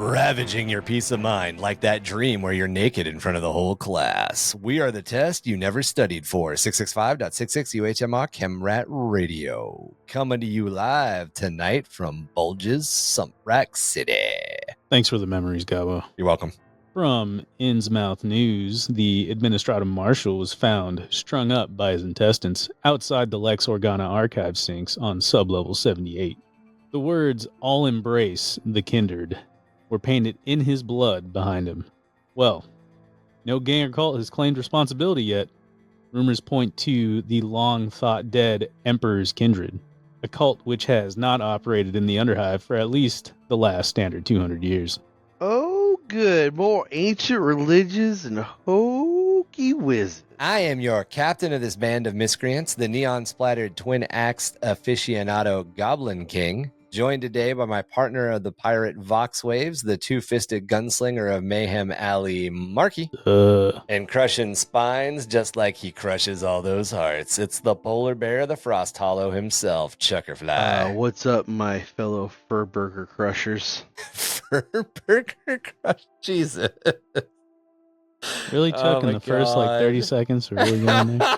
ravaging your peace of mind like that dream where you're naked in front of the whole class. We are the test you never studied for. 665.66 UHMR Chemrat Radio. Coming to you live tonight from Bulge's Sumprack City. Thanks for the memories, Gobbo. You're welcome. From Innsmouth News, the Administratum Marshal was found strung up by his intestines outside the Lex Organa archive sinks on sublevel 78. The words, "all embrace the Kindred," were painted in his blood behind him. Well, no gang or cult has claimed responsibility yet. Rumors point to the long-thought-dead Emperor's Kindred, a cult which has not operated in the Underhive for at least the last standard 200 years. Oh, good. More ancient religions and hokey wizards. I am your captain of this band of miscreants, the neon-splattered twin-axed aficionado Goblin King, joined today by my partner of the pirate Vox Waves, the two-fisted gunslinger of Mayhem Alley, Marky, and crushing spines just like he crushes all those hearts. It's the polar bear of the Frost Hollow himself, ChuckeFly. What's up, my fellow fur burger crushers? Fur burger crush, Jesus. Really, Chuck, in the first like 30 seconds, we're really going there?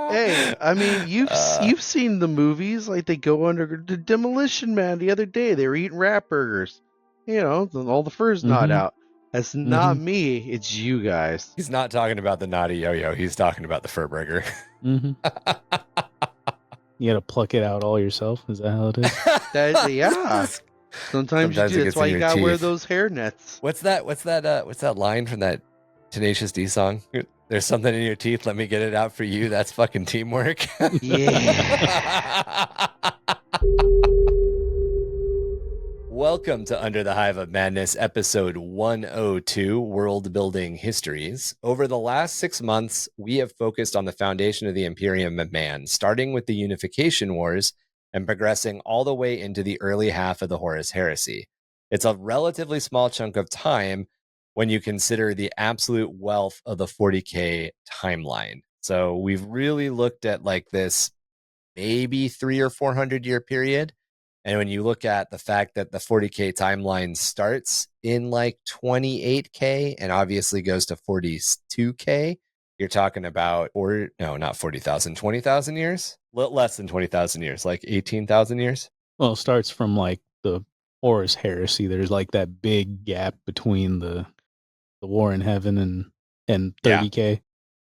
Hey, I mean, you've seen the movies, like they go under the Demolition Man the other day. They were eating rat burgers. You know, all the fur's not out. That's not me. It's you guys. He's not talking about the naughty yo-yo. He's talking about the fur burger. You gotta pluck it out all yourself. Is that how it is? Yeah. Sometimes you do. That's why you gotta wear those hair nets. What's that line from that Tenacious D song? There's something in your teeth. Let me get it out for you. That's fucking teamwork. Yeah. Welcome to Under the Hive of Madness, episode 102, Worldbuilding Histories. Over the last 6 months, we have focused on the foundation of the Imperium of Man, starting with the Unification Wars and progressing all the way into the early half of the Horus Heresy. It's a relatively small chunk of time when you consider the absolute wealth of the 40K timeline. So we've really looked at like this maybe 300 or 400 year period. And when you look at the fact that the 40K timeline starts in like 28K and obviously goes to 42K, you're talking about, or no, not 40,000, 20,000 years? Less than 20,000 years, like 18,000 years. Well, it starts from like the Horus Heresy. There's like that big gap between the War in Heaven and 30K. Yeah.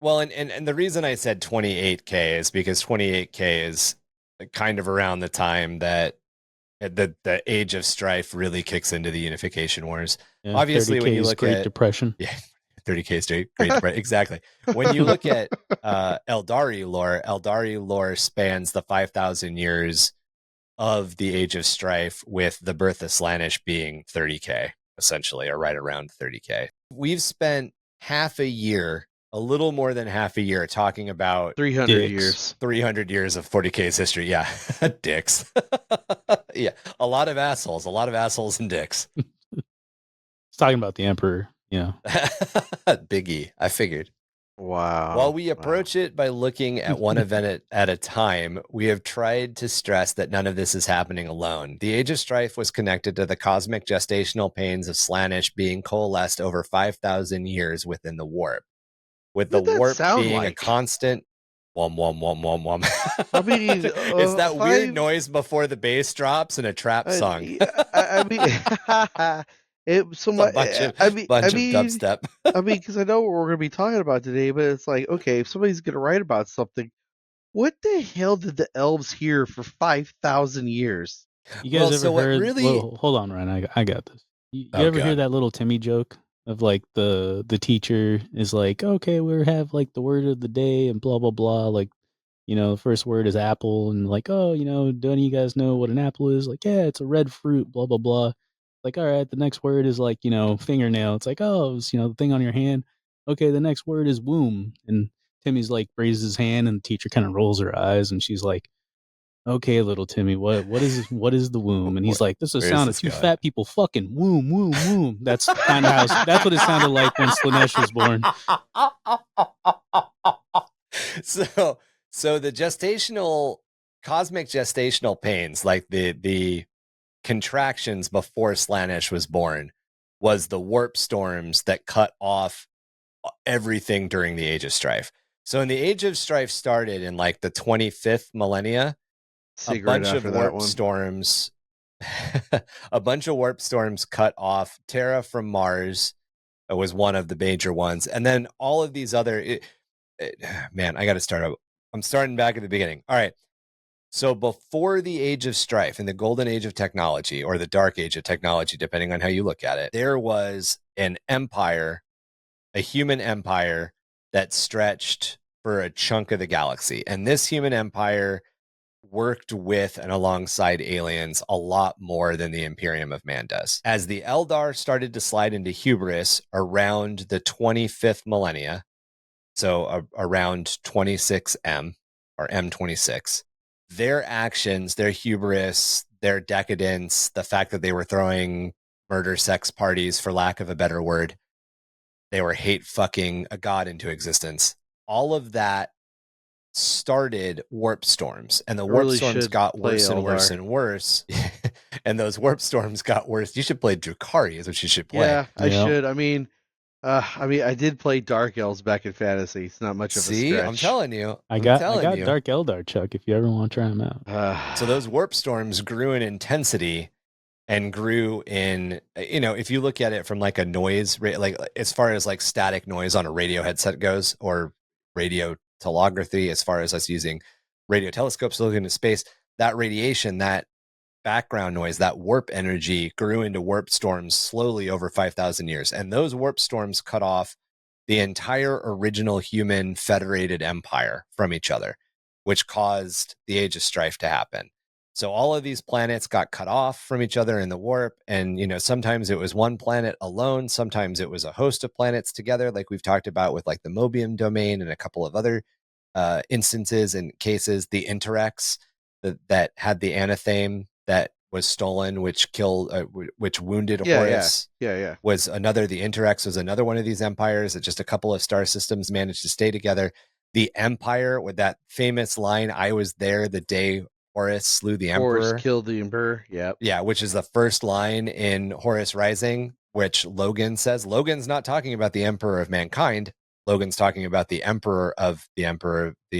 Well, and the reason I said 28K is because 28K is kind of around the time that the Age of Strife really kicks into the Unification Wars. Yeah, obviously, when you look Great at Depression. Yeah, 30K straight, Great Depression. Exactly. When you look at Eldari lore spans the 5,000 years of the Age of Strife, with the birth of Slaanesh being 30K, essentially, or right around 30K. We've spent half a year, a little more than half a year, talking about 300 years. 300 years of 40K's history. Yeah. Dicks. Yeah. A lot of assholes and dicks. It's talking about the Emperor, you know. Biggie. I figured. Wow. While we approach it by looking at one event at a time, we have tried to stress that none of this is happening alone. The Age of Strife was connected to the cosmic gestational pains of Slaanesh being coalesced over 5,000 years within the warp. With the warp being a constant wom wom wom wom wom. I mean, it's that weird noise before the bass drops in a trap song. I mean, it's a bunch of dubstep. I mean, because I know what we're going to be talking about today, but it's like, okay, if somebody's going to write about something, what the hell did the elves hear for 5,000 years? You guys ever heard? Hold on, Ryan. I got this. You ever hear that little Timmy joke of like the teacher is like, okay, we have like the word of the day and blah blah blah. Like, you know, the first word is apple, and like, oh, you know, do any of you guys know what an apple is? Like, yeah, it's a red fruit. Blah blah blah. Like, all right, the next word is like, you know, fingernail. It's like, oh, it's, you know, the thing on your hand. Okay, the next word is womb. And Timmy's like raises his hand, and the teacher kind of rolls her eyes, and she's like, okay, little Timmy, what is the womb? And he's like, this is the sound of two fat people fucking womb. That's kind of that's what it sounded like when Slaanesh was born. So the cosmic gestational pains, like the contractions before Slaanesh was born was the warp storms that cut off everything during the Age of Strife. So in the Age of Strife started in like the 25th millennia, a bunch of warp storms a bunch of warp storms cut off Terra from Mars. It was one of the major ones. And then all of these other man, I got to start up. I'm starting back at the beginning. All right. So before the Age of Strife, in the golden age of technology, or the dark age of technology, depending on how you look at it, there was an empire, a human empire that stretched for a chunk of the galaxy. And this human empire worked with and alongside aliens a lot more than the Imperium of Man does. As the Eldar started to slide into hubris around the 25th millennia, so around 26M or M26, their actions, their hubris, their decadence, the fact that they were throwing murder sex parties, for lack of a better word, they were hate fucking a god into existence. All of that started warp storms, and the warp storms got worse and worse and worse. And those warp storms got worse. You should play Drukhari is what you should play. Yeah, I should. I mean, I did play Dark Elves back in Fantasy. It's not much of a stretch. I'm telling you. I got Dark Eldar, Chuck, if you ever want to try them out. So those warp storms grew in intensity and grew in, if you look at it from like a noise, like as far as like static noise on a radio headset goes, or radio telegraphy, as far as us using radio telescopes to look into space, that radiation, that background noise, that warp energy grew into warp storms slowly over 5,000 years. And those warp storms cut off the entire original human federated empire from each other, which caused the Age of Strife to happen. So all of these planets got cut off from each other in the warp. And, sometimes it was one planet alone. Sometimes it was a host of planets together, like we've talked about with like the Mobium domain and a couple of other instances and cases. The Interrex that had the anatheme that was stolen, which killed, which wounded Horus. Yeah. Was another. The Interrex was another one of these empires that just a couple of star systems managed to stay together. The Empire, with that famous line, "I was there the day Horus slew the Emperor." Horus killed the Emperor. Yep. Yeah, which is the first line in Horus Rising, which Logan says. Logan's not talking about the Emperor of Mankind. Logan's talking about the Emperor of the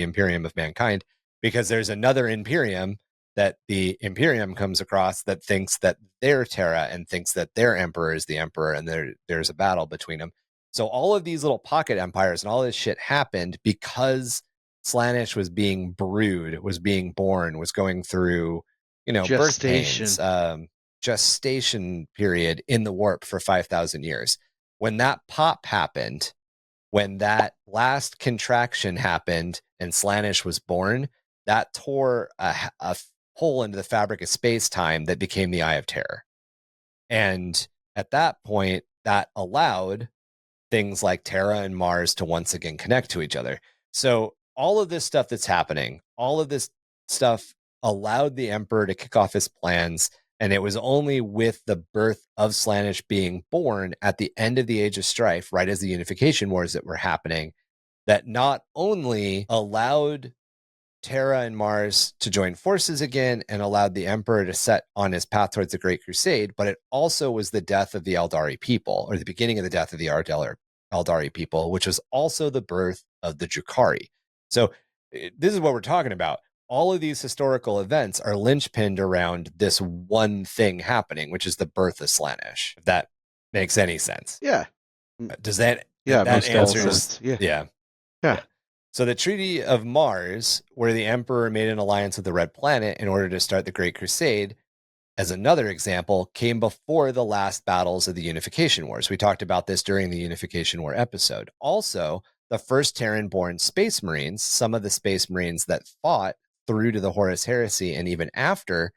Imperium of Mankind, because there's another Imperium that the Imperium comes across that thinks that they're Terra and thinks that their Emperor is the Emperor, and there's a battle between them. So all of these little pocket empires and all this shit happened because Slaanesh was being brewed, was being born, was going through, birth pains, gestation period in the warp for 5,000 years. When that pop happened, when that last contraction happened and Slaanesh was born, that tore a hole into the fabric of space-time that became the Eye of Terror. And at that point, that allowed things like Terra and Mars to once again connect to each other. So all of this stuff that's happening, all of this stuff allowed the Emperor to kick off his plans. And it was only with the birth of Slaanesh being born at the end of the Age of Strife, right as the Unification Wars that were happening, that not only allowed Terra and Mars to join forces again and allowed the Emperor to set on his path towards the Great Crusade, but it also was the death of the Eldari people, or the beginning of the death of the Eldari people, which was also the birth of the Drukhari. So this is what we're talking about. All of these historical events are linchpinned around this one thing happening, which is the birth of Slaanesh. If that makes any sense. Yeah. Does that? Yeah, that answers. Yeah. So the Treaty of Mars, where the Emperor made an alliance with the Red Planet in order to start the Great Crusade, as another example, came before the last battles of the Unification Wars. We talked about this during the Unification War episode. Also, the first Terran-born Space Marines, some of the Space Marines that fought through to the Horus Heresy and even after,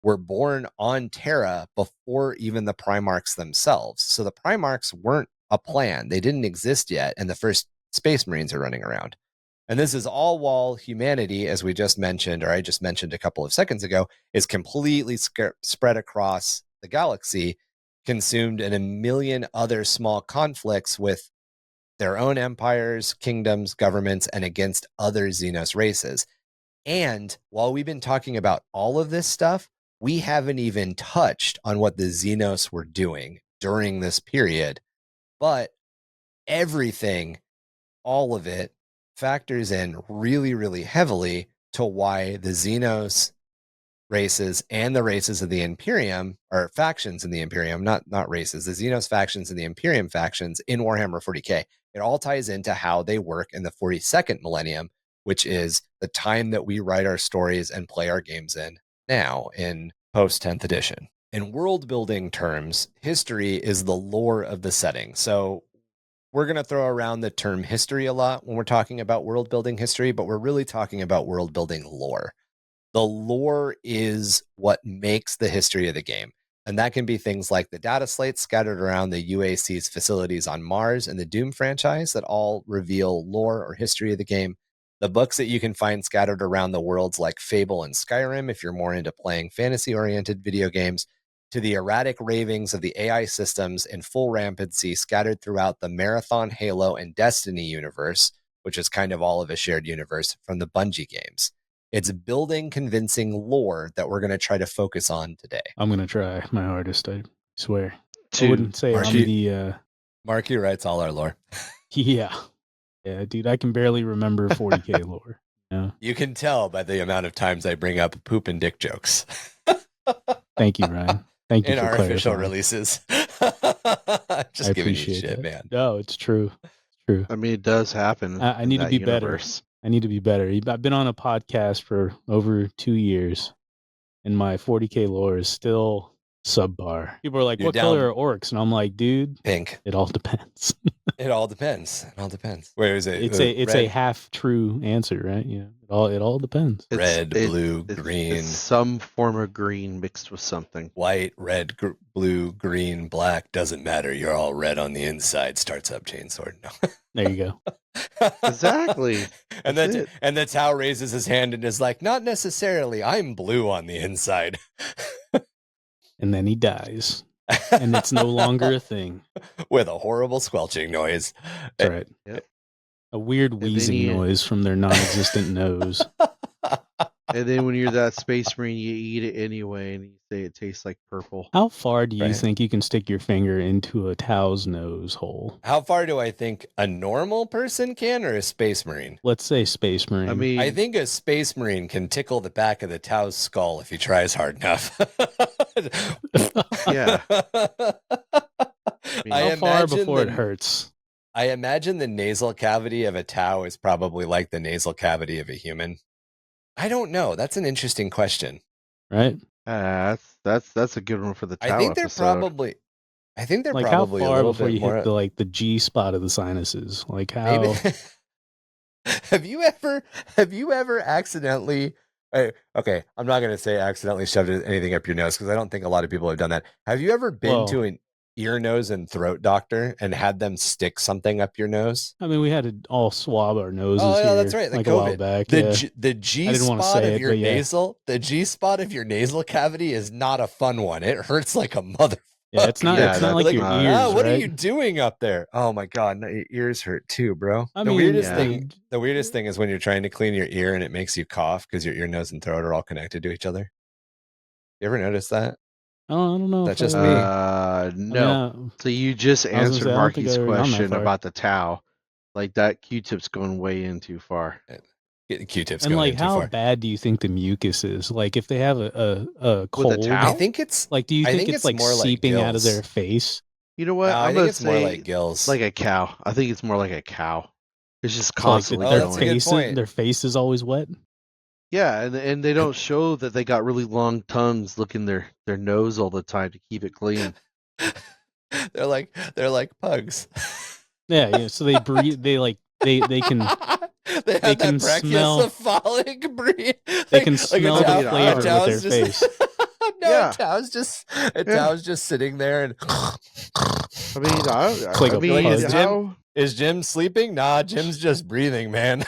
were born on Terra before even the Primarchs themselves. So the Primarchs weren't a plan. They didn't exist yet, and the first Space Marines are running around. And this is all while humanity, as we just mentioned, or I just mentioned a couple of seconds ago, is completely spread across the galaxy, consumed in a million other small conflicts with their own empires, kingdoms, governments, and against other Xenos races. And while we've been talking about all of this stuff, we haven't even touched on what the Xenos were doing during this period, but everything, all of it, factors in really, really heavily to why the Xenos races and the races of the Imperium, or factions in the Imperium, not races, the Xenos factions and the Imperium factions in Warhammer 40k. It all ties into how they work in the 42nd millennium, which is the time that we write our stories and play our games in now in post 10th edition. In world building terms, history is the lore of the setting. So we're going to throw around the term history a lot when we're talking about world building history, but we're really talking about world building lore. The lore is what makes the history of the game. And that can be things like the data slates scattered around the UAC's facilities on Mars and the Doom franchise that all reveal lore or history of the game. The books that you can find scattered around the worlds like Fable and Skyrim, if you're more into playing fantasy-oriented video games, to the erratic ravings of the AI systems in full rampancy scattered throughout the Marathon, Halo, and Destiny universe, which is kind of all of a shared universe from the Bungie games. It's building convincing lore that we're going to try to focus on today. I'm going to try my hardest, I swear. I wouldn't say Marky, I'm the... Marky writes all our lore. Yeah. Yeah, dude, I can barely remember 40k lore. Yeah. You can tell by the amount of times I bring up poop and dick jokes. Thank you, Ryan. Thank you in for our official releases. Just I giving you shit, that. Man. No, it's true. It's true. I mean, it does happen. I need to be universe. Better. I need to be better. I've been on a podcast for over 2 years, and my 40k lore is still subpar. People are like, "What color are orcs?" And I'm like, "Dude, pink. It all depends." It all depends. It all depends. Where is it? It's a half true answer, right? Yeah. It all depends. Red, blue, green. It's some form of green mixed with something. White, red, blue, green, black. Doesn't matter. You're all red on the inside. Starts up chainsword. No. There you go. Exactly. And then the Tau raises his hand and is like, "Not necessarily. I'm blue on the inside." And then he dies. And it's no longer a thing. With a horrible squelching noise. That's right. Yep. A weird wheezing noise from their non-existent nose. And then when you're that space marine, you eat it anyway, and you say it tastes like purple. How far do you think you can stick your finger into a Tau's nose hole? How far do I think a normal person can, or a space marine? Let's say space marine. I think a space marine can tickle the back of the Tau's skull if he tries hard enough. Yeah. How far before it hurts? I imagine the nasal cavity of a Tau is probably like the nasal cavity of a human. I don't know. That's an interesting question. Right? That's a good one for the Tau I think they're episode. probably like probably how far a little before bit you more... hit the G spot of the sinuses. Like how Maybe... Have you ever accidentally okay, I'm not going to say accidentally shoved anything up your nose because I don't think a lot of people have done that. Have you ever been to an ear, nose, and throat doctor and had them stick something up your nose? I mean, we had to all swab our noses. Oh, yeah, here, that's right. The like COVID. A while back. The G spot of your nasal, the G spot of your nasal cavity is not a fun one. It hurts like a mother. Yeah, it's not like your ears. What right? are you doing up there? Oh my God, no, your ears hurt too, bro. The weirdest thing is when you're trying to clean your ear and it makes you cough because your ear, nose, and throat are all connected to each other. You ever notice that? I don't know. That's just me. No. So you just answered Marky's question about the Tau. Like that Q-tip's going way in too far. Q-tips and going like in too how far. bad do you think the mucus is? Like if they have a cold, with a Tau? I think it's like. Do you think it's like more seeping like out of their face? You know what? No, I think it's more like gills, like a cow. I think it's more like a cow. It's just constantly going. Their face is always wet. Yeah, and they don't show that they got really long tongues licking their nose all the time to keep it clean. They're like pugs. Yeah. So they breathe. They can. They can smell. Breathe. They can smell the flavor with their face. Tau's just sitting there and. Is Jim sleeping? Nah, Jim's just breathing, man.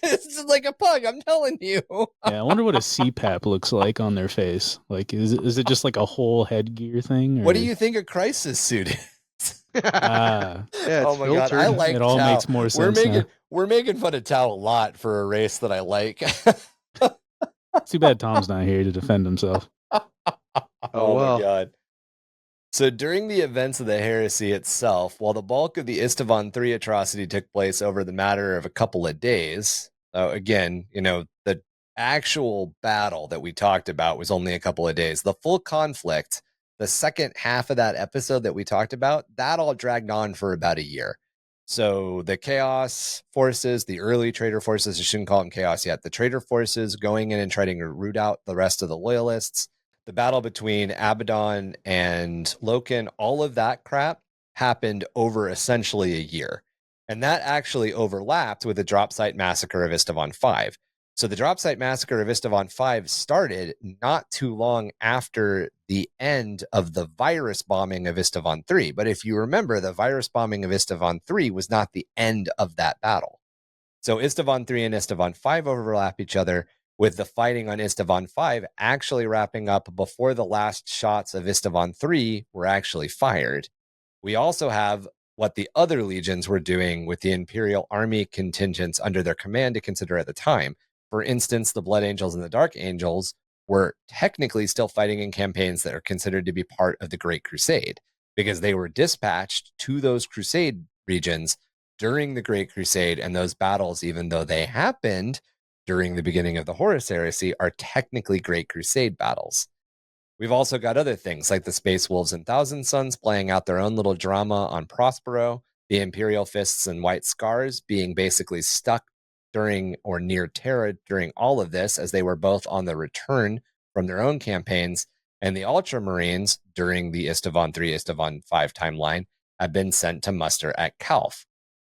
It's just like a pug. I'm telling you. Yeah, I wonder what a CPAP looks like on their face. Like, is it just like a whole headgear thing? Or... What do you think a crisis suit is? Yeah, oh my God, I like it. All Tau. makes more sense. We're making fun of Tau a lot for a race that I like. Too bad Tom's not here to defend himself. Oh well. My God. So during the events of the heresy itself, while the bulk of the Istvan III atrocity took place over the matter of a couple of days, again, the actual battle that we talked about was only a couple of days. The full conflict, the second half of that episode that we talked about, that all dragged on for about a year. So the chaos forces, the early traitor forces, I shouldn't call them chaos yet, the traitor forces going in and trying to root out the rest of the loyalists, the battle between Abaddon and Loken, all of that crap happened over essentially a year. And that actually overlapped with the drop site massacre of Istvan V. So the drop site massacre of Istvan V started not too long after the end of the virus bombing of Istvan III. But if you remember, the virus bombing of Istvan III was not the end of that battle. So Istvan III and Istvan V overlap each other, with the fighting on Istvan V actually wrapping up before the last shots of Istvan III were actually fired. We also have what the other legions were doing with the Imperial Army contingents under their command to consider at the time. For instance, the Blood Angels and the Dark Angels were technically still fighting in campaigns that are considered to be part of the Great Crusade, because they were dispatched to those Crusade regions during the Great Crusade, and those battles, even though they happened during the beginning of the Horus Heresy, are technically Great Crusade battles. We've also got other things like the Space Wolves and Thousand Sons playing out their own little drama on Prospero, the Imperial Fists and White Scars being basically stuck during or near Terra during all of this, as they were both on the return from their own campaigns, and the Ultramarines during the Istvan III, Istvan V timeline have been sent to muster at Calf,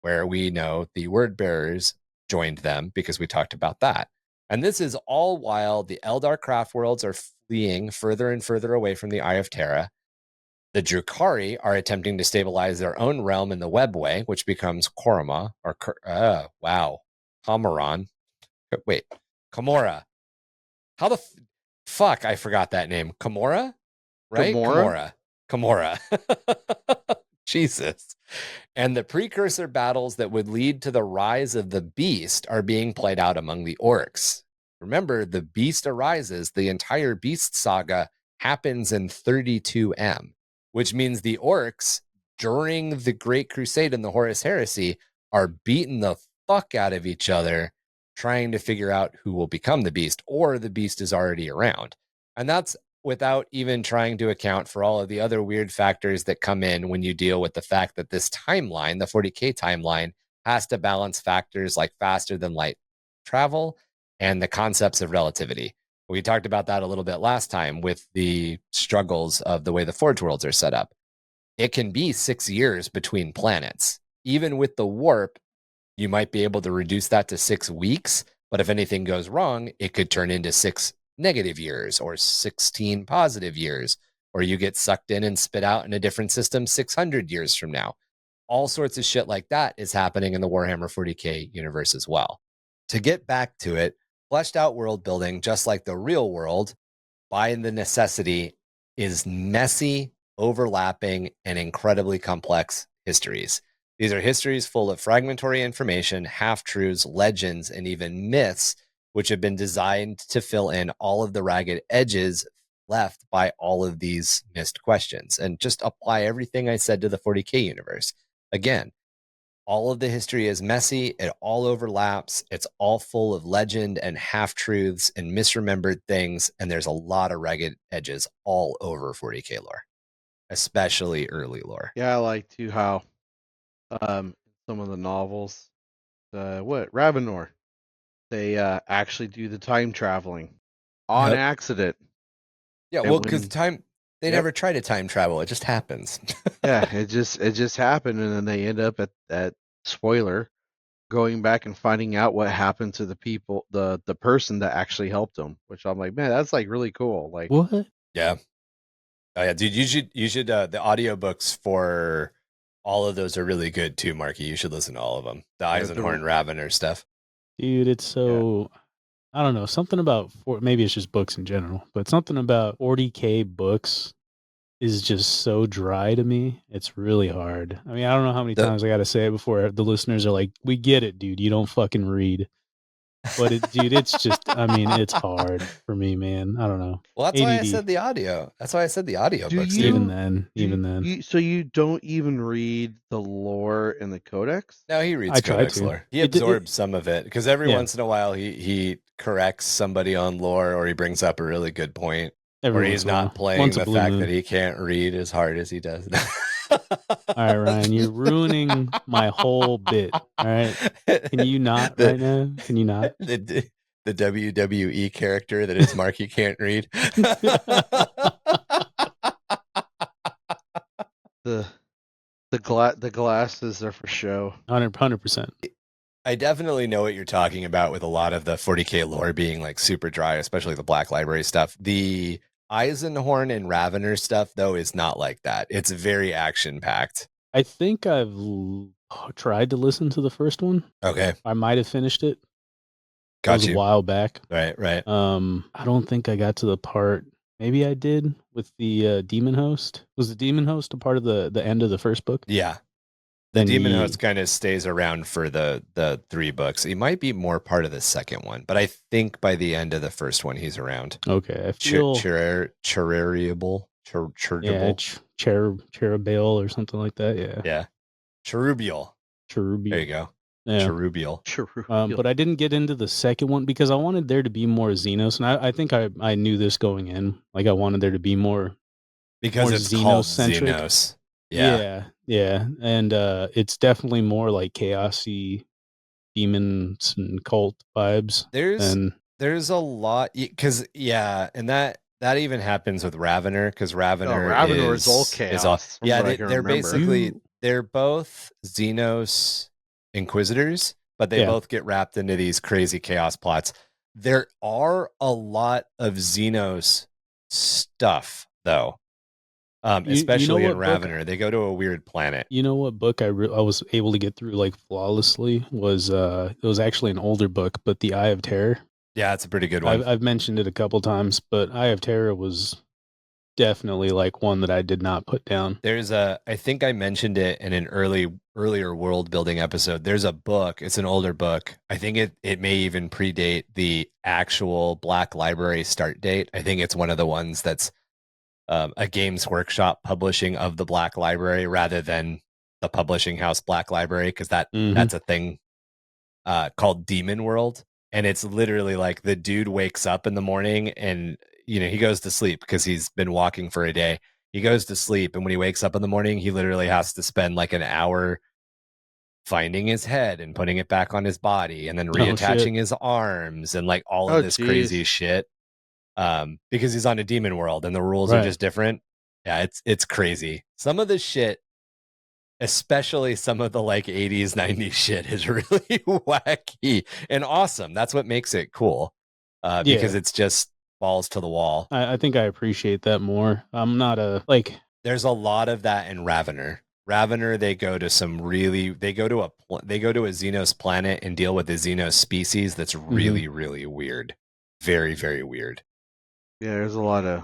where we know the word bearers joined them because we talked about that. And this is all while the Eldar craft worlds are fleeing further and further away from the Eye of Terra. The Drukhari are attempting to stabilize their own realm in the Webway, which becomes Korama, or Comoran. Wait, Komora. How the fuck I forgot that name? Komora? Right? Komora. Jesus. And the precursor battles that would lead to the rise of the beast are being played out among the orcs. Remember, the beast arises, the entire beast saga happens in 32M, which means the orcs during the Great Crusade and the Horus Heresy are beating the fuck out of each other, trying to figure out who will become the beast, or the beast is already around. And that's without even trying to account for all of the other weird factors that come in when you deal with the fact that this timeline, the 40K timeline, has to balance factors like faster than light travel and the concepts of relativity. We talked about that a little bit last time with the struggles of the way the Forge worlds are set up. It can be 6 years between planets. Even with the warp, you might be able to reduce that to 6 weeks, but if anything goes wrong, it could turn into 6 negative years or 16 positive years, or you get sucked in and spit out in a different system 600 years from now. All sorts of shit like that is happening in the Warhammer 40K universe as well. To get back to it, fleshed out world building, just like the real world, by the necessity, is messy, overlapping, and incredibly complex histories. These are histories full of fragmentary information, half-truths, legends, and even myths, which have been designed to fill in all of the ragged edges left by all of these missed questions, and just apply everything I said to the 40K universe. Again, all of the history is messy, it all overlaps, it's all full of legend and half-truths and misremembered things, and there's a lot of ragged edges all over 40K lore, especially early lore. Yeah, I like too how some of the novels, Ravenor, they actually do the time traveling on accident. Yeah, well, because they never try to time travel; it just happens. Yeah, it just happened, and then they end up at spoiler, going back and finding out what happened to the people, the person that actually helped them. Which I'm like, man, that's like really cool. Like, what? Yeah. Oh yeah, dude, you should the audiobooks for all of those are really good too, Marky. You should listen to all of them. The Eisenhorn Ravener stuff. Dude, it's so I don't know, something about maybe it's just books in general, but something about 40K books is just so dry to me. It's really hard. I mean, I don't know how many times I got to say it before the listeners are like, "We get it, dude. You don't fucking read." But dude, it's just, I mean, it's hard for me, man. I don't know. Well, that's why I said the audio. That's why I said the audio books. Even then. So you don't even read the lore in the codex? No, he reads codex lore. He absorbs some of it because every once in a while he corrects somebody on lore, or he brings up a really good point, or he's not playing the fact that he can't read as hard as he does. All right, Ryan, you're ruining my whole bit. All right, can you not right now? Can you not? The WWE character that is Marky can't read. The glasses are for show. 100%. I definitely know what you're talking about with a lot of the 40k lore being like super dry, especially the Black Library stuff. The Eisenhorn and Ravener stuff, though, is not like that. It's very action packed. I think I've tried to listen to the first one. Okay. I might have finished it. Got it was you. a while back. Right. I don't think I got to the part. Maybe I did with the demon host. Was the demon host a part of the end of the first book? Yeah. The demon host kind of stays around for the 3 books. He might be more part of the second one, but I think by the end of the first one, he's around. Okay, I feel cherubable, cherubale or something like that. Yeah, cherubial. There you go. Yeah. Cherubial. But I didn't get into the second one because I wanted there to be more Xenos, and I think I knew this going in. Like I wanted there to be more because more it's called Xenos. Yeah, and it's definitely more like chaosy demons and cult vibes. There's a lot because and that even happens with Ravener because Ravener is all chaos. They're both Xenos Inquisitors, but they both get wrapped into these crazy chaos plots. There are a lot of Xenos stuff though. Especially in Ravener, they go to a weird planet. You know what book I was able to get through like flawlessly was it was actually an older book, but The Eye of Terror. Yeah, it's a pretty good one. I've mentioned it a couple times, but Eye of Terror was definitely like one that I did not put down. I think I mentioned it in an earlier world building episode. There's a book. It's an older book. I think it may even predate the actual Black Library start date. I think it's one of the ones that's a Games Workshop publishing of the Black Library rather than the publishing house Black Library, because that's a thing called Demon World, and it's literally like the dude wakes up in the morning and he goes to sleep because he's been walking for a day. He goes to sleep, and when he wakes up in the morning, he literally has to spend like an hour finding his head and putting it back on his body, and then reattaching his arms and like all of this crazy shit. Because he's on a demon world and the rules are just different. Yeah, it's crazy. Some of the shit, especially some of the like 80s, 90s shit, is really wacky and awesome. That's what makes it cool. Because it's just balls to the wall. I think I appreciate that more. I'm not there's a lot of that in Ravener. Ravener, they go to a Xenos planet and deal with the Xenos species that's really, really weird. Very, very weird. Yeah, there's a lot of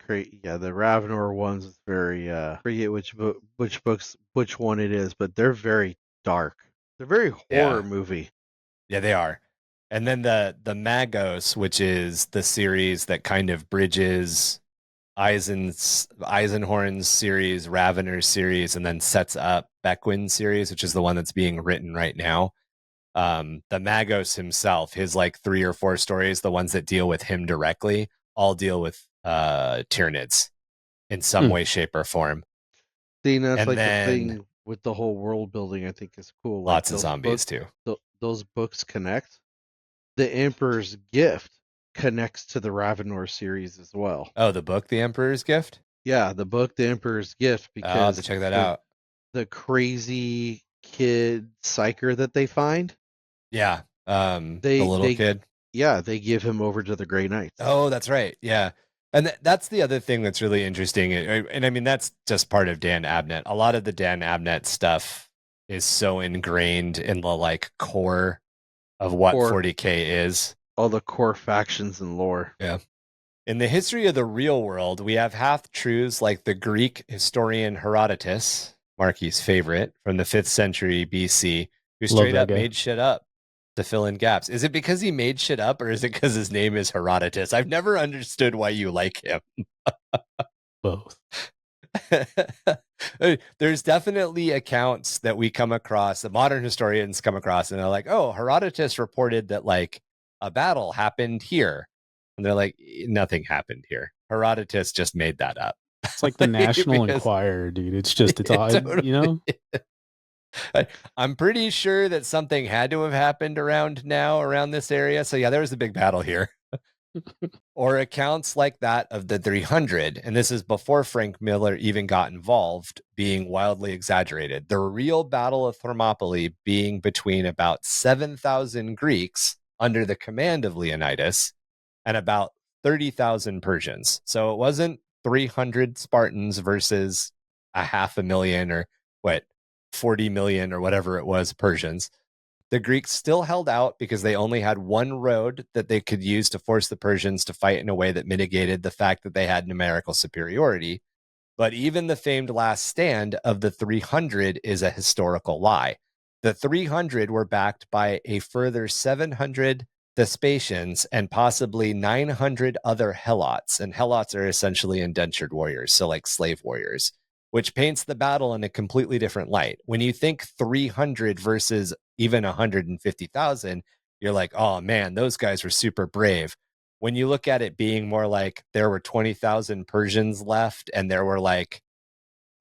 the Ravenor ones is very forget which one it is, but they're very dark. They're very horror movie. Yeah, they are. And then the Magos, which is the series that kind of bridges Eisenhorn's series, Ravener's series, and then sets up Beckwin's series, which is the one that's being written right now. The Magos himself, his like 3 or 4 stories, the ones that deal with him directly, all deal with Tyranids in some way, shape, or form. See, that's the thing with the whole world building, I think is cool. Like lots of zombies too. Those books connect. The Emperor's Gift connects to the Ravenor series as well. Oh, the book, The Emperor's Gift? Yeah, the book, The Emperor's Gift, because I'll have to check that out. The crazy kid psyker that they find. Yeah, the little kid. Yeah, they give him over to the Grey Knights. Oh, that's right. Yeah. And that's the other thing that's really interesting. And I mean, that's just part of Dan Abnett. A lot of the Dan Abnett stuff is so ingrained in the like core of what 40K is. All the core factions and lore. Yeah. In the history of the real world, we have half-truths like the Greek historian Herodotus, Marky's favorite, from the 5th century BC, who straight up made shit up. to fill in gaps. Is it because he made shit up, or is it because his name is Herodotus? I've never understood why you like him. Both. There's definitely accounts that we come across, that modern historians come across, and they're like, oh, Herodotus reported that like a battle happened here. And they're like, nothing happened here. Herodotus just made that up. It's like the National Enquirer, dude. It's all, totally, you know? I'm pretty sure that something had to have happened around this area. So yeah, there was a big battle here. Or accounts like that of the 300, and this is before Frank Miller even got involved, being wildly exaggerated. The real Battle of Thermopylae being between about 7,000 Greeks under the command of Leonidas and about 30,000 Persians. So it wasn't 300 Spartans versus 500,000 or 40 million or whatever it was Persians. The Greeks still held out because they only had one road that they could use to force the Persians to fight in a way that mitigated the fact that they had numerical superiority. But even the famed last stand of the 300 is a historical lie. The 300 were backed by a further 700 Thespasians and possibly 900 other helots. And helots are essentially indentured warriors, so like slave warriors, which paints the battle in a completely different light. When you think 300 versus even 150,000, you're like, oh man, those guys were super brave. When you look at it being more like there were 20,000 Persians left and there were like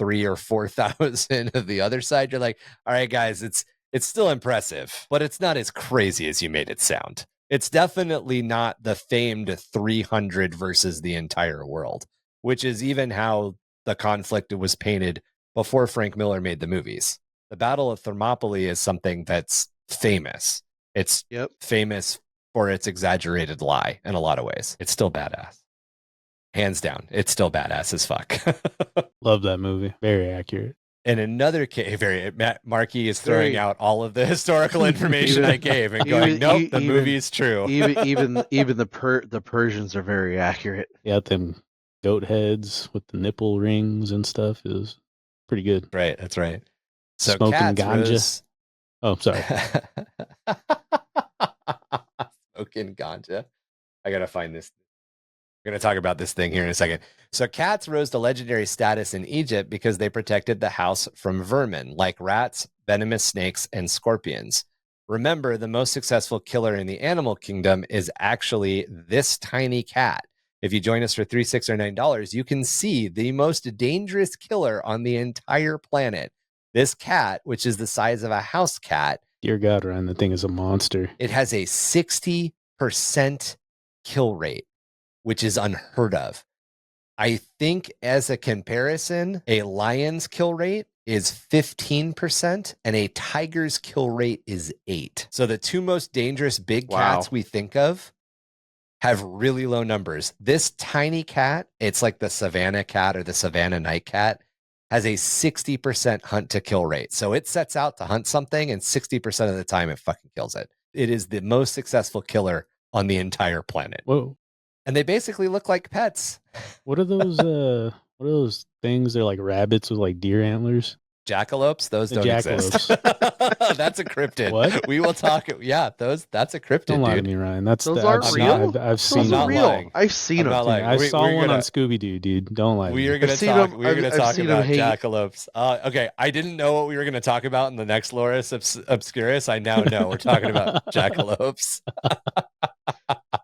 3,000 or 4,000 of the other side, you're like, all right, guys, it's still impressive, but it's not as crazy as you made it sound. It's definitely not the famed 300 versus the entire world, which is even how the conflict was painted before Frank Miller made the movies. The Battle of Thermopylae is something that's famous. It's famous for its exaggerated lie in a lot of ways. It's still badass. Hands down, it's still badass as fuck. Love that movie. Very accurate. In another case, Marky is throwing out all of the historical information I gave and going, nope, the movie is true. even the Persians are very accurate. Yeah, them goat heads with the nipple rings and stuff is pretty good. Right, that's right. So smoking ganja. Oh, sorry. Smoking ganja. I gotta find this. We're going to talk about this thing here in a second. So cats rose to legendary status in Egypt because they protected the house from vermin like rats, venomous snakes, and scorpions. Remember, the most successful killer in the animal kingdom is actually this tiny cat. If you join us for $3, $6, or $9, you can see the most dangerous killer on the entire planet. This cat, which is the size of a house cat. Dear God, Ryan, the thing is a monster. It has a 60% kill rate, which is unheard of. I think as a comparison, a lion's kill rate is 15% and a tiger's kill rate is 8%. So the two most dangerous big cats we think of have really low numbers. This tiny cat, it's like the Savannah cat or the Savannah night cat, has a 60% hunt to kill rate. So it sets out to hunt something and 60% of the time it fucking kills it. It is the most successful killer on the entire planet. Whoa. And they basically look like pets. What are those what are those things? They're like rabbits with like deer antlers. Jackalopes, those don't exist. That's a cryptid. What? We will talk. Yeah, that's a cryptid. Don't lie to me, Ryan. Those aren't real. I've seen them. Real. I've seen them. I saw one on Scooby Doo, dude. Don't lie. We are going to talk. We're going to talk about jackalopes. Okay, I didn't know what we were going to talk about in the next Loris Obscurus. I now know we're talking about jackalopes.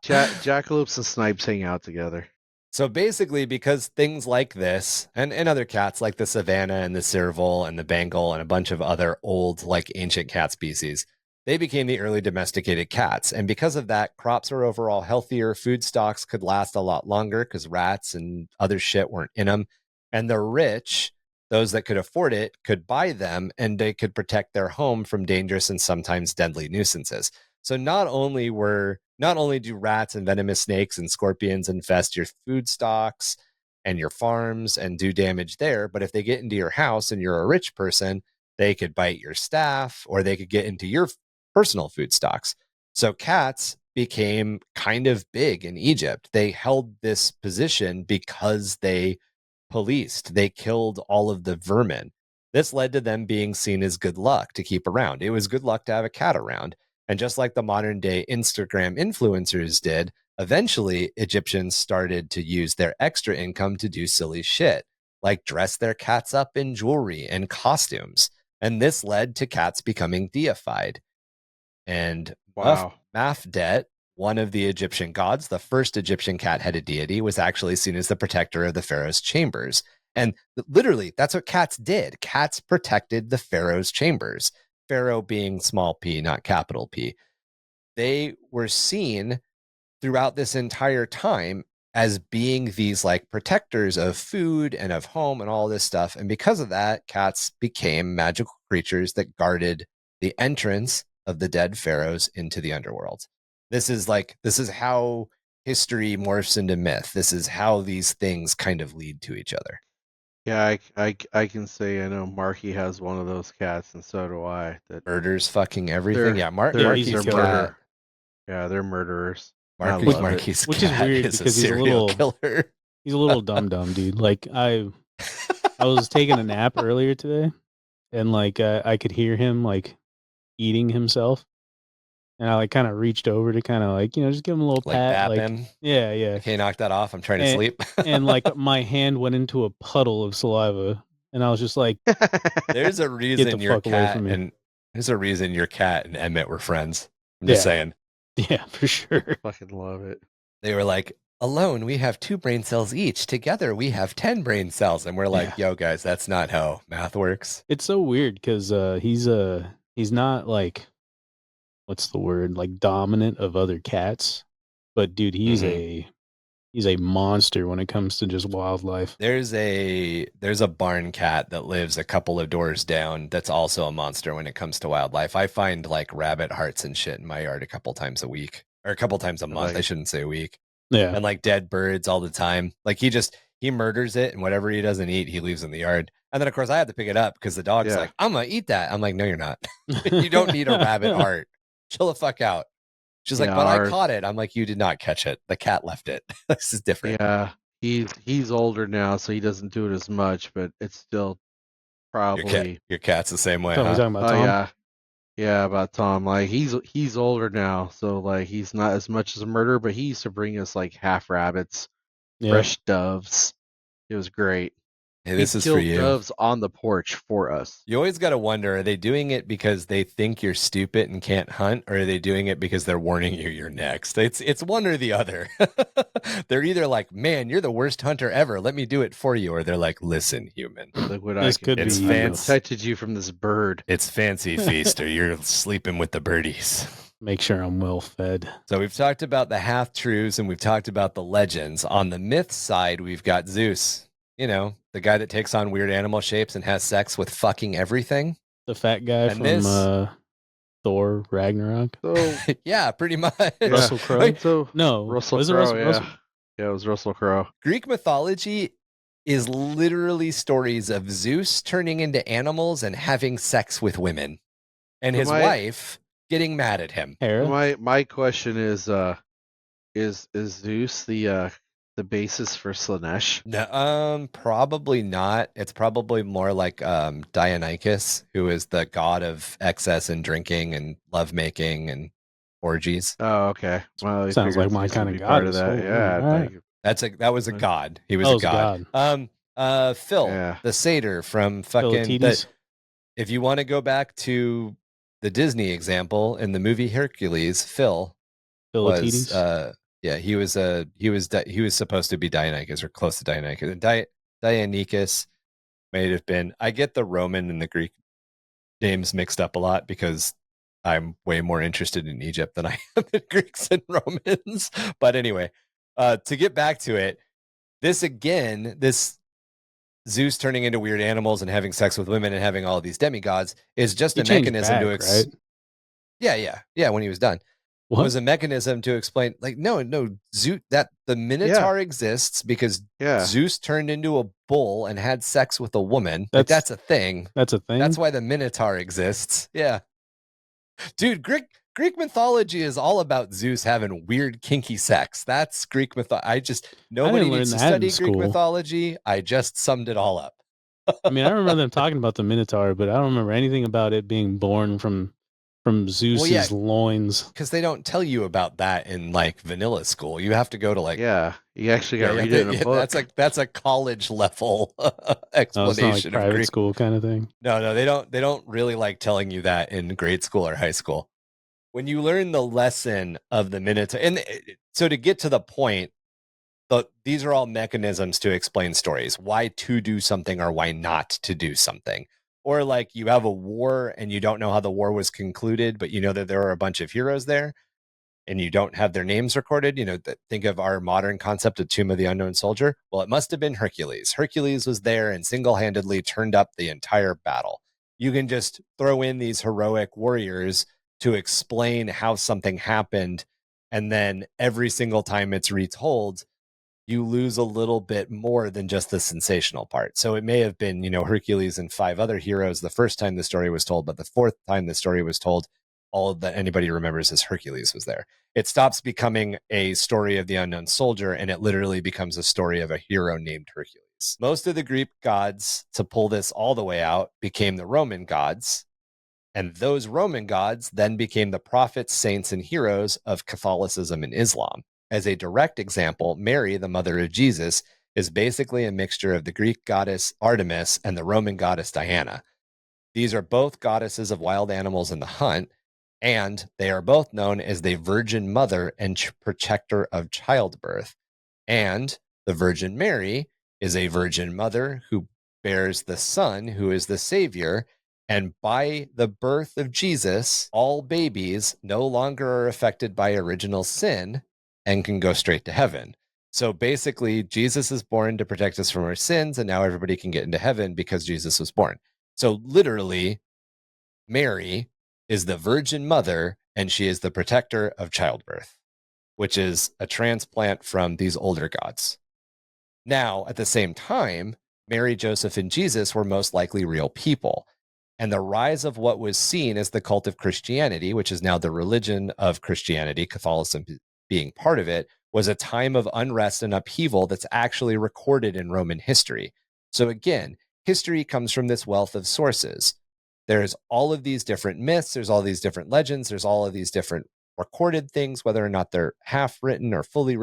Jackalopes and snipes hang out together. So basically, because things like this and other cats like the Savannah and the Serval and the Bengal and a bunch of other old, like ancient cat species, they became the early domesticated cats. And because of that, crops are overall healthier. Food stocks could last a lot longer because rats and other shit weren't in them. And the rich, those that could afford it, could buy them and they could protect their home from dangerous and sometimes deadly nuisances. So not only do rats and venomous snakes and scorpions infest your food stocks and your farms and do damage there, but if they get into your house and you're a rich person, they could bite your staff or they could get into your personal food stocks. So cats became kind of big in Egypt. They held this position because they policed, they killed all of the vermin. This led to them being seen as good luck to keep around. It was good luck to have a cat around. And just like the modern day Instagram influencers did, eventually Egyptians started to use their extra income to do silly shit, like dress their cats up in jewelry and costumes. And this led to cats becoming deified. And Mafdet, one of the Egyptian gods, the first Egyptian cat-headed deity, was actually seen as the protector of the pharaoh's chambers. And literally, that's what cats did. Cats protected the pharaoh's chambers. Pharaoh being small p, not capital P. They were seen throughout this entire time as being these like protectors of food and of home and all this stuff. And because of that, cats became magical creatures that guarded the entrance of the dead pharaohs into the underworld. This is how history morphs into myth. This is how these things kind of lead to each other. Yeah, I can say I know Marky has one of those cats, and so do I. That murders fucking everything. Yeah, Marky's cat. Yeah, they're murderers. Marky's which is weird because he's a little killer. He's a little dumb, dude. Like I was taking a nap earlier today, and like I could hear him like eating himself, and I like kind of reached over to kind of like just give him a little pat, bap him. Yeah. Okay, knock that off. I'm trying to sleep. And like my hand went into a puddle of saliva, and I was just like, "There's a reason your cat and Emmett were friends." I'm just saying. Yeah, for sure. Fucking love it. They were like, alone we have 2 brain cells each. Together we have 10 brain cells, and we're like, yo, guys, that's not how math works. It's so weird because he's not like, what's the word, like dominant of other cats, but dude, he's a monster when it comes to just wildlife. There's a barn cat that lives a couple of doors down that's also a monster when it comes to wildlife. I find like rabbit hearts and shit in my yard a couple times a week, or a couple times a month. I shouldn't say a week. Yeah. And like dead birds all the time. Like he murders it, and whatever he doesn't eat, he leaves in the yard. And then of course I have to pick it up because the dog's like, I'm gonna eat that. I'm like, no, you're not. You don't need a rabbit heart. Chill the fuck out. She's like, but I caught it. I'm like, you did not catch it. The cat left it. This is different. Yeah, he's older now, so he doesn't do it as much, but it's still probably your cat's the same way. So we're talking about Tom? Yeah, about Tom. Like he's older now, so like he's not as much as a murderer, but he used to bring us like half rabbits, fresh doves. It was great. Hey, this is for you. Doves on the porch for us. You always got to wonder, are they doing it because they think you're stupid and can't hunt, or are they doing it because they're warning you're next? It's one or the other. They're either like, man, you're the worst hunter ever, let me do it for you, or they're like, listen, human, look what I protected you from this bird. It's fancy feast, or you're sleeping with the birdies. Make sure I'm well fed. So we've talked about the half-truths and we've talked about the legends. On the myth side, we've got Zeus. The guy that takes on weird animal shapes and has sex with fucking everything. The fat guy from Thor Ragnarok. So, yeah, pretty much. Russell Crowe. No, Russell Crowe. Yeah, it was Russell Crowe. Greek mythology is literally stories of Zeus turning into animals and having sex with women, and his wife getting mad at him. My question is Zeus the basis for Slanesh? No, probably not. It's probably more like Dionysus, who is the god of excess and drinking and lovemaking and orgies. Oh, okay. Well, sounds like my kind of god. Part of that. That was a god. He was a god. Phil, the satyr from fucking. If you want to go back to the Disney example in the movie Hercules, Phil was. Yeah, he was supposed to be Dionysus or close to Dionysus. And Dionysus may have been. I get the Roman and the Greek names mixed up a lot because I'm way more interested in Egypt than I am in Greeks and Romans. But anyway, to get back to it, this Zeus turning into weird animals and having sex with women and having all of these demigods is just a mechanism right? Yeah, when he was done. What? Was a mechanism to explain, like, no, Zeus, that the Minotaur exists because Zeus turned into a bull and had sex with a woman. That's a thing. That's a thing. That's why the Minotaur exists. Yeah, dude, Greek mythology is all about Zeus having weird, kinky sex. That's Greek mythology. Nobody needs to study Greek mythology. I just summed it all up. I mean, I remember them talking about the Minotaur, but I don't remember anything about it being born from from Zeus's loins. Because they don't tell you about that in like vanilla school. You have to go to like you actually got to read it in a book. That's a college level explanation. No, it's not like private school kind of thing. No, they don't really like telling you that in grade school or high school. When you learn the lesson of the Minotaur, and so to get to the point, these are all mechanisms to explain stories. Why to do something or why not to do something. Or like you have a war and you don't know how the war was concluded, but you know that there are a bunch of heroes there and you don't have their names recorded. You know, think of our modern concept of Tomb of the Unknown Soldier. Well, it must have been Hercules. Hercules was there and single-handedly turned up the entire battle. You can just throw in these heroic warriors to explain how something happened. And then every single time it's retold, you lose a little bit more than just the sensational part. So it may have been, Hercules and 5 other heroes the first time the story was told, but the 4th time the story was told, all that anybody remembers is Hercules was there. It stops becoming a story of the unknown soldier, and it literally becomes a story of a hero named Hercules. Most of the Greek gods, to pull this all the way out, became the Roman gods. And those Roman gods then became the prophets, saints, and heroes of Catholicism and Islam. As a direct example, Mary, the mother of Jesus, is basically a mixture of the Greek goddess Artemis and the Roman goddess Diana. These are both goddesses of wild animals in the hunt, and they are both known as the Virgin Mother and protector of childbirth. And the Virgin Mary is a virgin mother who bears the Son, who is the Savior. And by the birth of Jesus, all babies no longer are affected by original sin and can go straight to heaven. So basically, Jesus is born to protect us from our sins, and now everybody can get into heaven because Jesus was born. So literally, Mary is the Virgin Mother, and she is the protector of childbirth, which is a transplant from these older gods. Now, at the same time, Mary, Joseph, and Jesus were most likely real people. And the rise of what was seen as the cult of Christianity, which is now the religion of Christianity, Catholicism being part of it, was a time of unrest and upheaval that's actually recorded in Roman history. So again, history comes from this wealth of sources. There's all of these different myths, there's all these different legends, there's all of these different recorded things, whether or not they're half written or fully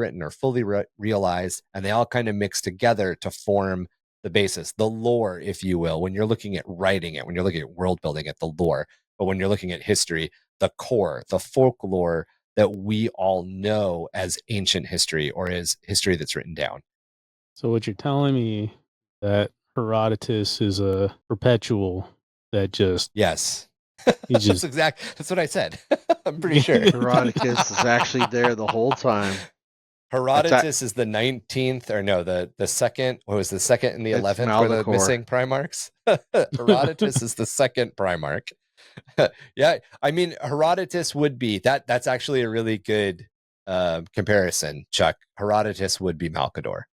realized, and they all kind of mix together to form the basis, the lore, if you will. When you're looking at writing it, when you're looking at world building it, the lore. But when you're looking at history, the core, the folklore that we all know as ancient history or as history that's written down. So what you're telling me that Herodotus is a perpetual that just... Yes. That's what I said. I'm pretty sure. Herodotus is actually there the whole time. Herodotus is the 19th, or no, the second. What was the second and the 11th were the missing Primarchs? Herodotus is the second Primarch. Yeah, I mean, Herodotus would be that's actually a really good comparison, Chuck. Herodotus would be Malcador.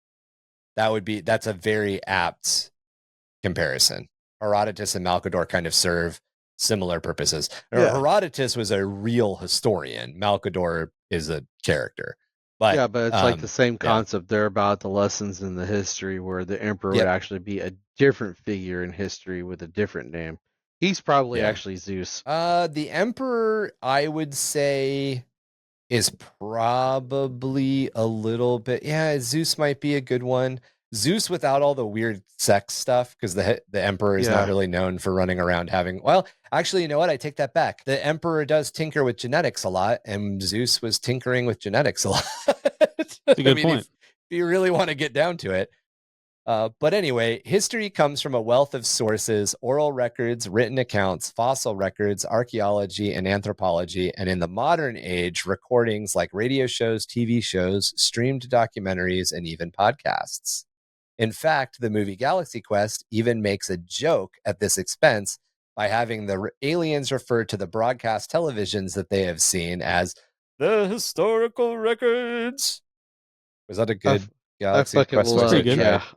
That's a very apt comparison. Herodotus and Malcador kind of serve similar purposes. Yeah. Herodotus was a real historian. Malcador is a character. But, it's like the same concept there about the lessons in the history where the emperor would actually be a different figure in history with a different name. He's probably actually Zeus. The emperor, I would say, is probably a little bit... Yeah, Zeus might be a good one. Zeus without all the weird sex stuff, because the emperor is not really known for running around having... Well, actually, you know what? I take that back. The emperor does tinker with genetics a lot, and Zeus was tinkering with genetics a lot. That's a good point. If you really want to get down to it. But anyway, history comes from a wealth of sources: oral records, written accounts, fossil records, archaeology, and anthropology. And in the modern age, recordings like radio shows, TV shows, streamed documentaries, and even podcasts. In fact, the movie Galaxy Quest even makes a joke at this expense by having the aliens refer to the broadcast televisions that they have seen as the historical records. Was that a good Galaxy Quest?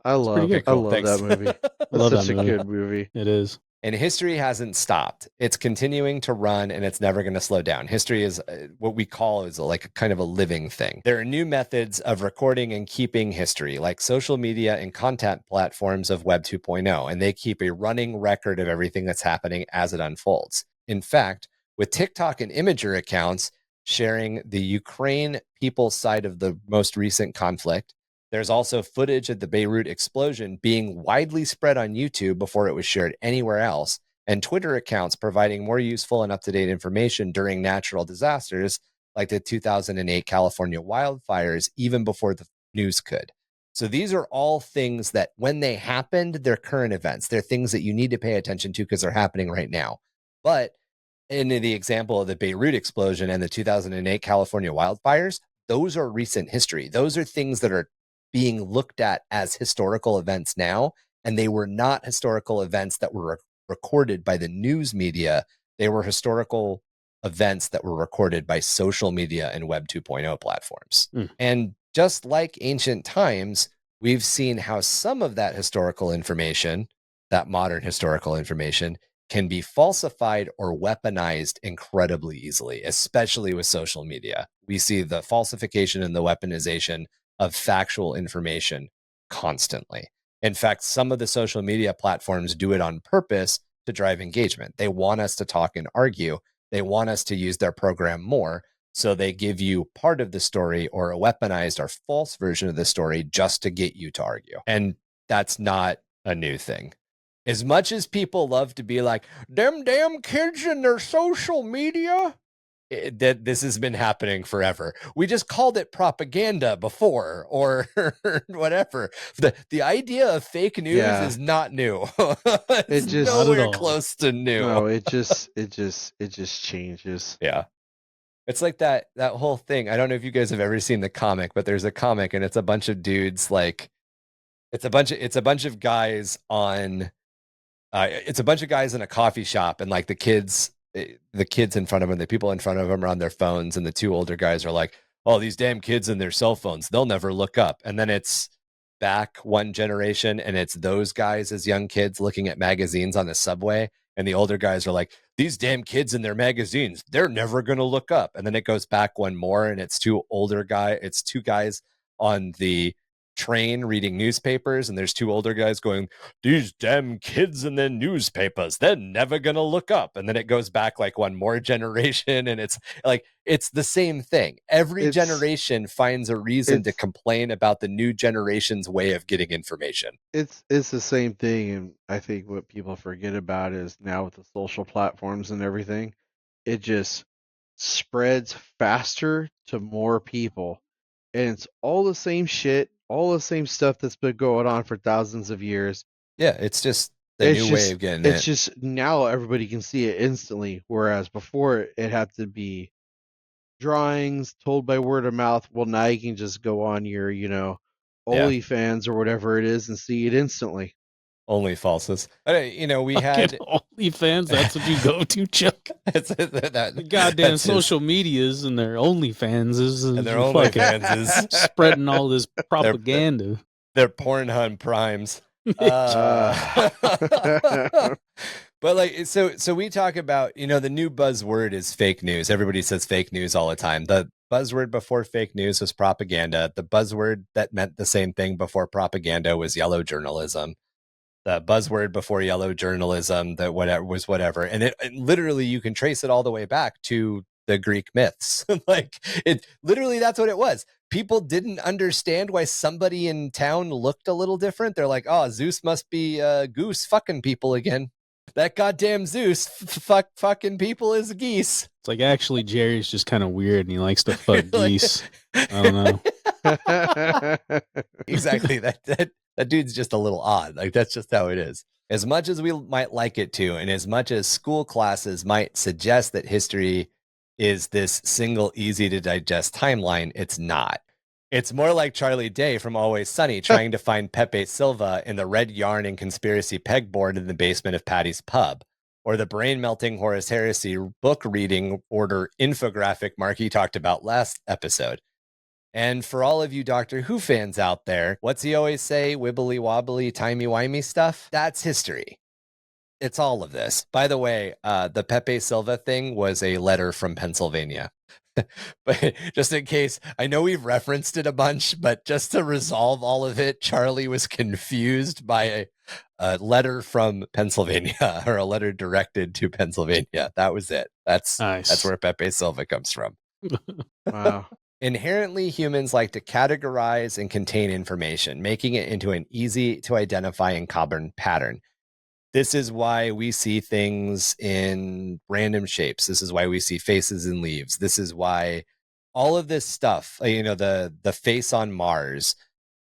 I love that movie. It's such a good movie. It is. And history hasn't stopped. It's continuing to run, and it's never going to slow down. History is what we call is like a kind of a living thing. There are new methods of recording and keeping history, like social media and content platforms of Web 2.0, and they keep a running record of everything that's happening as it unfolds. In fact, with TikTok and Imager accounts sharing the Ukraine people's side of the most recent conflict. There's also footage of the Beirut explosion being widely spread on YouTube before it was shared anywhere else, and Twitter accounts providing more useful and up-to-date information during natural disasters like the 2008 California wildfires, even before the news could. So these are all things that when they happened, they're current events. They're things that you need to pay attention to because they're happening right now. But in the example of the Beirut explosion and the 2008 California wildfires, those are recent history. Those are things that are being looked at as historical events now, and they were not historical events that were recorded by the news media. They were historical events that were recorded by social media and Web 2.0 platforms. And just like ancient times, we've seen how some of that historical information, that modern historical information, can be falsified or weaponized incredibly easily, especially with social media. We see the falsification and the weaponization of factual information constantly. In fact, some of the social media platforms do it on purpose to drive engagement. They want us to talk and argue. They want us to use their program more. So they give you part of the story or a weaponized or false version of the story just to get you to argue. And that's not a new thing. As much as people love to be like, them damn kids and their social media, that this has been happening forever. We just called it propaganda before or whatever. The idea of fake news is not new. It's just nowhere close to new. No, it just changes. Yeah. It's like that whole thing. I don't know if you guys have ever seen the comic, but there's a comic and it's a bunch of dudes like it's a bunch of guys on it's a bunch of guys in a coffee shop, and like the kids in front of them, the people in front of them are on their phones, and the two older guys are like, oh, these damn kids and their cell phones, they'll never look up. And then it's back one generation, and it's those guys as young kids looking at magazines on the subway, and the older guys are like, these damn kids and their magazines, they're never going to look up. And then it goes back one more, and it's two guys on the train reading newspapers, and there's two older guys going, these damn kids in their newspapers, they're never gonna look up. And then it goes back like one more generation, and it's like it's the same thing. Every generation finds a reason to complain about the new generation's way of getting information. It's the same thing, and I think what people forget about is now with the social platforms and everything, it just spreads faster to more people, and it's all the same shit, all the same stuff that's been going on for thousands of years. Yeah, it's just the new way of getting it. It's just now everybody can see it instantly, whereas before it had to be drawings told by word of mouth. Well, now you can just go on your, OnlyFans or whatever it is and see it instantly. Only falses. We had OnlyFans. That's what you go to, Chuck. The goddamn social medias and their OnlyFans and their OnlyFans is spreading all this propaganda. They're Pornhub primes. But like, so we talk about, the new buzzword is fake news. Everybody says fake news all the time. The buzzword before fake news was propaganda. The buzzword that meant the same thing before propaganda was yellow journalism. The buzzword before yellow journalism, that whatever. And it literally, you can trace it all the way back to the Greek myths. Like it literally, that's what it was. People didn't understand why somebody in town looked a little different. They're like, oh, Zeus must be goose fucking people again. That goddamn Zeus fucking people is geese. It's like, actually, Jerry's just kind of weird and he likes to fuck geese. I don't know. Exactly. That dude's just a little odd. Like, that's just how it is. As much as we might like it to, and as much as school classes might suggest that history is this single, easy to digest timeline, it's not. It's more like Charlie Day from Always Sunny trying to find Pepe Silva in the red yarn and conspiracy pegboard in the basement of Patty's pub, or the brain-melting Horus Heresy book reading order infographic Marky talked about last episode. And for all of you Doctor Who fans out there, what's he always say? Wibbly wobbly, timey-wimey stuff? That's history. It's all of this. By the way, the Pepe Silva thing was a letter from Pennsylvania. But just in case, I know we've referenced it a bunch, but just to resolve all of it, Charlie was confused by a letter from Pennsylvania or a letter directed to Pennsylvania. That was it. That's where Pepe Silva comes from. Wow. Inherently, humans like to categorize and contain information, making it into an easy to identify and common pattern. This is why we see things in random shapes. This is why we see faces in leaves. This is why all of this stuff, the face on Mars,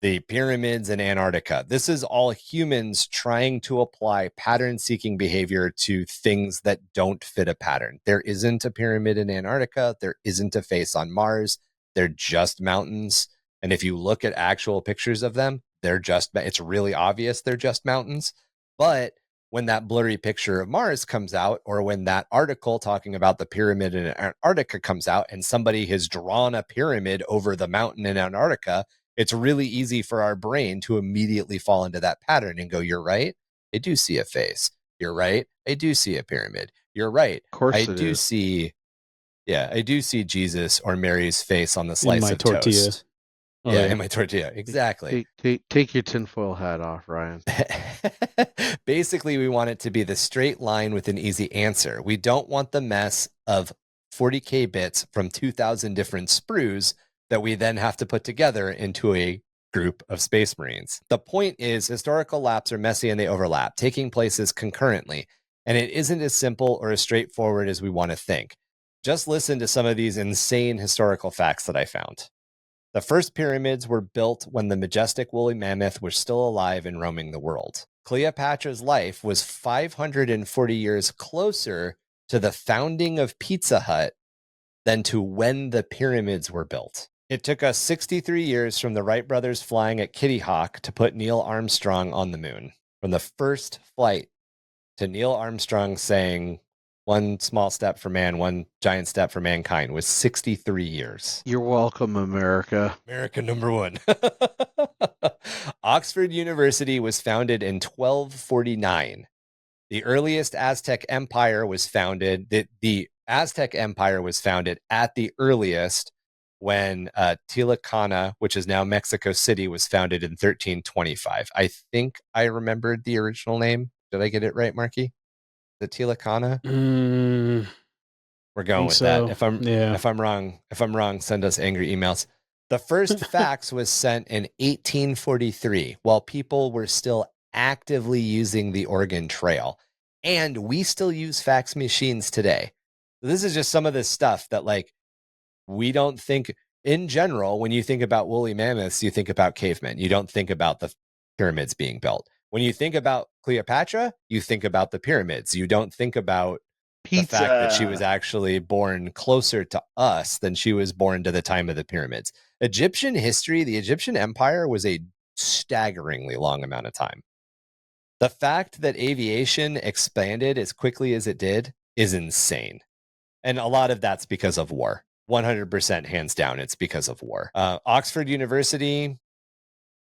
the pyramids in Antarctica, this is all humans trying to apply pattern-seeking behavior to things that don't fit a pattern. There isn't a pyramid in Antarctica. There isn't a face on Mars. They're just mountains. And if you look at actual pictures of them, it's really obvious they're just mountains. But when that blurry picture of Mars comes out, or when that article talking about the pyramid in Antarctica comes out and somebody has drawn a pyramid over the mountain in Antarctica, it's really easy for our brain to immediately fall into that pattern and go, you're right, I do see a face. You're right, I do see a pyramid. You're right, of course I do see Jesus or Mary's face on the slice of tortilla. Toast. Oh, yeah, in my tortilla. Exactly. Take your tinfoil hat off, Ryan. Basically, we want it to be the straight line with an easy answer. We don't want the mess of 40K bits from 2,000 different sprues that we then have to put together into a group of Space Marines. The point is, historical laps are messy and they overlap, taking places concurrently, and it isn't as simple or as straightforward as we want to think. Just listen to some of these insane historical facts that I found. The first pyramids were built when the majestic woolly mammoth was still alive and roaming the world. Cleopatra's life was 540 years closer to the founding of Pizza Hut than to when the pyramids were built. It took us 63 years from the Wright brothers flying at Kitty Hawk to put Neil Armstrong on the moon. From the first flight to Neil Armstrong saying, one small step for man, one giant step for mankind, was 63 years. You're welcome, America. America number one. Oxford University was founded in 1249. The earliest Aztec Empire was founded. The Aztec Empire was founded at the earliest when Tlaxcala, which is now Mexico City, was founded in 1325. I think I remembered the original name. Did I get it right, Marky? The Tlaxcala? We're going with that. If I'm wrong, send us angry emails. The first fax was sent in 1843 while people were still actively using the Oregon Trail. And we still use fax machines today. This is just some of this stuff that, like, we don't think in general. When you think about woolly mammoths, you think about cavemen. You don't think about the pyramids being built. When you think about Cleopatra, you think about the pyramids. You don't think about the fact that she was actually born closer to us than she was born to the time of the pyramids. Egyptian history, the Egyptian Empire was a staggeringly long amount of time. The fact that aviation expanded as quickly as it did is insane. And a lot of that's because of war. 100% hands down, it's because of war. Oxford University,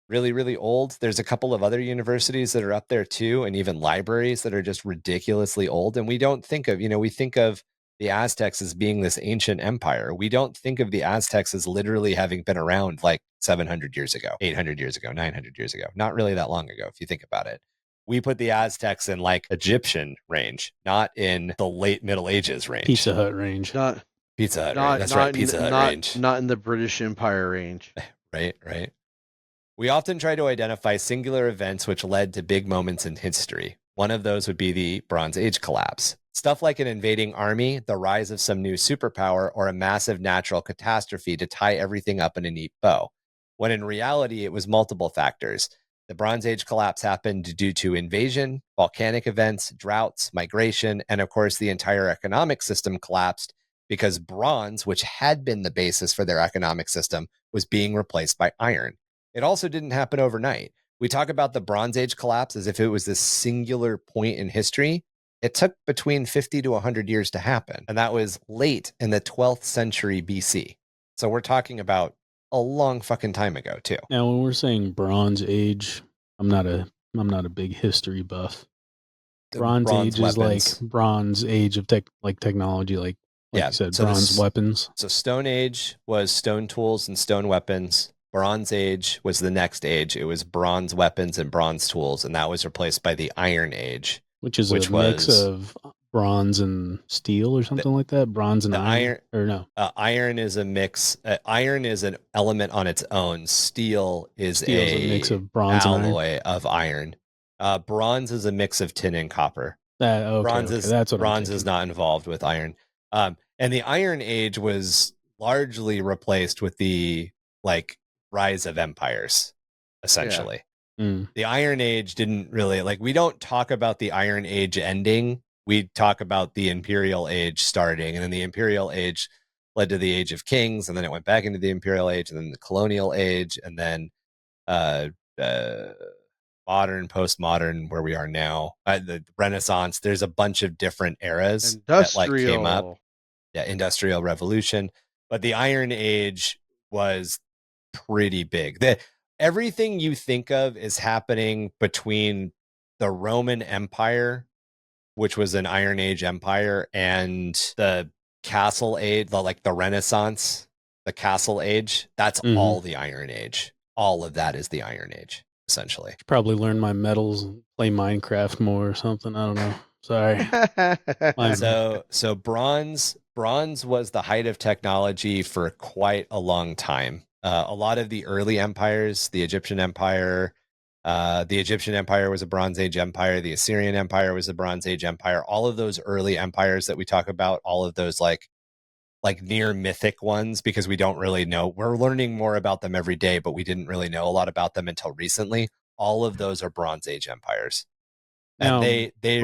really, really old. There's a couple of other universities that are up there too, and even libraries that are just ridiculously old. And we don't think of, we think of the Aztecs as being this ancient empire. We don't think of the Aztecs as literally having been around like 700 years ago, 800 years ago, 900 years ago. Not really that long ago, if you think about it. We put the Aztecs in like Egyptian range, not in the late Middle Ages range. Pizza Hut range. Pizza Hut range. That's right, Pizza Hut range. Not in the British Empire range. Right. We often try to identify singular events which led to big moments in history. One of those would be the Bronze Age collapse. Stuff like an invading army, the rise of some new superpower, or a massive natural catastrophe to tie everything up in a neat bow. When in reality, it was multiple factors. The Bronze Age collapse happened due to invasion, volcanic events, droughts, migration, and of course the entire economic system collapsed because bronze, which had been the basis for their economic system, was being replaced by iron. It also didn't happen overnight. We talk about the Bronze Age collapse as if it was this singular point in history. It took between 50 to 100 years to happen, and that was late in the 12th century BC. So we're talking about a long fucking time ago too. Now, when we're saying Bronze Age, I'm not a big history buff. Bronze Age weapons. Is like Bronze Age of technology, like you said, so bronze weapons. So Stone Age was stone tools and stone weapons. Bronze Age was the next age. It was bronze weapons and bronze tools, and that was replaced by the Iron Age, which a mix of bronze and steel or something like that. Bronze and iron, or no? Iron is a mix. Iron is an element on its own. Steel is a mix of bronze alloy and of iron. Bronze is a mix of tin and copper. Bronze is not involved with iron. And the Iron Age was largely replaced with the rise of empires, essentially. Yeah. The Iron Age didn't really we don't talk about the Iron Age ending. We talk about the Imperial Age starting, and then the Imperial Age led to the Age of Kings, and then it went back into the Imperial Age, and then the Colonial Age, and then modern, postmodern, where we are now, the Renaissance. There's a bunch of different eras that came up. Yeah, Industrial Revolution. But the Iron Age was pretty big. Everything you think of is happening between the Roman Empire, which was an Iron Age empire, and the Castle Age, the Renaissance, the Castle Age. That's all the Iron Age. All of that is the Iron Age, essentially. Probably learn my metals and play Minecraft more or something. I don't know. Sorry. So bronze was the height of technology for quite a long time. A lot of the early empires, the Egyptian Empire was a Bronze Age empire. The Assyrian Empire was a Bronze Age empire. All of those early empires that we talk about, all of those like near mythic ones, because we don't really know. We're learning more about them every day, but we didn't really know a lot about them until recently. All of those are Bronze Age empires. Now, and they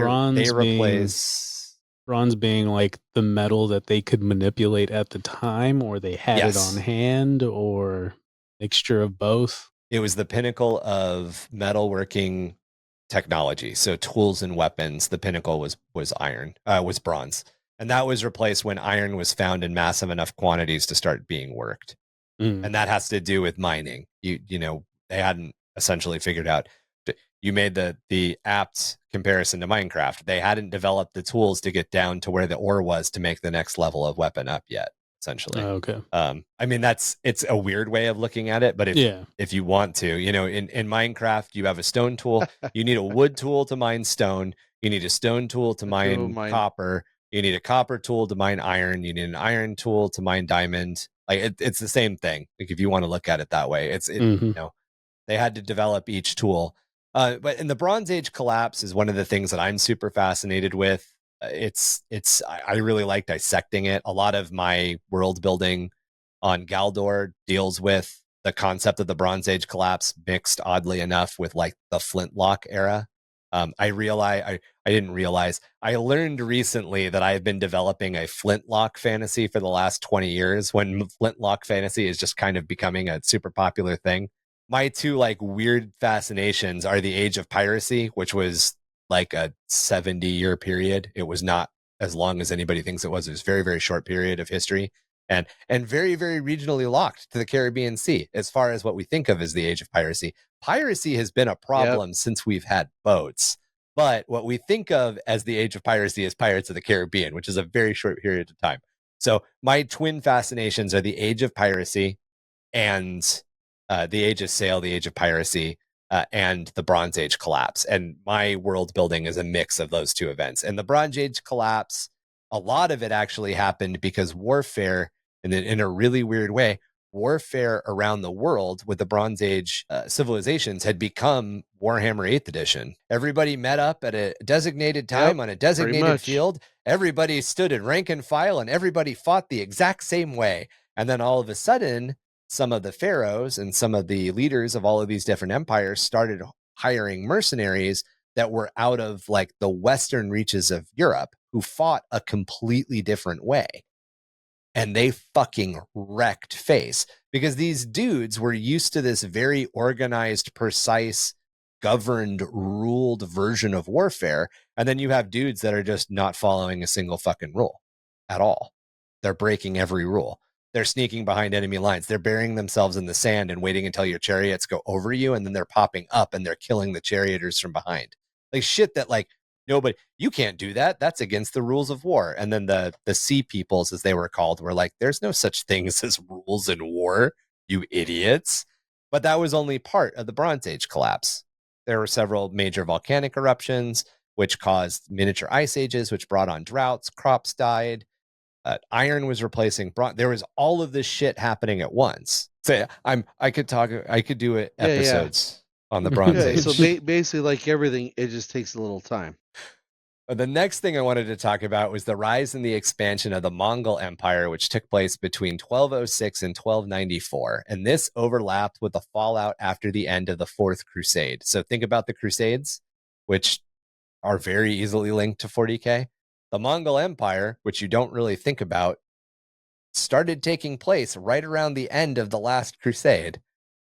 replace bronze being like the metal that they could manipulate at the time, or they had it on hand, or mixture of both. It was the pinnacle of metalworking technology. So tools and weapons, the pinnacle was bronze. And that was replaced when iron was found in massive enough quantities to start being worked. And that has to do with mining. You know, they hadn't essentially figured out. You made the apt comparison to Minecraft. They hadn't developed the tools to get down to where the ore was to make the next level of weapon up yet, essentially. Oh, okay. I mean, it's a weird way of looking at it, but if you want to, you know, in Minecraft, you have a stone tool. You need a wood tool to mine stone. You need a stone tool to mine copper. You need a copper tool to mine iron. You need an iron tool to mine diamond. It's the same thing. Like, if you want to look at it that way, you know, they had to develop each tool. But in the Bronze Age collapse is one of the things that I'm super fascinated with. I really like dissecting it. A lot of my world building on Galdor deals with the concept of the Bronze Age collapse, mixed oddly enough with the Flintlock era. I learned recently that I've been developing a Flintlock fantasy for the last 20 years, when Flintlock fantasy is just kind of becoming a super popular thing. My two weird fascinations are the Age of Piracy, which was a 70-year period. It was not as long as anybody thinks it was. It was a very, very short period of history, and very, very regionally locked to the Caribbean Sea, as far as what we think of as the Age of Piracy. Piracy has been a problem since we've had boats, but what we think of as the Age of Piracy is Pirates of the Caribbean, which is a very short period of time. So my twin fascinations are the Age of Piracy and the Age of Sail, the Age of Piracy, and the Bronze Age collapse. And my world building is a mix of those two events. And the Bronze Age collapse, a lot of it actually happened because warfare, in a really weird way, warfare around the world with the Bronze Age civilizations had become Warhammer 8th edition. Everybody met up at a designated time on a designated field. Everybody stood in rank and file, and everybody fought the exact same way. And then all of a sudden, some of the pharaohs and some of the leaders of all of these different empires started hiring mercenaries that were out of the western reaches of Europe, who fought a completely different way. And they fucking wrecked face, because these dudes were used to this very organized, precise, governed, ruled version of warfare. And then you have dudes that are just not following a single fucking rule at all. They're breaking every rule. They're sneaking behind enemy lines. They're burying themselves in the sand and waiting until your chariots go over you, and then they're popping up and they're killing the charioteers from behind. Shit that nobody, you can't do that. That's against the rules of war. And then the sea peoples, as they were called, were there's no such thing as rules in war, you idiots. But that was only part of the Bronze Age collapse. There were several major volcanic eruptions, which caused miniature ice ages, which brought on droughts, crops died, iron was replacing bronze. There was all of this shit happening at once. So I could do it episodes on the Bronze Age. So basically, like everything, it just takes a little time. The next thing I wanted to talk about was the rise and the expansion of the Mongol Empire, which took place between 1206 and 1294. And this overlapped with the fallout after the end of the Fourth Crusade. So think about the Crusades, which are very easily linked to 40K. The Mongol Empire, which you don't really think about, started taking place right around the end of the last Crusade.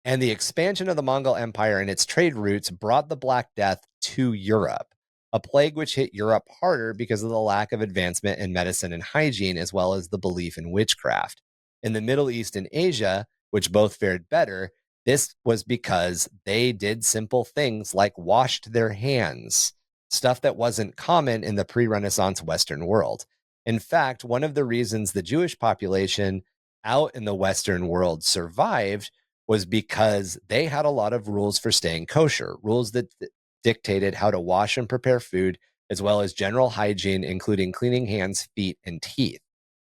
And the expansion of the Mongol Empire and its trade routes brought the Black Death to Europe, a plague which hit Europe harder because of the lack of advancement in medicine and hygiene, as well as the belief in witchcraft. In the Middle East and Asia, which both fared better, this was because they did simple things like washed their hands, stuff that wasn't common in the pre-Renaissance Western world. In fact, one of the reasons the Jewish population out in the Western world survived was because they had a lot of rules for staying kosher, rules that dictated how to wash and prepare food, as well as general hygiene, including cleaning hands, feet, and teeth.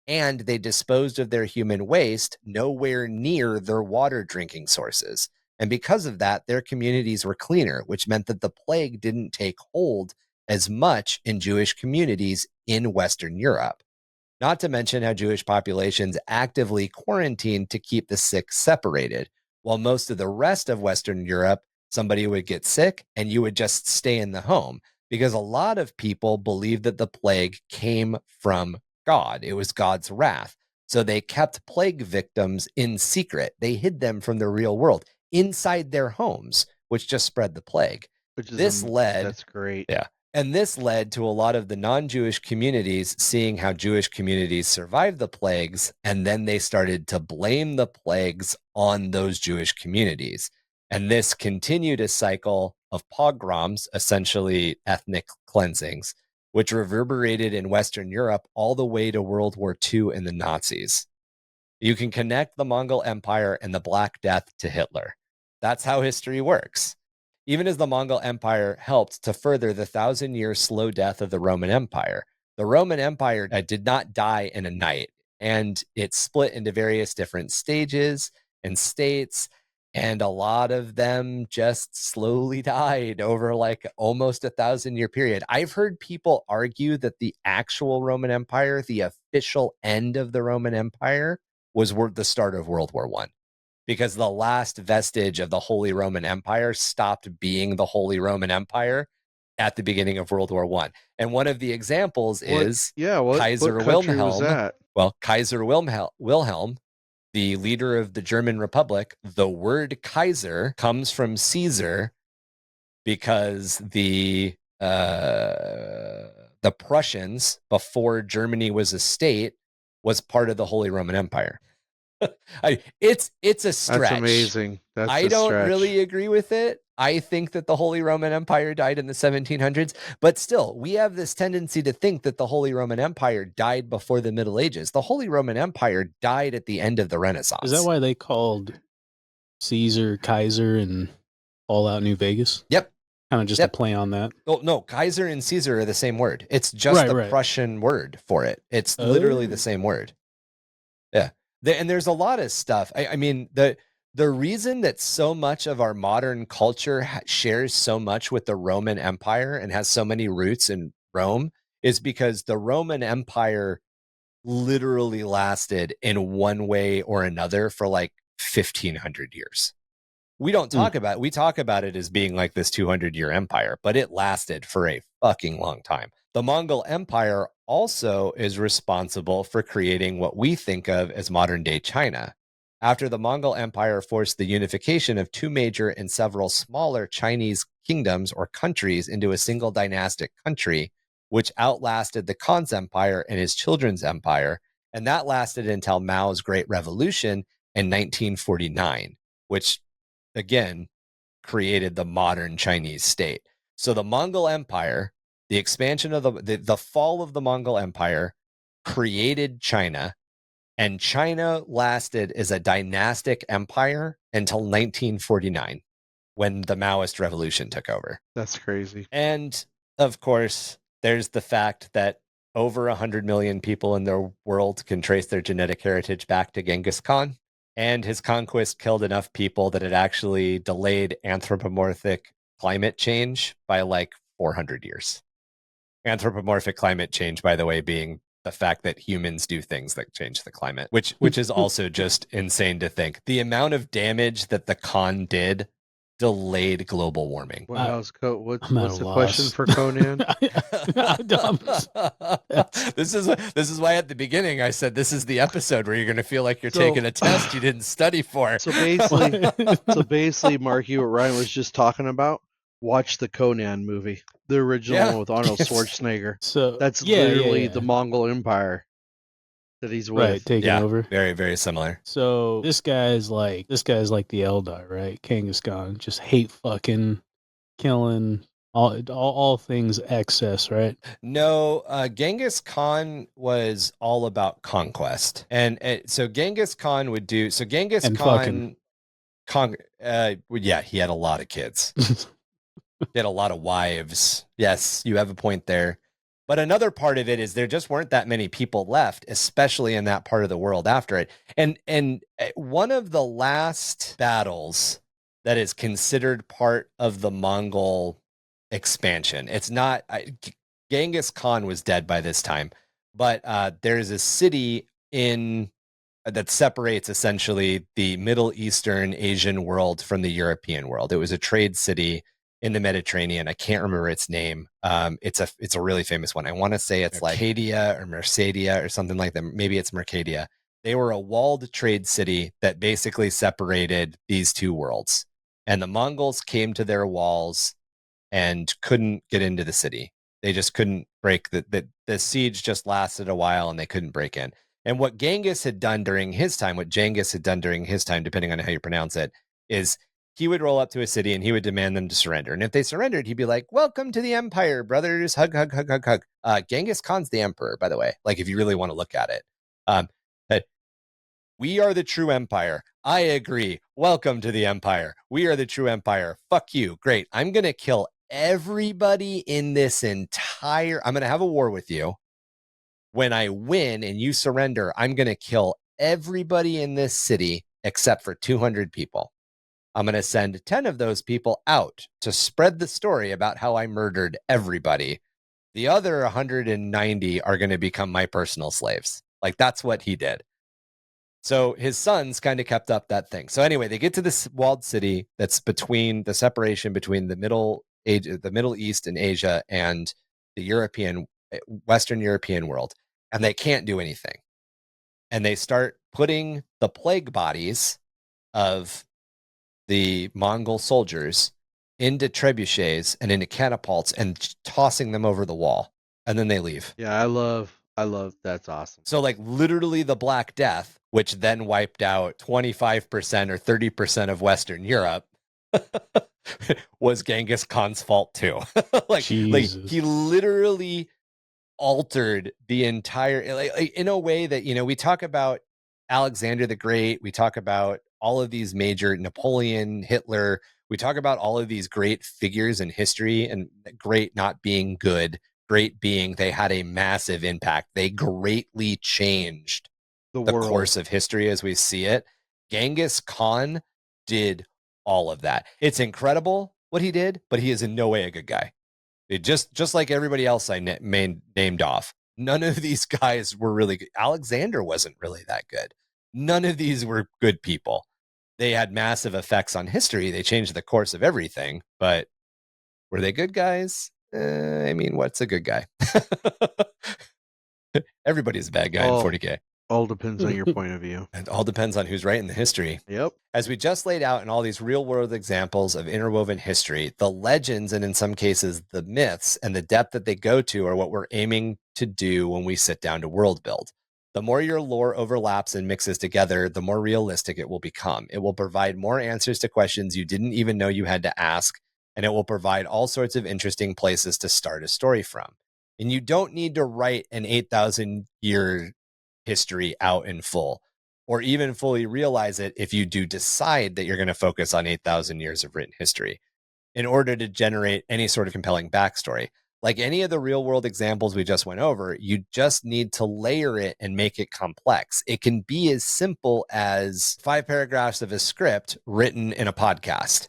And they disposed of their human waste nowhere near their water drinking sources. And because of that, their communities were cleaner, which meant that the plague didn't take hold as much in Jewish communities in Western Europe. Not to mention how Jewish populations actively quarantined to keep the sick separated, while most of the rest of Western Europe, somebody would get sick and you would just stay in the home, because a lot of people believed that the plague came from God. It was God's wrath. So they kept plague victims in secret. They hid them from the real world inside their homes, which just spread the plague. That's great. Yeah. And this led to a lot of the non-Jewish communities seeing how Jewish communities survived the plagues, and then they started to blame the plagues on those Jewish communities. And this continued a cycle of pogroms, essentially ethnic cleansings, which reverberated in Western Europe all the way to World War II and the Nazis. You can connect the Mongol Empire and the Black Death to Hitler. That's how history works. Even as the Mongol Empire helped to further the 1,000-year slow death of the Roman Empire, the Roman Empire did not die in a night, and it split into various different stages and states, and a lot of them just slowly died over like almost 1,000-year period. I've heard people argue that the actual Roman Empire, the official end of the Roman Empire, was the start of World War I. Because the last vestige of the Holy Roman Empire stopped being the Holy Roman Empire at the beginning of World War I. And one of the examples is Kaiser Wilhelm. Well, Kaiser Wilhelm, the leader of the German Republic. The word Kaiser comes from Caesar because the Prussians, before Germany was a state, was part of the Holy Roman Empire. It's a stretch. That's amazing. I don't really agree with it. I think that the Holy Roman Empire died in the 1700s, but still, we have this tendency to think that the Holy Roman Empire died before the Middle Ages. The Holy Roman Empire died at the end of the Renaissance. Is that why they called Caesar Kaiser and All Out New Vegas? Yep. Kind of just a play on that. Oh, no, Kaiser and Caesar are the same word. It's just the Prussian word for it. It's literally the same word. Yeah. And there's a lot of stuff. I mean, the reason that so much of our modern culture shares so much with the Roman Empire and has so many roots in Rome is because the Roman Empire literally lasted in one way or another for like 1,500 years. We don't talk about it. We talk about it as being like this 200-year empire, but it lasted for a fucking long time. The Mongol Empire also is responsible for creating what we think of as modern-day China. After the Mongol Empire forced the unification of two major and several smaller Chinese kingdoms or countries into a single dynastic country, which outlasted the Khan's empire and his children's empire, and that lasted until Mao's Great Revolution in 1949, which, again, created the modern Chinese state. So the Mongol Empire, the expansion of the fall of the Mongol Empire created China, And China lasted as a dynastic empire until 1949, when the Maoist revolution took over. That's crazy. And of course, there's the fact that over 100 million people in the world can trace their genetic heritage back to Genghis Khan. And his conquest killed enough people that it actually delayed anthropomorphic climate change by like 400 years. Anthropomorphic climate change, by the way, being the fact that humans do things that change the climate, which is also just insane to think. The amount of damage that the Khan did delayed global warming. What's the question for Conan? This is why at the beginning I said this is the episode where you're going to feel like you're taking a test you didn't study for. So basically, Marky, what Ryan was just talking about, watch the Conan movie, the original one with Arnold Schwarzenegger. So that's literally the Mongol Empire that he's with. Right, taking over. Very, very similar. So this guy's like the Eldar, right? Genghis Khan, just hate fucking killing all things excess, right? No, Genghis Khan was all about conquest, and so Genghis Khan would do. So Genghis Khan, he had a lot of kids. He had a lot of wives. Yes, you have a point there. But another part of it is there just weren't that many people left, especially in that part of the world after it. And one of the last battles that is considered part of the Mongol expansion, it's not, Genghis Khan was dead by this time, but there's a city that separates essentially the Middle Eastern Asian world from the European world. It was a trade city in the Mediterranean. I can't remember its name. It's a really famous one. I want to say it's like Mercadia or Mercedia or something like that. Maybe it's Mercadia. They were a walled trade city that basically separated these two worlds. And the Mongols came to their walls and couldn't get into the city. They just couldn't break the siege just lasted a while and they couldn't break in. And what Genghis had done during his time, depending on how you pronounce it, is he would roll up to a city and he would demand them to surrender. And if they surrendered, he'd be like, welcome to the empire, brothers. Hug, hug, hug, hug, hug. Genghis Khan's the emperor, by the way. Like, if you really want to look at it. But we are the true empire. I agree. Welcome to the empire. We are the true empire. Fuck you. Great. I'm going to kill everybody in this I'm going to have a war with you. When I win and you surrender, I'm going to kill everybody in this city except for 200 people. I'm going to send 10 of those people out to spread the story about how I murdered everybody. The other 190 are going to become my personal slaves. Like, that's what he did. So his sons kind of kept up that thing. So anyway, they get to this walled city that's between the separation between the Middle East and Asia and the Western European world. And they can't do anything. And they start putting the plague bodies of the Mongol soldiers into trebuchets and into catapults and tossing them over the wall. And then they leave. Yeah, I love that's awesome. So like literally the Black Death, which then wiped out 25% or 30% of Western Europe, was Genghis Khan's fault too. like he literally altered the entire, in a way that, we talk about Alexander the Great, we talk about all of these major, Napoleon, Hitler, we talk about all of these great figures in history, and great not being good, great being they had a massive impact. They greatly changed the course of history as we see it. Genghis Khan did all of that. It's incredible what he did, but he is in no way a good guy. It just like everybody else I named off. None of these guys were really good. Alexander wasn't really that good. None of these were good people. They had massive effects on history. They changed the course of everything, but were they good guys? What's a good guy? Everybody's a bad guy in 40K. All depends on your point of view. It all depends on who's right in the history. Yep. As we just laid out in all these real world examples of interwoven history, the legends and in some cases the myths and the depth that they go to are what we're aiming to do when we sit down to world build. The more your lore overlaps and mixes together, the more realistic it will become. It will provide more answers to questions you didn't even know you had to ask, and it will provide all sorts of interesting places to start a story from. And you don't need to write an 8,000 year history out in full, or even fully realize it if you do decide that you're going to focus on 8,000 years of written history in order to generate any sort of compelling backstory. Like any of the real world examples we just went over, you just need to layer it and make it complex. It can be as simple as 5 paragraphs of a script written in a podcast.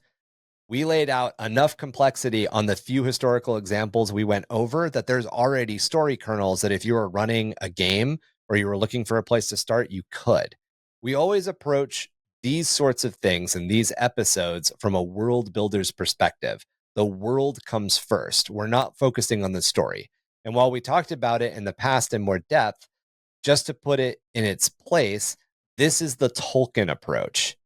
We laid out enough complexity on the few historical examples we went over that there's already story kernels that if you were running a game or you were looking for a place to start, you could. We always approach these sorts of things in these episodes from a world builder's perspective. The world comes first. We're not focusing on the story. And while we talked about it in the past in more depth, just to put it in its place, this is the Tolkien approach.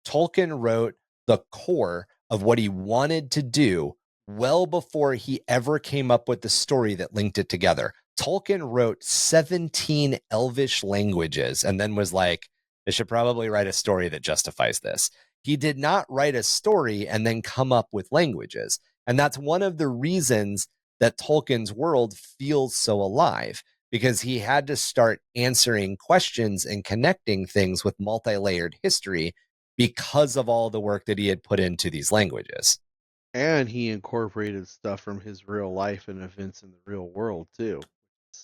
Tolkien wrote the core of what he wanted to do well before he ever came up with the story that linked it together. Tolkien wrote 17 Elvish languages and then was like, I should probably write a story that justifies this. He did not write a story and then come up with languages. And that's one of the reasons that Tolkien's world feels so alive, because he had to start answering questions and connecting things with multi-layered history because of all the work that he had put into these languages. And he incorporated stuff from his real life and events in the real world too.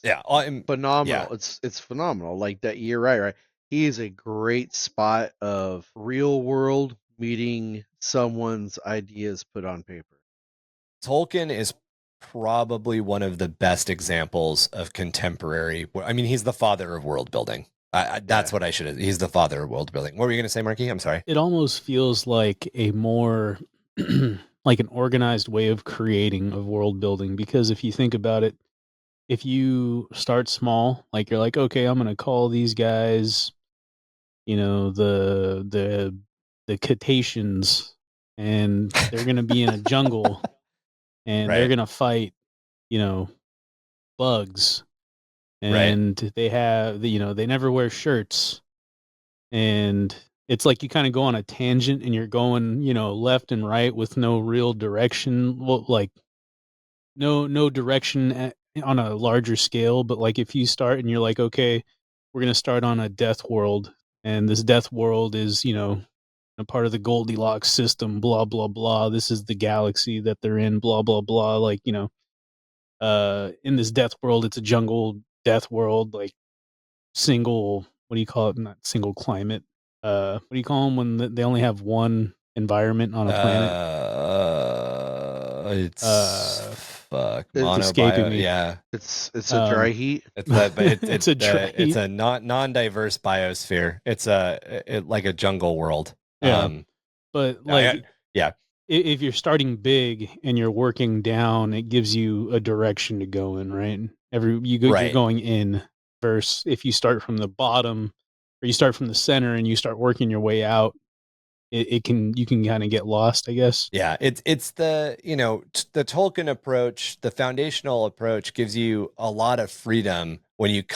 Yeah, phenomenal. Yeah. It's phenomenal. Like that, you're right. He is a great spot of real world meeting someone's ideas put on paper. Tolkien is probably one of the best examples of contemporary. I mean, he's the father of world building. That's what I should have. He's the father of world building. What were you going to say, Marky? I'm sorry. It almost feels like a more like an organized way of creating of world building, because if you think about it, if you start small, like you're like, okay, I'm going to call these guys, the Cetaceans, and they're going to be in a jungle and they're going to fight, bugs, and they have, they never wear shirts, and it's like you kind of go on a tangent and you're going, left and right with no real direction. Well, like no direction on a larger scale. But like if you start and you're like, okay, we're going to start on a death world, and this death world is, a part of the Goldilocks system, blah, blah, blah. This is the galaxy that they're in, blah, blah, blah. Like, in this death world, it's a jungle death world, like single, what do you call it? Not single climate. What do you call them when they only have one environment on a planet? It's escaping me. Yeah, it's a dry heat. It's a non-diverse biosphere. It's like a jungle world. Yeah, but like if you're starting big and you're working down, it gives you a direction to go in, right? You're going in. Versus if you start from the bottom or you start from the center and you start working your way out, you can kind of get lost, I guess. Yeah, it's the the Tolkien approach, the foundational approach gives you a lot of freedom when it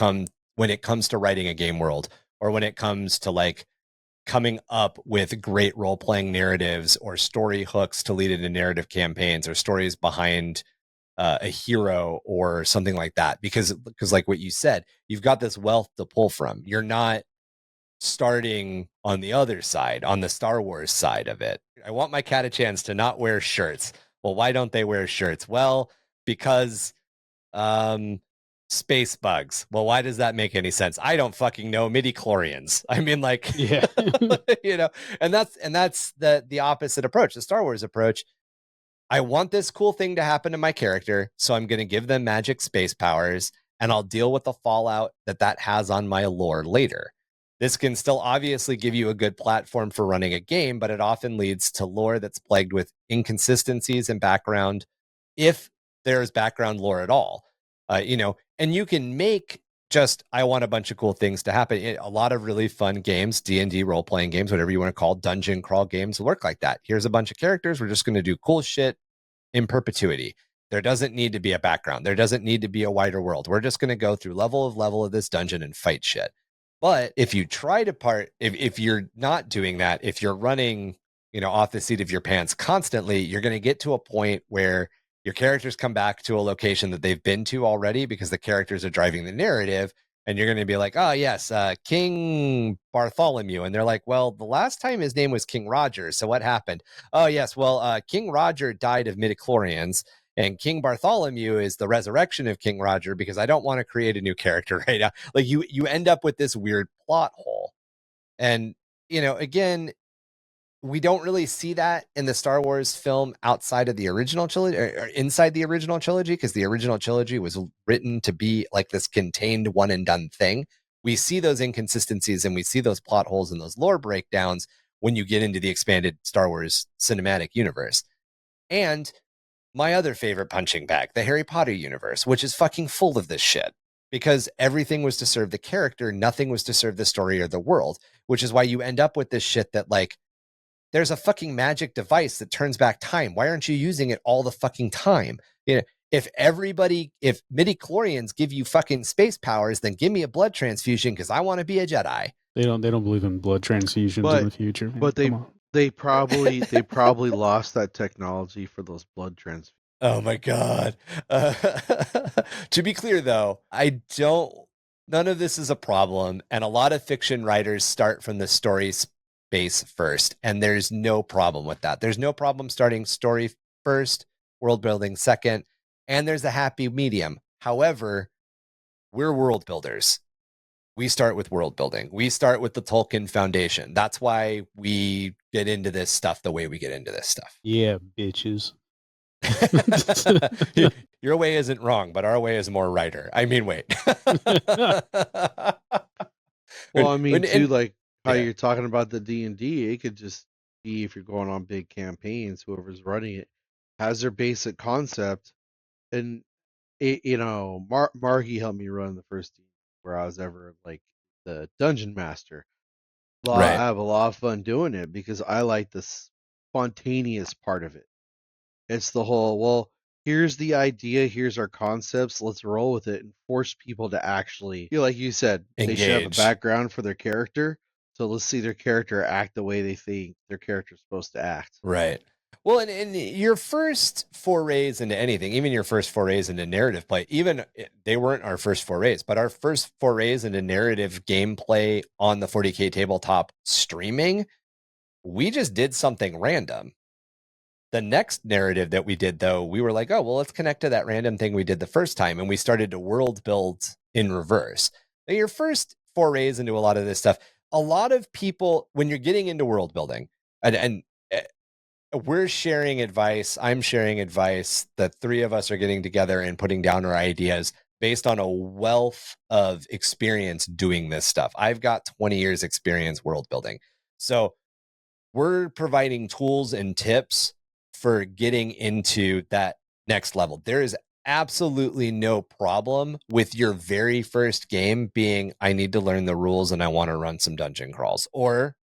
comes to writing a game world, or when it comes to like coming up with great role-playing narratives or story hooks to lead into narrative campaigns or stories behind a hero or something like that, because like what you said, you've got this wealth to pull from. You're not starting on the other side, on the Star Wars side of it. I want my Catachans to not wear shirts. Well, why don't they wear shirts? Well, because space bugs. Well, why does that make any sense? I don't fucking know. Midi-chlorians. I mean, like, yeah. And that's the opposite approach, the Star Wars approach. I want this cool thing to happen to my character, so I'm going to give them magic space powers, and I'll deal with the fallout that has on my lore later. This can still obviously give you a good platform for running a game, but it often leads to lore that's plagued with inconsistencies in background, if there's background lore at all. And you can make just, I want a bunch of cool things to happen. A lot of really fun games, D&D role-playing games, whatever you want to call dungeon crawl games, work like that. Here's a bunch of characters. We're just going to do cool shit in perpetuity. There doesn't need to be a background. There doesn't need to be a wider world. We're just going to go through level of this dungeon and fight shit. But if you try to if you're not doing that, if you're running, off the seat of your pants constantly, you're going to get to a point where your characters come back to a location that they've been to already because the characters are driving the narrative, and you're going to be like, oh yes, King Bartholomew, and they're like, well, the last time his name was King Roger, so what happened? Oh yes, well, King Roger died of midichlorians, and King Bartholomew is the resurrection of King Roger, because I don't want to create a new character right now. Like you end up with this weird plot hole. And, again, we don't really see that in the Star Wars film outside of the original trilogy or inside the original trilogy, because the original trilogy was written to be like this contained one and done thing. We see those inconsistencies and we see those plot holes and those lore breakdowns when you get into the expanded Star Wars cinematic universe. And my other favorite punching bag, the Harry Potter universe, which is fucking full of this shit, because everything was to serve the character. Nothing was to serve the story or the world, which is why you end up with this shit that, like, there's a fucking magic device that turns back time. Why aren't you using it all the fucking time? If midichlorians give you fucking space powers, then give me a blood transfusion because I want to be a Jedi. They don't believe in blood transfusions in the future. Man. But they probably lost that technology for those blood transfusions. Oh my God. To be clear though, none of this is a problem. And a lot of fiction writers start from the story space first. And there's no problem with that. There's no problem starting story first, world building second, and there's a happy medium. However, we're world builders. We start with world building. We start with the Tolkien Foundation. That's why we get into this stuff the way we get into this stuff. Yeah, bitches. Your way isn't wrong, but our way is more writer. I mean, wait. Well, I mean, too, like how you're talking about the D&D, it could just be, if you're going on big campaigns, whoever's running it has their basic concept. And, Marky helped me run the first team where I was ever like the dungeon master. I have a lot of fun doing it because I like the spontaneous part of it. It's the whole, well, here's the idea, here's our concepts, let's roll with it, and force people to actually, like you said, engage. They should have a background for their character, so let's see their character act the way they think their character's supposed to act. Right. Well, and your first forays into anything, even your first forays into narrative play, even they weren't our first forays, but our first forays into narrative gameplay on the 40K tabletop streaming, we just did something random. The next narrative that we did, though, we were like, oh, well, let's connect to that random thing we did the first time. And we started to world build in reverse. Now, your first forays into a lot of this stuff, a lot of people, when you're getting into world building, and we're sharing advice, I'm sharing advice, the three of us are getting together and putting down our ideas based on a wealth of experience doing this stuff. I've got 20 years experience world building. So we're providing tools and tips for getting into that next level. There is absolutely no problem with your very first game being, I need to learn the rules and I want to run some dungeon crawls. Or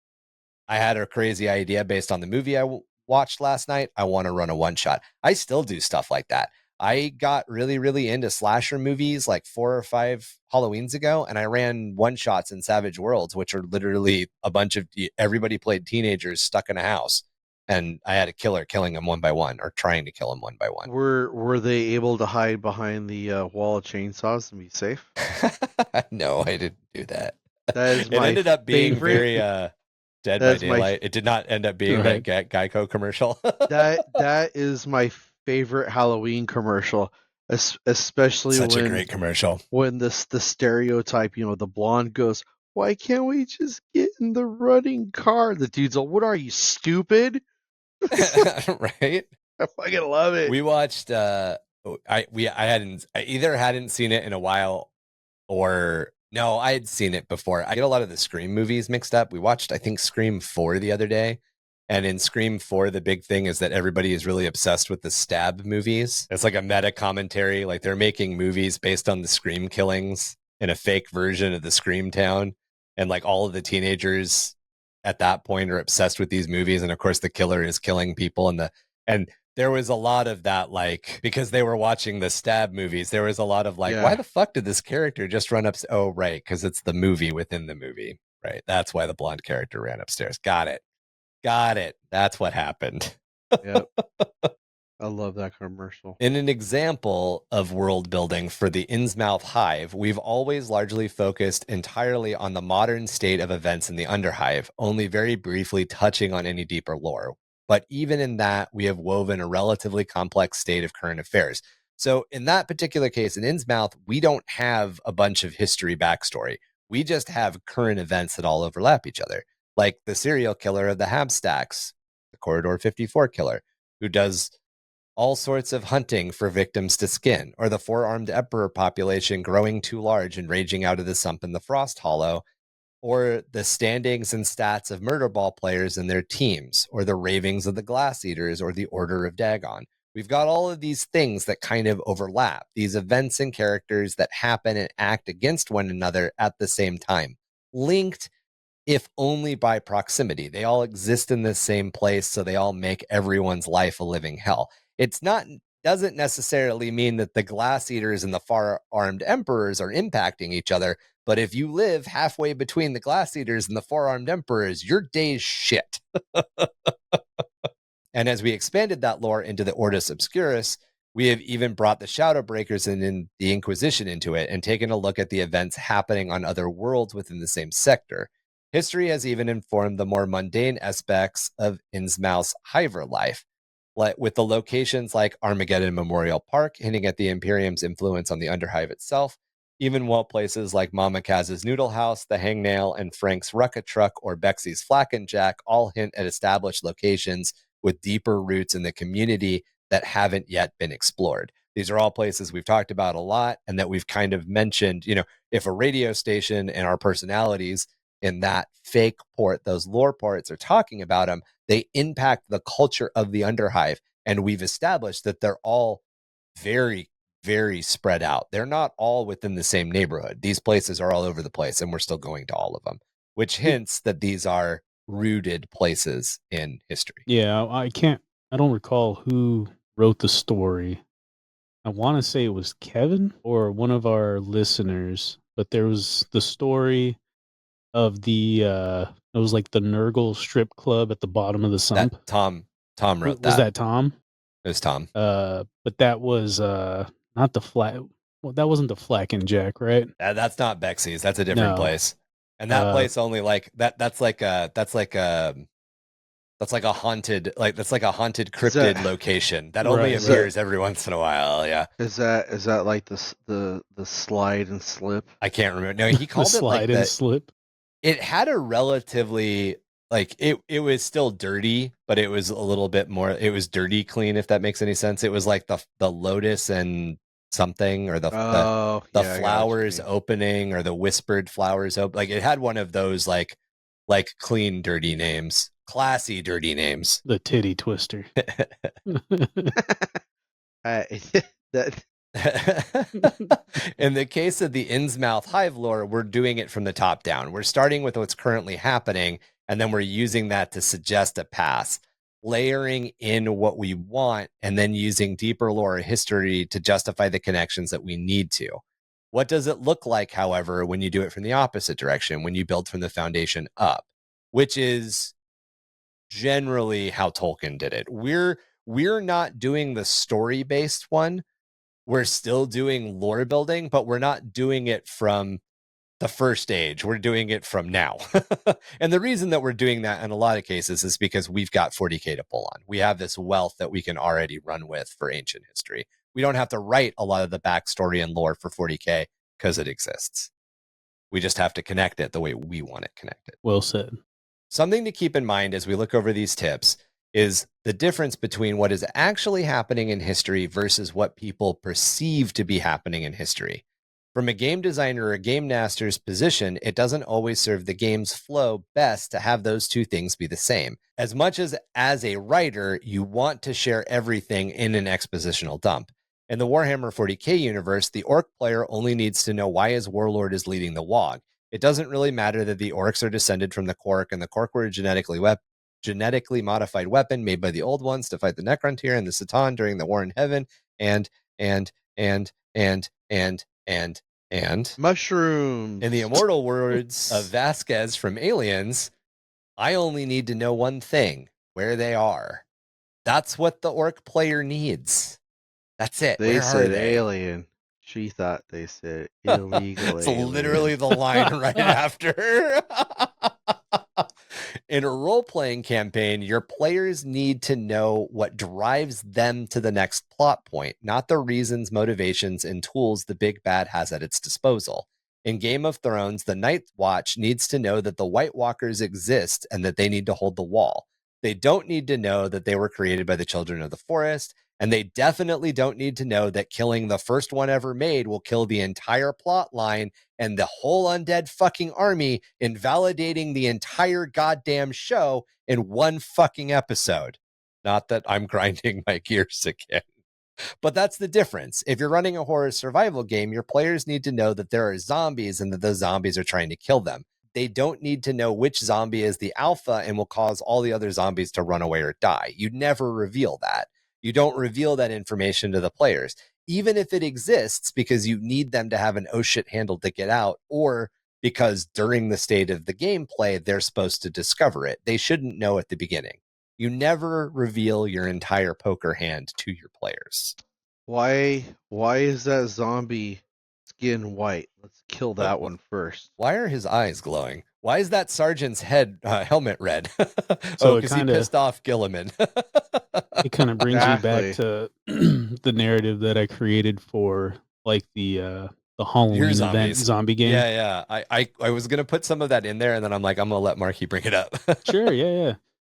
I had a crazy idea based on the movie I watched last night. I want to run a one shot. I still do stuff like that. I got really, really into slasher movies like 4 or 5 Halloweens ago, and I ran one shots in Savage Worlds, which are literally a bunch of everybody played teenagers stuck in a house, and I had a killer killing them one by one, or trying to kill them one by one. Were they able to hide behind the wall of chainsaws and be safe? No, I didn't do that. That is it ended up being very Dead by Daylight. It did not end up being that Geico commercial. that is my favorite Halloween commercial, especially such a great commercial. When the stereotype, the blonde goes, "Why can't we just get in the running car?" The dude's like, "What are you, stupid?" Right? I fucking love it. We watched. I either hadn't seen it in a while, or no, I had seen it before. I get a lot of the Scream movies mixed up. We watched, I think, Scream 4 the other day. And in Scream 4, the big thing is that everybody is really obsessed with the stab movies. It's like a meta commentary. Like they're making movies based on the Scream killings in a fake version of the Scream town. And like all of the teenagers at that point are obsessed with these movies. And of course, the killer is killing people. And there was a lot of that, like, because they were watching the stab movies, there was a lot of like, why the fuck did this character just run up? Oh, right. Because it's the movie within the movie. Right. That's why the blonde character ran upstairs. Got it. That's what happened. Yep. I love that commercial. In an example of world building for the Innsmouth Hive, we've always largely focused entirely on the modern state of events in the Underhive, only very briefly touching on any deeper lore. But even in that, we have woven a relatively complex state of current affairs. So in that particular case, in Innsmouth, we don't have a bunch of history backstory. We just have current events that all overlap each other, like the serial killer of the Habstacks, the Corridor 54 killer, who does all sorts of hunting for victims to skin, or the four-armed emperor population growing too large and raging out of the sump in the Frost Hollow, or the standings and stats of murder ball players and their teams, or the ravings of the Glass Eaters, or the Order of Dagon. We've got all of these things that kind of overlap, these events and characters that happen and act against one another at the same time, linked if only by proximity. They all exist in the same place, so they all make everyone's life a living hell. Doesn't necessarily mean that the Glass Eaters and the Four-Armed Emperors are impacting each other, but if you live halfway between the Glass Eaters and the Four-Armed Emperors, your day's shit. And as we expanded that lore into the Ordo Obscurus, we have even brought the Shadow Breakers and the Inquisition into it and taken a look at the events happening on other worlds within the same sector. History has even informed the more mundane aspects of Innsmouth's Hiver life, with the locations like Armageddon Memorial Park hinting at the Imperium's influence on the Underhive itself, even while places like Mama Kaz's Noodle House, the Hangnail, and Frank's Rucka Truck or Bexy's Flacken Jack all hint at established locations with deeper roots in the community that haven't yet been explored. These are all places we've talked about a lot and that we've kind of mentioned, if a radio station and our personalities in that fake port, those lore ports are talking about them, they impact the culture of the Underhive. And we've established that they're all very, very spread out. They're not all within the same neighborhood. These places are all over the place, and we're still going to all of them, which hints that these are rooted places in history. Yeah, I don't recall who wrote the story. I want to say it was Kevin or one of our listeners, but there was the story of it was like the Nurgle strip club at the bottom of the sump. Tom wrote that. Was that Tom? It was Tom. But that was not the flat. Well, that wasn't the Flacken Jack, right? That's not Bexy's. That's a different place. And that place only like that. That's like a haunted cryptid location that only appears every once in a while. Yeah. Is that like the slide and slip? I can't remember. No, he called it slide and slip. It had a relatively it was still dirty, but it was a little bit more. It was dirty clean, if that makes any sense. It was like the lotus and something, or the flowers opening, or the whispered flowers open. Like it had one of those like clean dirty names, classy dirty names. The titty twister. In the case of the Innsmouth Hive lore, we're doing it from the top down. We're starting with what's currently happening, and then we're using that to suggest a path, layering in what we want, and then using deeper lore history to justify the connections that we need to. What does it look like, however, when you do it from the opposite direction, when you build from the foundation up, which is generally how Tolkien did it. We're not doing the story-based one. We're still doing lore building, but we're not doing it from the first age. We're doing it from now. And the reason that we're doing that in a lot of cases is because we've got 40K to pull on. We have this wealth that we can already run with for ancient history. We don't have to write a lot of the backstory and lore for 40K because it exists. We just have to connect it the way we want it connected. Well said. Something to keep in mind as we look over these tips is the difference between what is actually happening in history versus what people perceive to be happening in history. From a game designer or a game master's position, it doesn't always serve the game's flow best to have those two things be the same. As much as a writer, you want to share everything in an expositional dump. In the Warhammer 40K universe, the orc player only needs to know why his warlord is leading the Wog. It doesn't really matter that the orcs are descended from the Kork, and the Kork were a genetically modified weapon made by the old ones to fight the Necrontyr and the Satan during the War in Heaven, and mushrooms. In the immortal words of Vasquez from Aliens, I only need to know one thing: where they are. That's what the orc player needs. That's it. They Where said are they? alien. She thought they said illegal It's alien. literally the line right after. In a role-playing campaign, your players need to know what drives them to the next plot point, not the reasons, motivations, and tools the big bad has at its disposal. In Game of Thrones, the Night Watch needs to know that the White Walkers exist and that they need to hold the wall. They don't need to know that they were created by the Children of the Forest, and they definitely don't need to know that killing the first one ever made will kill the entire plot line and the whole undead fucking army, invalidating the entire goddamn show in one fucking episode. Not that I'm grinding my gears again. But that's the difference. If you're running a horror survival game, your players need to know that there are zombies and that those zombies are trying to kill them. They don't need to know which zombie is the alpha and will cause all the other zombies to run away or die. You never reveal that. You don't reveal that information to the players, even if it exists, because you need them to have an oh shit handle to get out, or because during the state of the gameplay, they're supposed to discover it. They shouldn't know at the beginning. You never reveal your entire poker hand to your players. Why is that zombie skin white? Let's kill that one first. Why are his eyes glowing? Why is that sergeant's helmet red? So because he pissed off Gilliman. It kind of brings you back to the narrative that I created for like the Halloween event zombie game. Yeah. I was gonna put some of that in there, and then I'm like, I'm gonna let Marky bring it up. Sure, yeah.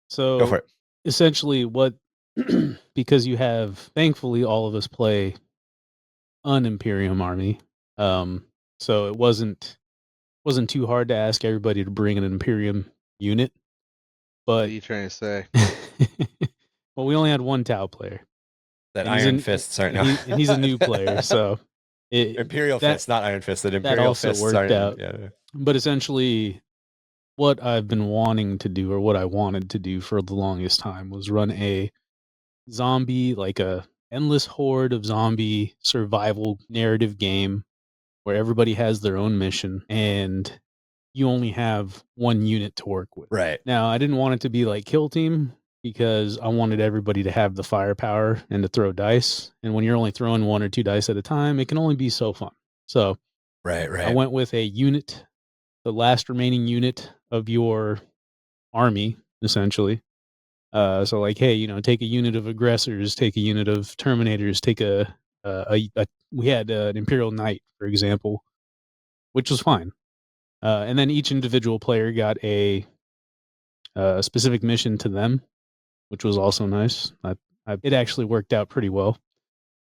So go for it. Essentially, what because you have, thankfully, all of us play an Imperium army. So it wasn't too hard to ask everybody to bring an Imperium unit. But what are you trying to say? Well, we only had one Tau player. That Iron Fists aren't. And he's a new player, so Imperial Fists, not Iron Fists. That Imperial that also Fists worked out. Yeah. But essentially, what I've been wanting to do, or what I wanted to do for the longest time, was run a zombie, like a endless horde of zombie survival narrative game where everybody has their own mission and you only have one unit to work with. Right. Now, I didn't want it to be like Kill Team because I wanted everybody to have the firepower and to throw dice. And when you're only throwing 1 or 2 dice at a time, it can only be so fun. So right. I went with a unit, the last remaining unit of your army, essentially. So like, hey, take a unit of aggressors, take a unit of terminators, take we had an Imperial Knight, for example, which was fine. And then each individual player got a specific mission to them, which was also nice. It actually worked out pretty well.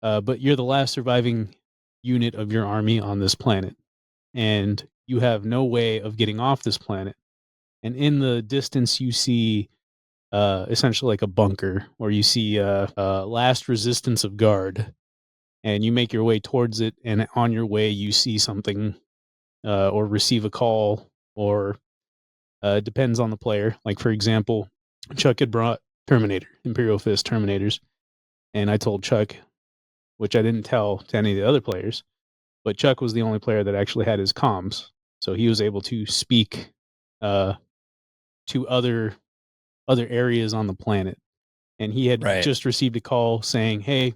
But you're the last surviving unit of your army on this planet, and you have no way of getting off this planet. And in the distance, you see essentially like a bunker, or you see last resistance of guard, and you make your way towards it, and on your way you see something or receive a call, or depends on the player. Like, for example, Chuck had brought Imperial Fist Terminators, and I told Chuck, which I didn't tell to any of the other players, but Chuck was the only player that actually had his comms, so he was able to speak to other areas on the planet. And he had just received a call saying, hey,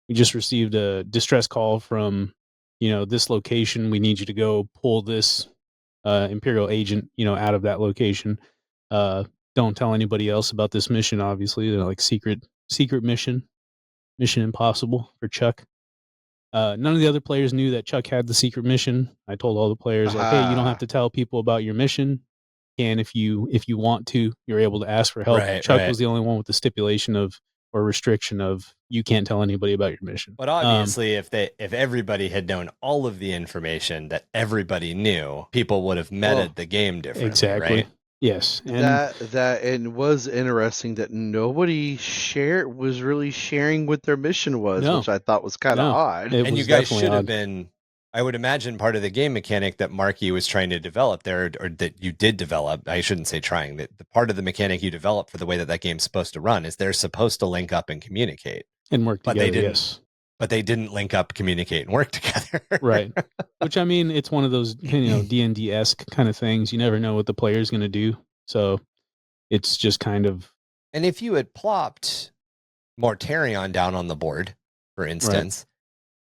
we just received a distress call from, this location. We need you to go pull this Imperial agent, out of that location. Don't tell anybody else about this mission, obviously. They're like secret mission impossible for Chuck. None of the other players knew that Chuck had the secret mission. I told all the players, like, hey, you don't have to tell people about your mission. And if you want to, you're able to ask for help. Chuck was the only one with the stipulation of, or restriction of, you can't tell anybody about your mission. But obviously, if everybody had known all of the information that everybody knew, people would have meted the game differently. Exactly. Right? Yes. And that was interesting that nobody was really sharing what their mission was, which I thought was kind of odd. And you guys should have been. I would imagine part of the game mechanic that Marky was trying to develop there, or that you did develop, I shouldn't say trying, that the part of the mechanic you developed for the way that game's supposed to run is they're supposed to link up and communicate. And work together, but they didn't, But they didn't link up, communicate, and work together. Right. Which, I mean, it's one of those, D&D-esque kind of things. You never know what the player's going to do. So it's just kind of... And if you had plopped Mortarion down on the board, for instance,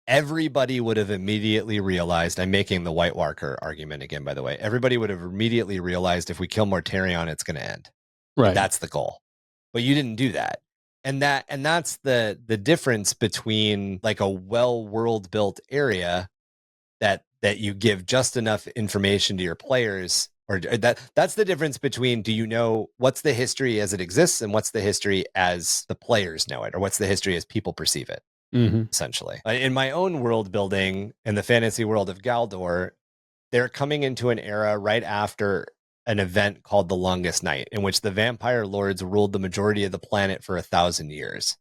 everybody would have immediately realized, I'm making the White Walker argument again, by the way, everybody would have immediately realized if we kill Mortarion, it's going to end. Right. That's the goal. But you didn't do that. And that's the difference between like a well world built area that you give just enough information to your players, or that's the difference between, do you know what's the history as it exists and what's the history as the players know it, or what's the history as people perceive it, essentially. In my own world building in the fantasy world of Galdor, they're coming into an era right after an event called the Longest Night, in which the vampire lords ruled the majority of the planet for 1,000 years.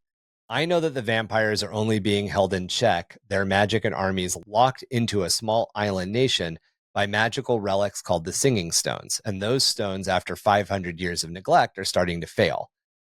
I know that the vampires are only being held in check, their magic and armies locked into a small island nation by magical relics called the Singing Stones. And those stones, after 500 years of neglect, are starting to fail,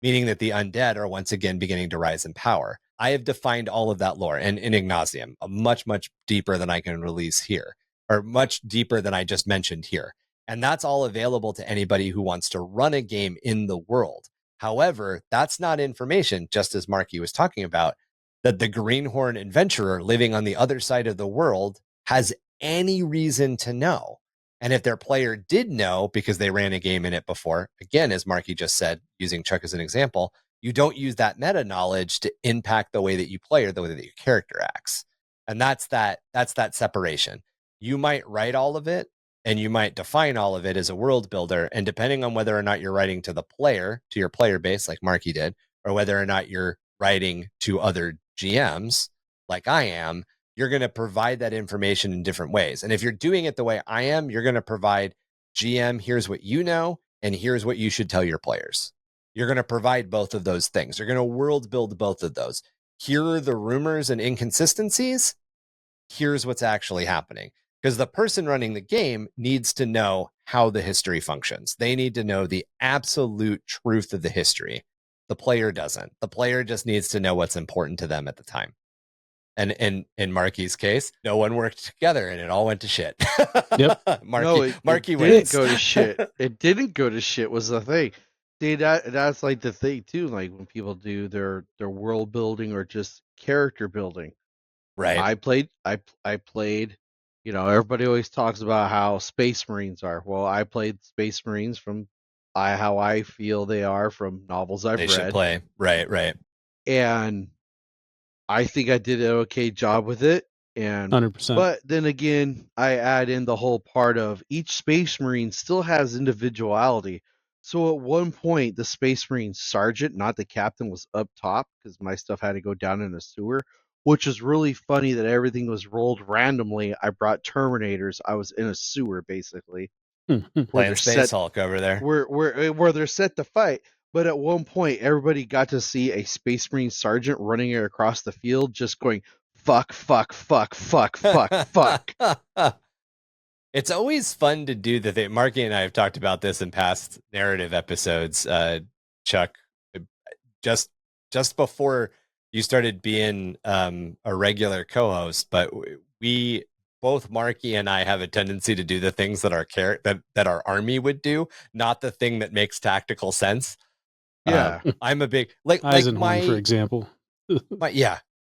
meaning that the undead are once again beginning to rise in power. I have defined all of that lore, and in Ignatium, much, much deeper than I can release here, or much deeper than I just mentioned here. And that's all available to anybody who wants to run a game in the world. However, that's not information, just as Marky was talking about, that the Greenhorn adventurer living on the other side of the world has any reason to know. And if their player did know because they ran a game in it before, again, as Marky just said, using Chuck as an example, you don't use that meta knowledge to impact the way that you play or the way that your character acts. And that's that separation. You might write all of it, and you might define all of it as a world builder. And depending on whether or not you're writing to the player, to your player base, like Marky did, or whether or not you're writing to other GMs, like I am, you're going to provide that information in different ways. And if you're doing it the way I am, you're going to provide, GM, here's what you know, and here's what you should tell your players. You're going to provide both of those things. You're going to world build both of those. Here are the rumors and inconsistencies. Here's what's actually happening. Because the person running the game needs to know how the history functions. They need to know the absolute truth of the history. The player doesn't. The player just needs to know what's important to them at the time. And in Marky's case, no one worked together and it all went to shit. Yep. Marky didn't go to shit. It didn't go to shit was the thing. See, that's like the thing too, like when people do their world building or just character building. Right. I played, everybody always talks about how Space Marines are. Well, I played Space Marines from how I feel they are from novels I've read. They should play. Right. And I think I did an okay job with it. And 100%. But then again, I add in the whole part of each Space Marine still has individuality. So at one point, the Space Marine sergeant, not the captain, was up top because my stuff had to go down in a sewer, which is really funny that everything was rolled randomly. I brought Terminators. I was in a sewer, basically. Playing Space Hulk over there. Where they're set to fight. But at one point, everybody got to see a Space Marine sergeant running across the field just going, fuck, fuck, fuck, fuck, fuck, fuck. It's always fun to do the thing. Marky and I have talked about this in past narrative episodes. Chuck, just before you started being a regular co-host, but we both, Marky and I, have a tendency to do the things that our army would do, not the thing that makes tactical sense. Yeah, I'm a big Eisenhorn, for example.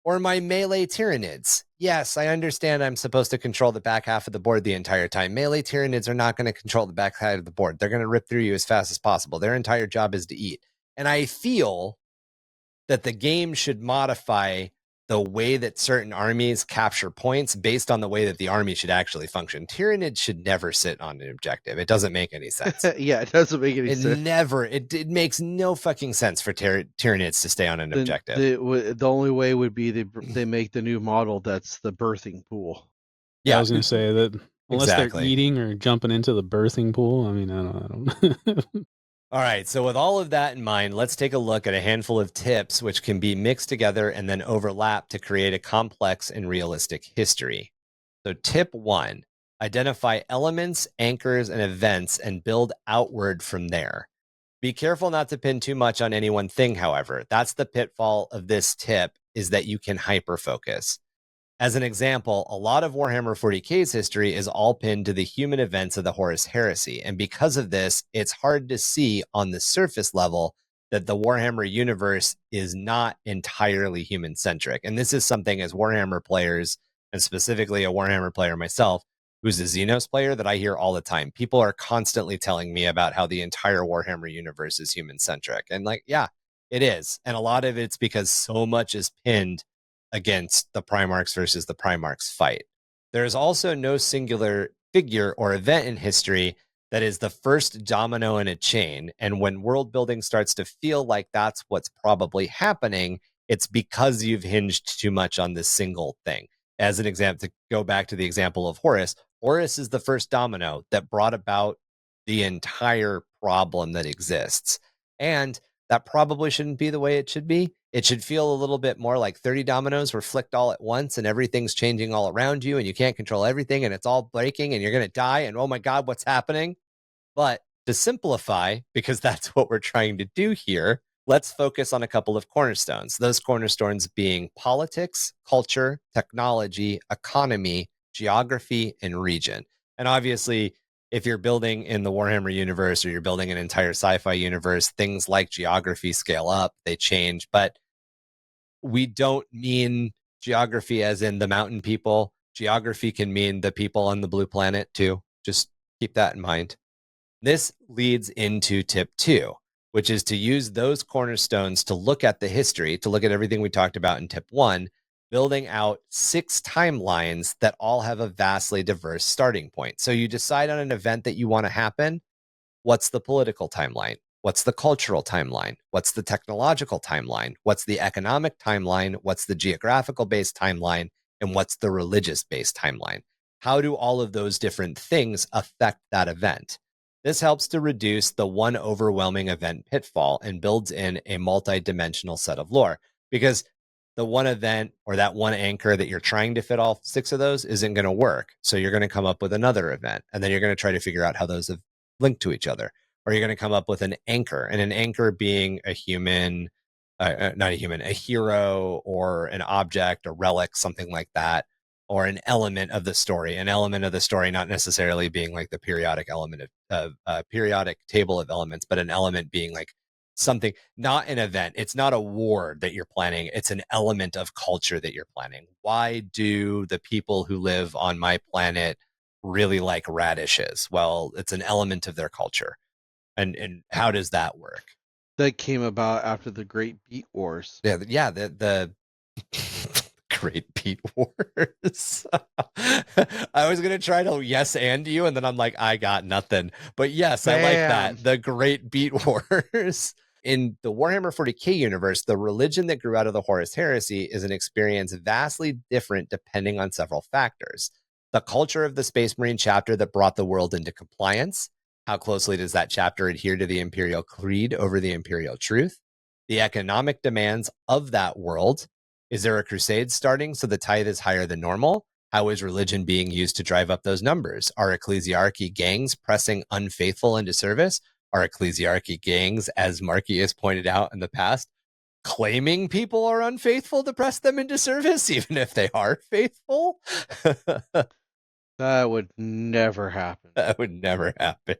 Or my melee Tyranids. Yes, I understand I'm supposed to control the back half of the board the entire time. Melee Tyranids are not going to control the back side of the board. They're going to rip through you as fast as possible. Their entire job is to eat. And I feel that the game should modify the way that certain armies capture points based on the way that the army should actually function. Tyranids should never sit on an objective. It doesn't make any sense. Yeah, it doesn't make any sense. It makes no fucking sense for Tyranids to stay on an objective. The only way would be they make the new model that's the birthing pool. Yeah, I was going to say that unless they're eating or jumping into the birthing pool. I mean, I don't. All right, so with all of that in mind, let's take a look at a handful of tips which can be mixed together and then overlap to create a complex and realistic history. So tip 1, identify elements, anchors, and events and build outward from there. Be careful not to pin too much on any one thing, however. That's the pitfall of this tip, is that you can hyper-focus. As an example, a lot of Warhammer 40k's history is all pinned to the human events of the Horus Heresy, and because of this, it's hard to see on the surface level that the Warhammer universe is not entirely human-centric. And this is something as Warhammer players, and specifically a Warhammer player myself, who's a Xenos player, that I hear all the time. People are constantly telling me about how the entire Warhammer universe is human-centric. And like, yeah, it is. And a lot of it's because so much is pinned against the Primarchs versus the Primarchs fight. There's also no singular figure or event in history that is the first domino in a chain. And when world building starts to feel like that's what's probably happening, it's because you've hinged too much on this single thing. As an example, to go back to the example of Horus, Horus is the first domino that brought about the entire problem that exists. And that probably shouldn't be the way it should be. It should feel a little bit more like 30 dominoes were flicked all at once and everything's changing all around you and you can't control everything and it's all breaking and you're going to die and oh my God, what's happening? But to simplify, because that's what we're trying to do here, let's focus on a couple of cornerstones. Those cornerstones being politics, culture, technology, economy, geography, and region. And obviously, if you're building in the Warhammer universe or you're building an entire sci-fi universe, things like geography scale up, they change. But we don't mean geography as in the mountain people. Geography can mean the people on the blue planet too. Just keep that in mind. This leads into tip 2, which is to use those cornerstones to look at the history, to look at everything we talked about in tip 1, building out 6 timelines that all have a vastly diverse starting point. So you decide on an event that you want to happen. What's the political timeline? What's the cultural timeline? What's the technological timeline? What's the economic timeline? What's the geographical-based timeline? And what's the religious-based timeline? How do all of those different things affect that event? This helps to reduce the one overwhelming event pitfall and builds in a multi-dimensional set of lore, because the one event or that one anchor that you're trying to fit all 6 of those isn't going to work. So you're going to come up with another event, and then you're going to try to figure out how those have linked to each other. Or you're going to come up with an anchor, and an anchor being a human, not a human, a hero or an object, a relic, something like that, or an element of the story. An element of the story not necessarily being like the periodic element of periodic table of elements, but an element being like something, not an event. It's not a war that you're planning. It's an element of culture that you're planning. Why do the people who live on my planet really like radishes? Well, it's an element of their culture. And how does that work? That came about after the Great Beet Wars. Yeah, the Great Beet Wars. I was gonna try to yes and you, and then I'm like, I got nothing. But yes, I like that. The Great Beet Wars. In the Warhammer 40k universe, the religion that grew out of the Horus Heresy is an experience vastly different depending on several factors. The culture of the Space Marine chapter that brought the world into compliance. How closely does that chapter adhere to the Imperial Creed over the Imperial Truth? The economic demands of that world. Is there a crusade starting so the tithe is higher than normal? How is religion being used to drive up those numbers? Are ecclesiarchy gangs pressing unfaithful into service? Are ecclesiarchy gangs, as Marky has pointed out in the past, claiming people are unfaithful to press them into service, even if they are faithful? That would never happen. That would never happen.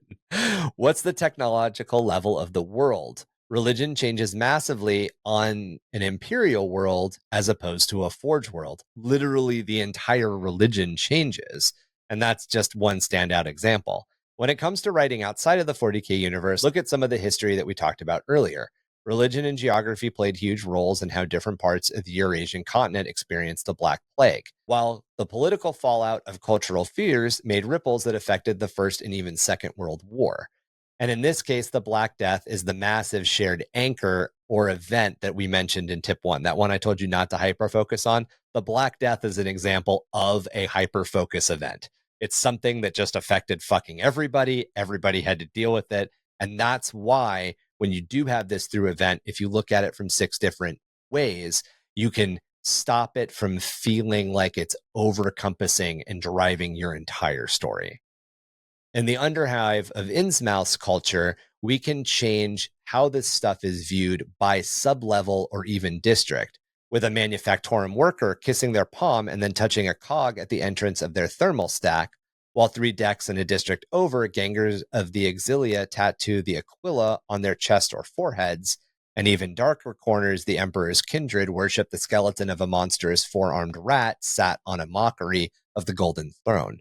What's the technological level of the world? Religion changes massively on an imperial world as opposed to a forge world. Literally, the entire religion changes. And that's just one standout example. When it comes to writing outside of the 40k universe, look at some of the history that we talked about earlier. Religion and geography played huge roles in how different parts of the Eurasian continent experienced the Black Plague, while the political fallout of cultural fears made ripples that affected the First and even Second World War. And in this case, the Black Death is the massive shared anchor or event that we mentioned in tip 1, that one I told you not to hyper-focus on. The Black Death is an example of a hyper-focus event. It's something that just affected fucking everybody. Everybody had to deal with it. And that's why when you do have this through event, if you look at it from 6 different ways, you can stop it from feeling like it's over-encompassing and driving your entire story. In the Underhive of Innsmouth's culture, we can change how this stuff is viewed by sub-level or even district, with a manufactorum worker kissing their palm and then touching a cog at the entrance of their thermal stack, while 3 decks in a district over, gangers of the Exilia tattoo the Aquila on their chest or foreheads, And even darker corners, the Emperor's Kindred worship the skeleton of a monstrous four-armed rat sat on a mockery of the Golden Throne.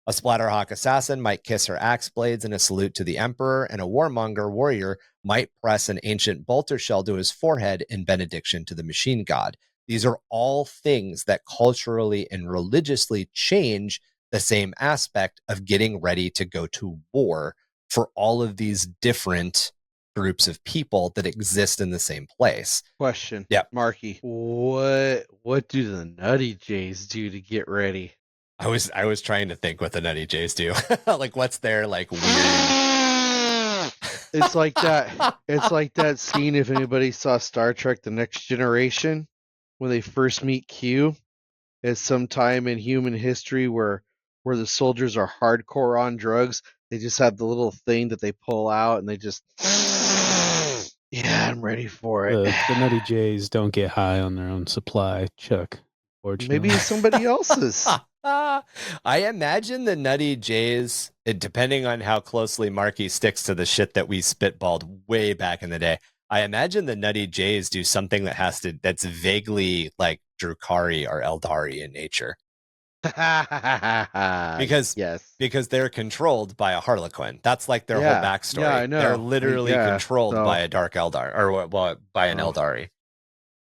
A Splatterhawk assassin might kiss her axe blades in a salute to the Emperor, and a warmonger warrior might press an ancient bolter shell to his forehead in benediction to the machine god. These are all things that culturally and religiously change the same aspect of getting ready to go to war for all of these different groups of people that exist in the same place. Question. Yeah. Marky, what do the Nutty Jays do to get ready? I was trying to think what the Nutty Jays do. Like, what's their like weird? It's like that. It's like that scene. If anybody saw Star Trek: The Next Generation, when they first meet Q, it's some time in human history where the soldiers are hardcore on drugs. They just have the little thing that they pull out, and they just. Yeah, I'm ready for it. The Nutty Jays don't get high on their own supply, Chuck. Maybe somebody else's. I imagine the Nutty Jays, depending on how closely Marky sticks to the shit that we spitballed way back in the day, I imagine the Nutty Jays do something that's vaguely like Drukhari or Eldari in nature. because they're controlled by a Harlequin. That's like their whole backstory. Yeah, I know. They're literally controlled by a Dark Eldar, or by an Eldari.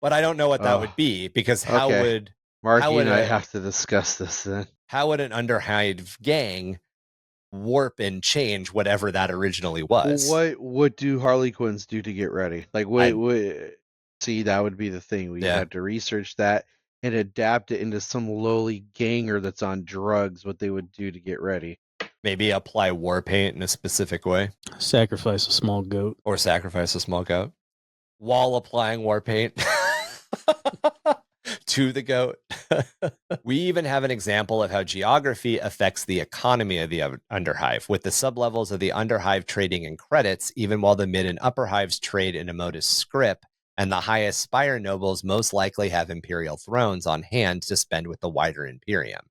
But I don't know what that would be, because how would Marky and I have to discuss this then? How would an Underhive gang warp and change whatever that originally was? What do Harlequins do to get ready? Like, see, that would be the thing. We have to research that and adapt it into some lowly ganger that's on drugs, what they would do to get ready. Maybe apply war paint in a specific way. Sacrifice a small goat. Or sacrifice a small goat. While applying war paint to the goat. We even have an example of how geography affects the economy of the Underhive, with the sublevels of the Underhive trading in credits, even while the mid and upper hives trade in Emotus scrip, and the highest spire nobles most likely have imperial thrones on hand to spend with the wider Imperium.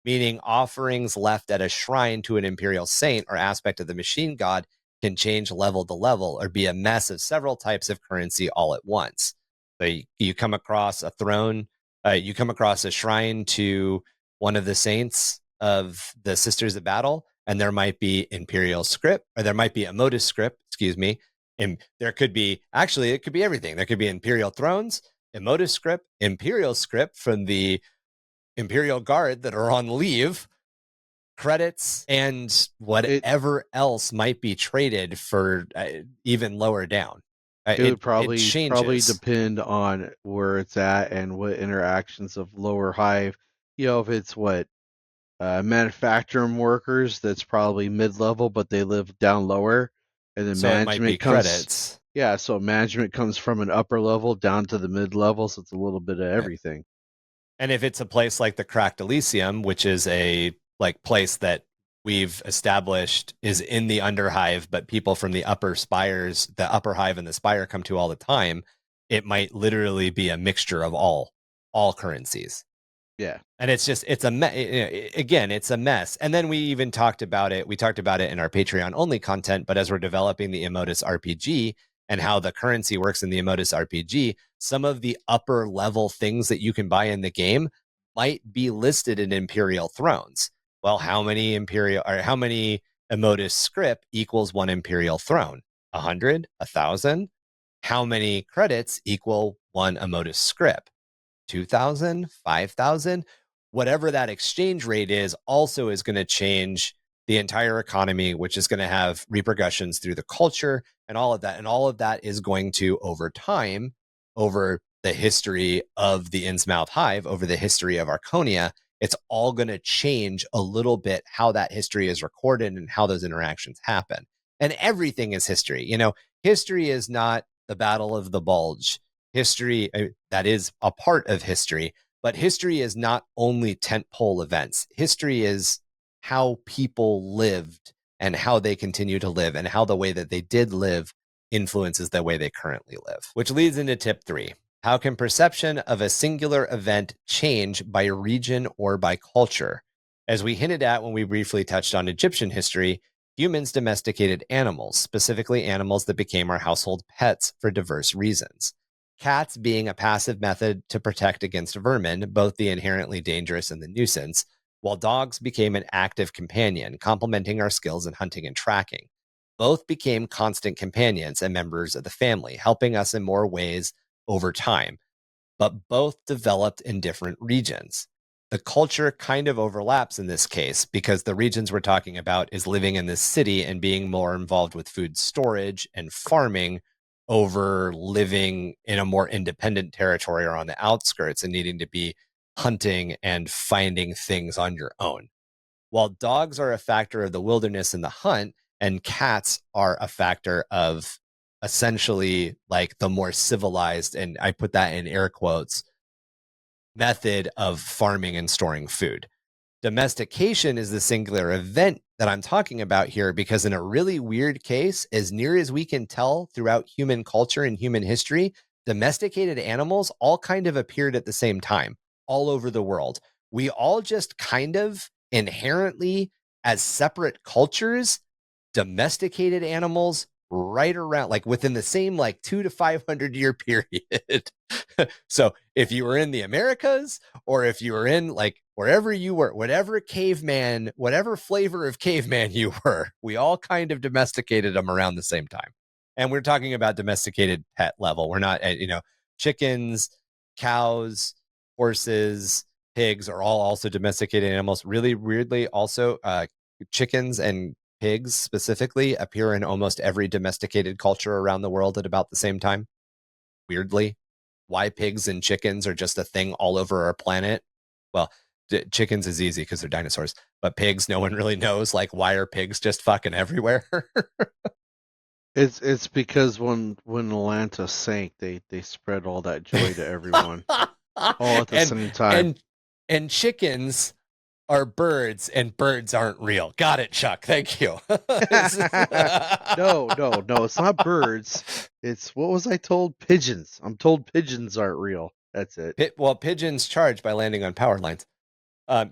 Meaning offerings left at a shrine to an imperial saint or aspect of the machine god can change level to level or be a mess of several types of currency all at once. So you come across a throne, you come across a shrine to one of the saints of the Sisters of Battle, and there might be imperial script, or there might be Emotus script, excuse me. And there could be, actually, it could be everything. There could be imperial thrones, Emotus script, imperial script from the Imperial Guard that are on leave, credits, and whatever else might be traded for even lower down. It would probably depend on where it's at and what interactions of lower hive. If it's manufacturing workers, that's probably mid-level, but they live down lower, and then so management comes. Credits. Yeah, so management comes from an upper level down to the mid-level, so it's a little bit of everything. And if it's a place like the Cracked Elysium, which is a place that we've established is in the Underhive, but people from the upper spires, the upper hive and the spire come to all the time, it might literally be a mixture of all currencies. Yeah. And it's a mess. And then we even talked about it. We talked about it in our Patreon only content, but as we're developing the Emotus RPG and how the currency works in the Emotus RPG, some of the upper level things that you can buy in the game might be listed in Imperial Thrones. Well, how many Emotus script equals one Imperial Throne? 100? 1,000? How many credits equal one Emotus script? 2,000? 5,000? Whatever that exchange rate is also is going to change the entire economy, which is going to have repercussions through the culture and all of that. And all of that is going to, over time, over the history of the Innsmouth Hive, over the history of Arconia, it's all going to change a little bit how that history is recorded and how those interactions happen. And everything is history. History is not the Battle of the Bulge. History, that is a part of history, but history is not only tentpole events. History is how people lived and how they continue to live and how the way that they did live influences the way they currently live. Which leads into tip 3. How can perception of a singular event change by region or by culture? As we hinted at when we briefly touched on Egyptian history, Humans domesticated animals, specifically animals that became our household pets for diverse reasons. Cats being a passive method to protect against vermin, both the inherently dangerous and the nuisance, while dogs became an active companion, complementing our skills in hunting and tracking. Both became constant companions and members of the family, helping us in more ways over time, but both developed in different regions. The culture kind of overlaps in this case because the regions we're talking about is living in this city and being more involved with food storage and farming over living in a more independent territory or on the outskirts and needing to be hunting and finding things on your own. While dogs are a factor of the wilderness and the hunt, and cats are a factor of essentially like the more civilized, and I put that in air quotes, method of farming and storing food. Domestication is the singular event that I'm talking about here because in a really weird case, as near as we can tell throughout human culture and human history, domesticated animals all kind of appeared at the same time all over the world. We all just kind of inherently, as separate cultures, domesticated animals right around, like within the same like 200 to 500 year period. So if you were in the Americas, or if you were in like wherever you were, whatever caveman, whatever flavor of caveman you were, we all kind of domesticated them around the same time. And we're talking about domesticated pet level. We're not, chickens, cows, horses, pigs are all also domesticated animals. Really weirdly, also chickens and pigs specifically appear in almost every domesticated culture around the world at about the same time. Weirdly, why pigs and chickens are just a thing all over our planet. Well, chickens is easy because they're dinosaurs, but pigs, no one really knows. Like, why are pigs just fucking everywhere? It's because when Atlanta sank, they spread all that joy to everyone, all at the same time. And chickens are birds, and birds aren't real. Got it, Chuck. Thank you. No, it's not birds. It's, what was I told? Pigeons. I'm told pigeons aren't real. That's it. Well, pigeons charge by landing on power lines.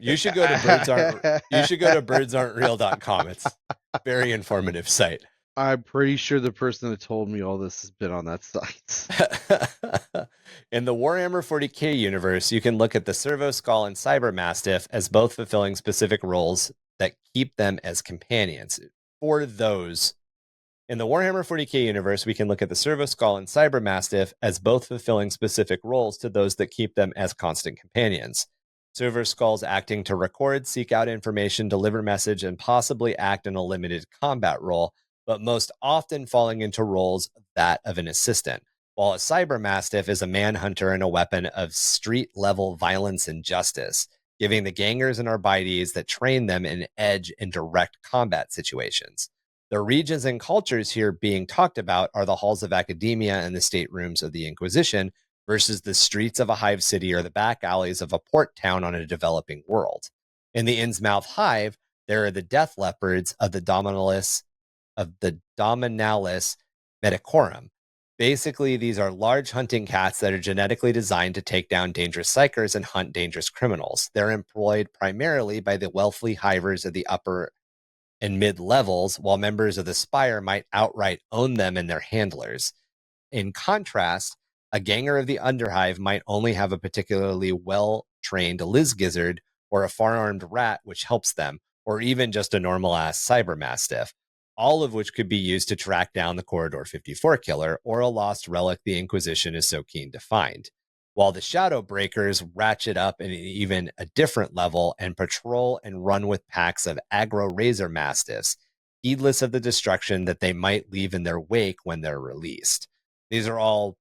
You should go to birdsaren'treal.com. It's a very informative site. I'm pretty sure the person that told me all this has been on that site. In the Warhammer 40k universe, you can look at the Servo Skull and Cyber Mastiff as both fulfilling specific roles that keep them as companions. For those, in the Warhammer 40k universe, we can look at the Servo Skull and Cyber Mastiff as both fulfilling specific roles to those that keep them as constant companions. Servo Skulls acting to record, seek out information, deliver message, and possibly act in a limited combat role, but most often falling into roles that of an assistant, while a Cyber Mastiff is a manhunter and a weapon of street-level violence and justice, giving the gangers and arbites that train them an edge in direct combat situations. The regions and cultures here being talked about are the halls of academia and the staterooms of the Inquisition versus the streets of a hive city or the back alleys of a port town on a developing world. In the Innsmouth Hive, there are the death leopards of the Dominalis Medicorum. Basically, these are large hunting cats that are genetically designed to take down dangerous psychers and hunt dangerous criminals. They're employed primarily by the wealthy hivers of the upper and mid levels, while members of the Spire might outright own them and their handlers. In contrast, a ganger of the Underhive might only have a particularly well-trained Lizgizzard or a far-armed rat which helps them, or even just a normal-ass Cyber Mastiff, all of which could be used to track down the Corridor 54 killer or a lost relic the Inquisition is so keen to find. While the Shadow Breakers ratchet up in even a different level and patrol and run with packs of aggro Razor Mastiffs, heedless of the destruction that they might leave in their wake when they're released. These are all,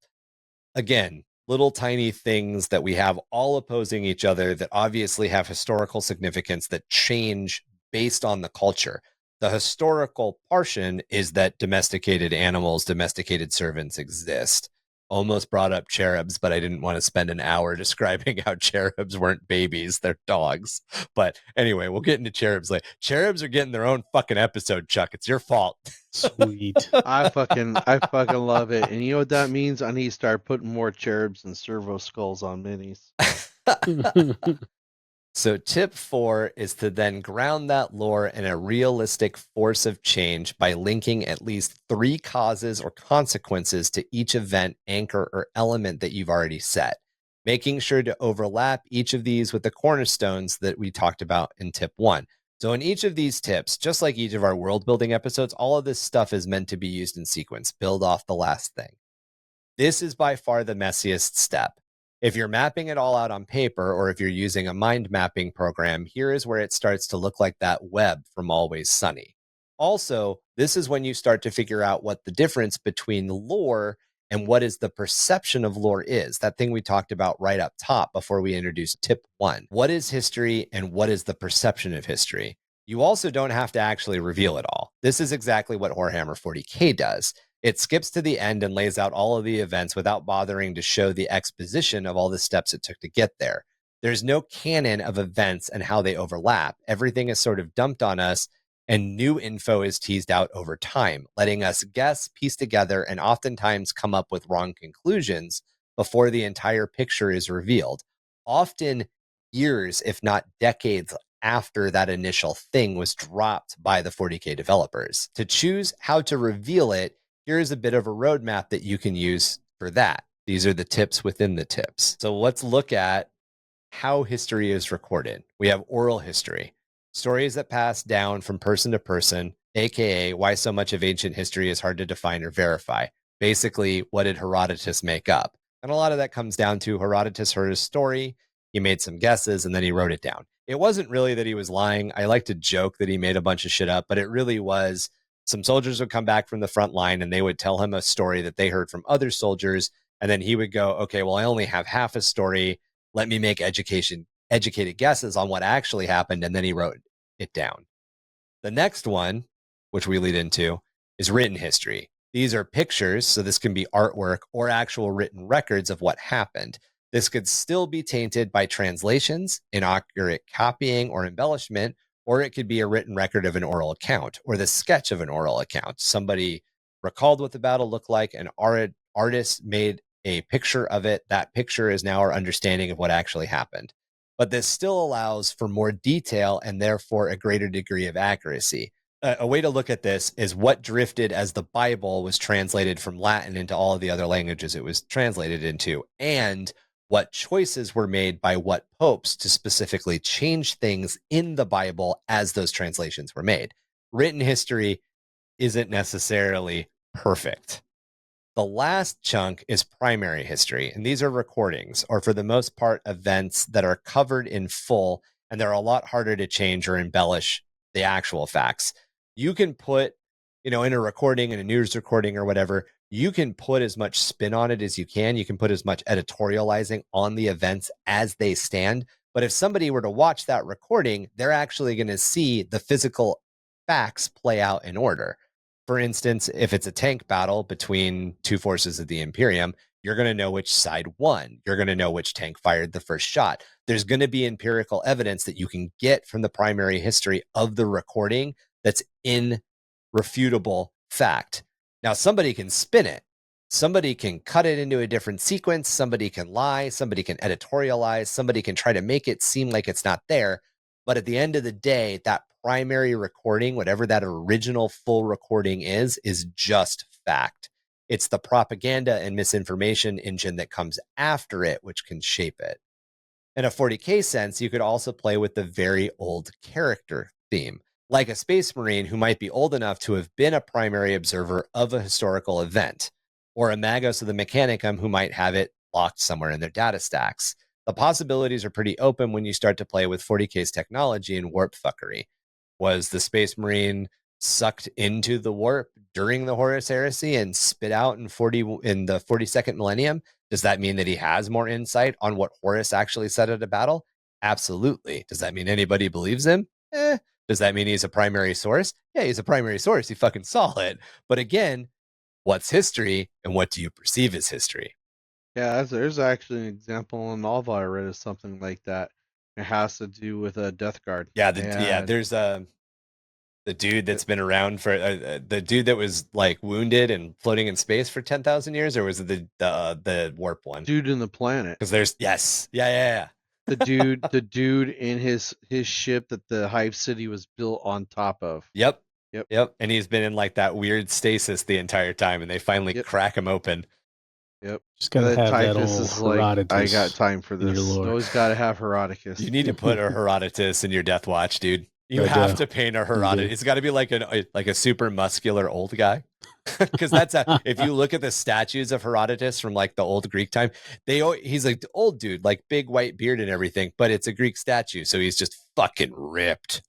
again, little tiny things that we have all opposing each other that obviously have historical significance that change based on the culture. The historical portion is that domesticated animals, domesticated servants exist. Almost brought up cherubs, but I didn't want to spend an hour describing how cherubs weren't babies, they're dogs. But anyway, we'll get into cherubs later. Cherubs are getting their own fucking episode, Chuck. It's your fault. Sweet. I fucking love it. And you know what that means? I need to start putting more cherubs and servo skulls on minis. So tip 4 is to then ground that lore in a realistic force of change by linking at least 3 causes or consequences to each event, anchor, or element that you've already set, making sure to overlap each of these with the cornerstones that we talked about in tip 1. So in each of these tips, just like each of our world building episodes, all of this stuff is meant to be used in sequence, build off the last thing. This is by far the messiest step. If you're mapping it all out on paper, or if you're using a mind mapping program, here is where it starts to look like that web from Always Sunny. Also, this is when you start to figure out what the difference between lore and what is the perception of lore is. That thing we talked about right up top before we introduced tip 1. What is history and what is the perception of history? You also don't have to actually reveal it all. This is exactly what Warhammer 40K does. It skips to the end and lays out all of the events without bothering to show the exposition of all the steps it took to get there. There's no canon of events and how they overlap. Everything is sort of dumped on us, and new info is teased out over time, letting us guess, piece together, and oftentimes come up with wrong conclusions before the entire picture is revealed. Often years, if not decades, after that initial thing was dropped by the 40K developers. To choose how to reveal it, here's a bit of a roadmap that you can use for that. These are the tips within the tips. So let's look at how history is recorded. We have oral history, stories that pass down from person to person, aka why so much of ancient history is hard to define or verify. Basically, what did Herodotus make up? And a lot of that comes down to Herodotus heard a story, he made some guesses, and then he wrote it down. It wasn't really that he was lying. I like to joke that he made a bunch of shit up, but it really was some soldiers would come back from the front line and they would tell him a story that they heard from other soldiers. And then he would go, okay, well, I only have half a story. Let me make educated guesses on what actually happened. And then he wrote it down. The next one, which we lead into, is written history. These are pictures, so this can be artwork or actual written records of what happened. This could still be tainted by translations, inaccurate copying or embellishment, or it could be a written record of an oral account or the sketch of an oral account. Somebody recalled what the battle looked like, an artist made a picture of it. That picture is now our understanding of what actually happened. But this still allows for more detail and therefore a greater degree of accuracy. A way to look at this is what drifted as the Bible was translated from Latin into all of the other languages it was translated into, and what choices were made by what popes to specifically change things in the Bible as those translations were made. Written history isn't necessarily perfect. The last chunk is primary history, and these are recordings, or for the most part, events that are covered in full, and they're a lot harder to change or embellish the actual facts. You can put, in a recording, in a news recording or whatever, you can put as much spin on it as you can. You can put as much editorializing on the events as they stand. But if somebody were to watch that recording, they're actually going to see the physical facts play out in order. For instance, if it's a tank battle between two forces of the Imperium, you're going to know which side won. You're going to know which tank fired the first shot. There's going to be empirical evidence that you can get from the primary history of the recording that's irrefutable fact. Now, somebody can spin it. Somebody can cut it into a different sequence. Somebody can lie. Somebody can editorialize. Somebody can try to make it seem like it's not there. But at the end of the day, that primary recording, whatever that original full recording is just fact. It's the propaganda and misinformation engine that comes after it, which can shape it. In a 40K sense, you could also play with the very old character theme, like a Space Marine who might be old enough to have been a primary observer of a historical event, or a Magos of the Mechanicum who might have it locked somewhere in their data stacks. The possibilities are pretty open when you start to play with 40K's technology and warp fuckery. Was the Space Marine sucked into the warp during the Horus Heresy and spit out in the 42nd millennium? Does that mean that he has more insight on what Horus actually said at a battle? Absolutely. Does that mean anybody believes him? Does that mean he's a primary source? Yeah, he's a primary source. He fucking saw it. But again, what's history and what do you perceive as history? Yeah, there's actually an example in Alva I read of something like that. It has to do with a Death Guard. Yeah, there's the dude that's been around for the dude that was like wounded and floating in space for 10,000 years, or was it the warp one? Dude in the planet. Because there's yeah. the dude in his ship that the Hive City was built on top of. Yep. And he's been in like that weird stasis the entire time, and they finally crack him open. Yep. Just gotta have that old Herodotus. I got time for this. Always gotta have Herodotus. You need to put a Herodotus in your Death Watch, dude. You have to paint a Herodotus. It's got to be like a super muscular old guy. Because if you look at the statues of Herodotus from like the old Greek time, he's like the old dude, like big white beard and everything, but it's a Greek statue, so he's just fucking ripped.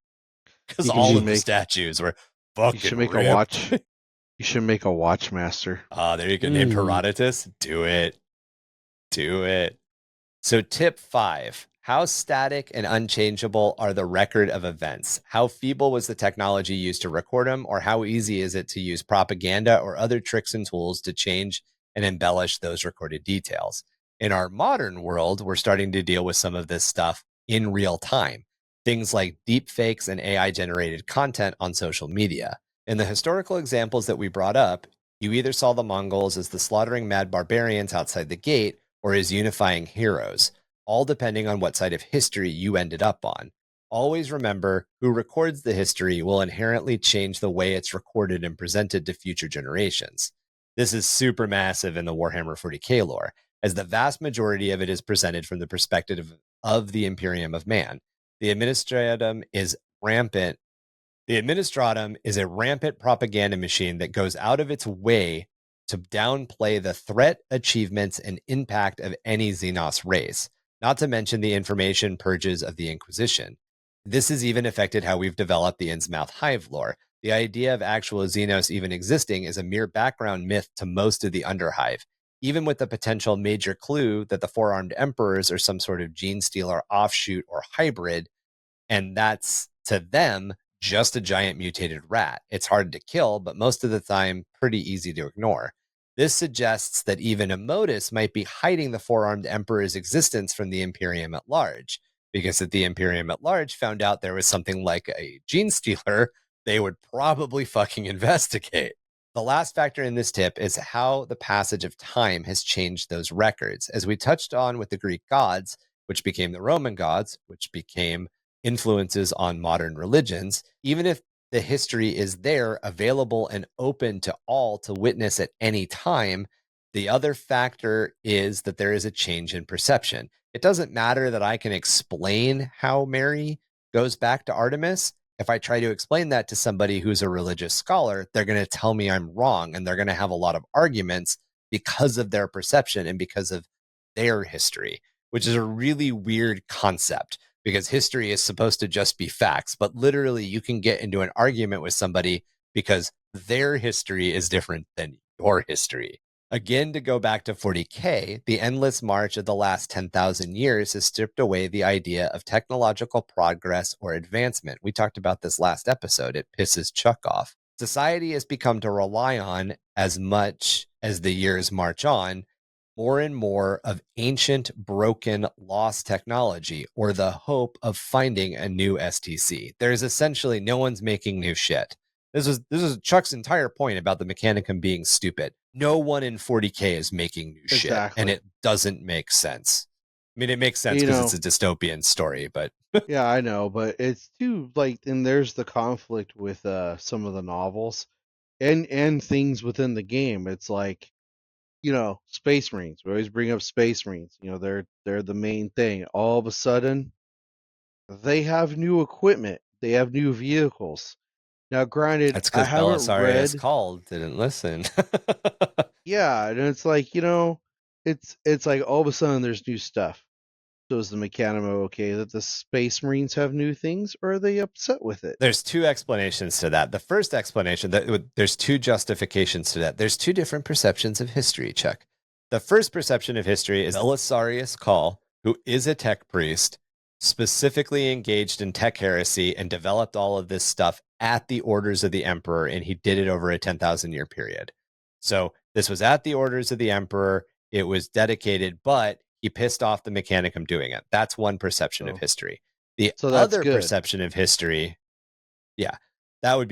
Because all of the statues were fucking ripped. You should make a watch. You should make a watch master. There you go. Named Herodotus. Do it. So tip 5. How static and unchangeable are the record of events? How feeble was the technology used to record them, or how easy is it to use propaganda or other tricks and tools to change and embellish those recorded details? In our modern world, we're starting to deal with some of this stuff in real time. Things like deep fakes and AI-generated content on social media. In the historical examples that we brought up, you either saw the Mongols as the slaughtering mad barbarians outside the gate or as unifying heroes, all depending on what side of history you ended up on. Always remember, who records the history will inherently change the way it's recorded and presented to future generations. This is super massive in the Warhammer 40k lore, as the vast majority of it is presented from the perspective of the Imperium of Man. The Administratum is rampant. The Administratum is a rampant propaganda machine that goes out of its way to downplay the threat, achievements, and impact of any Xenos race, not to mention the information purges of the Inquisition. This has even affected how we've developed the Innsmouth Hive lore. The idea of actual Xenos even existing is a mere background myth to most of the Underhive, even with the potential major clue that the Four-Armed Emperors are some sort of gene stealer offshoot or hybrid, and that's, to them, just a giant mutated rat. It's hard to kill, but most of the time, pretty easy to ignore. This suggests that even Immodus might be hiding the Four-Armed Emperor's existence from the Imperium at large, because if the Imperium at large found out there was something like a gene stealer, they would probably fucking investigate. The last factor in this tip is how the passage of time has changed those records. As we touched on with the Greek gods, which became the Roman gods, which became influences on modern religions, even if the history is there, available and open to all to witness at any time, the other factor is that there is a change in perception. It doesn't matter that I can explain how Mary goes back to Artemis. If I try to explain that to somebody who's a religious scholar, they're going to tell me I'm wrong, and they're going to have a lot of arguments because of their perception and because of their history, which is a really weird concept, because history is supposed to just be facts, but literally you can get into an argument with somebody because their history is different than your history. Again, to go back to 40K, the endless march of the last 10,000 years has stripped away the idea of technological progress or advancement. We talked about this last episode. It pisses Chuck off. Society has become to rely on, as much as the years march on, more and more of ancient, broken, lost technology, or the hope of finding a new STC. There's essentially no one's making new shit. This is Chuck's entire point about the Mechanicum being stupid. No one in 40K is making new shit, and it doesn't make sense. I mean, it makes sense because it's a dystopian story, but yeah, I know, but it's too and there's the conflict with some of the novels and things within the game. It's like, Space Marines. We always bring up Space Marines. They're the main thing. All of a sudden, they have new equipment. They have new vehicles. Now, granted, that's because Belisarius called, didn't listen. Yeah, and it's like, it's like all of a sudden there's new stuff. So is the Mechanimo okay that the Space Marines have new things, or are they upset with it? There's two explanations to that. The first explanation, there's two justifications to that. There's two different perceptions of history, Chuck. The first perception of history is Belisarius Call, who is a tech priest, specifically engaged in tech heresy and developed all of this stuff at the orders of the Emperor, and he did it over a 10,000 year period. So this was at the orders of the Emperor. It was dedicated, but he pissed off the Mechanicum doing it. That's one perception of history. The other perception of history, that would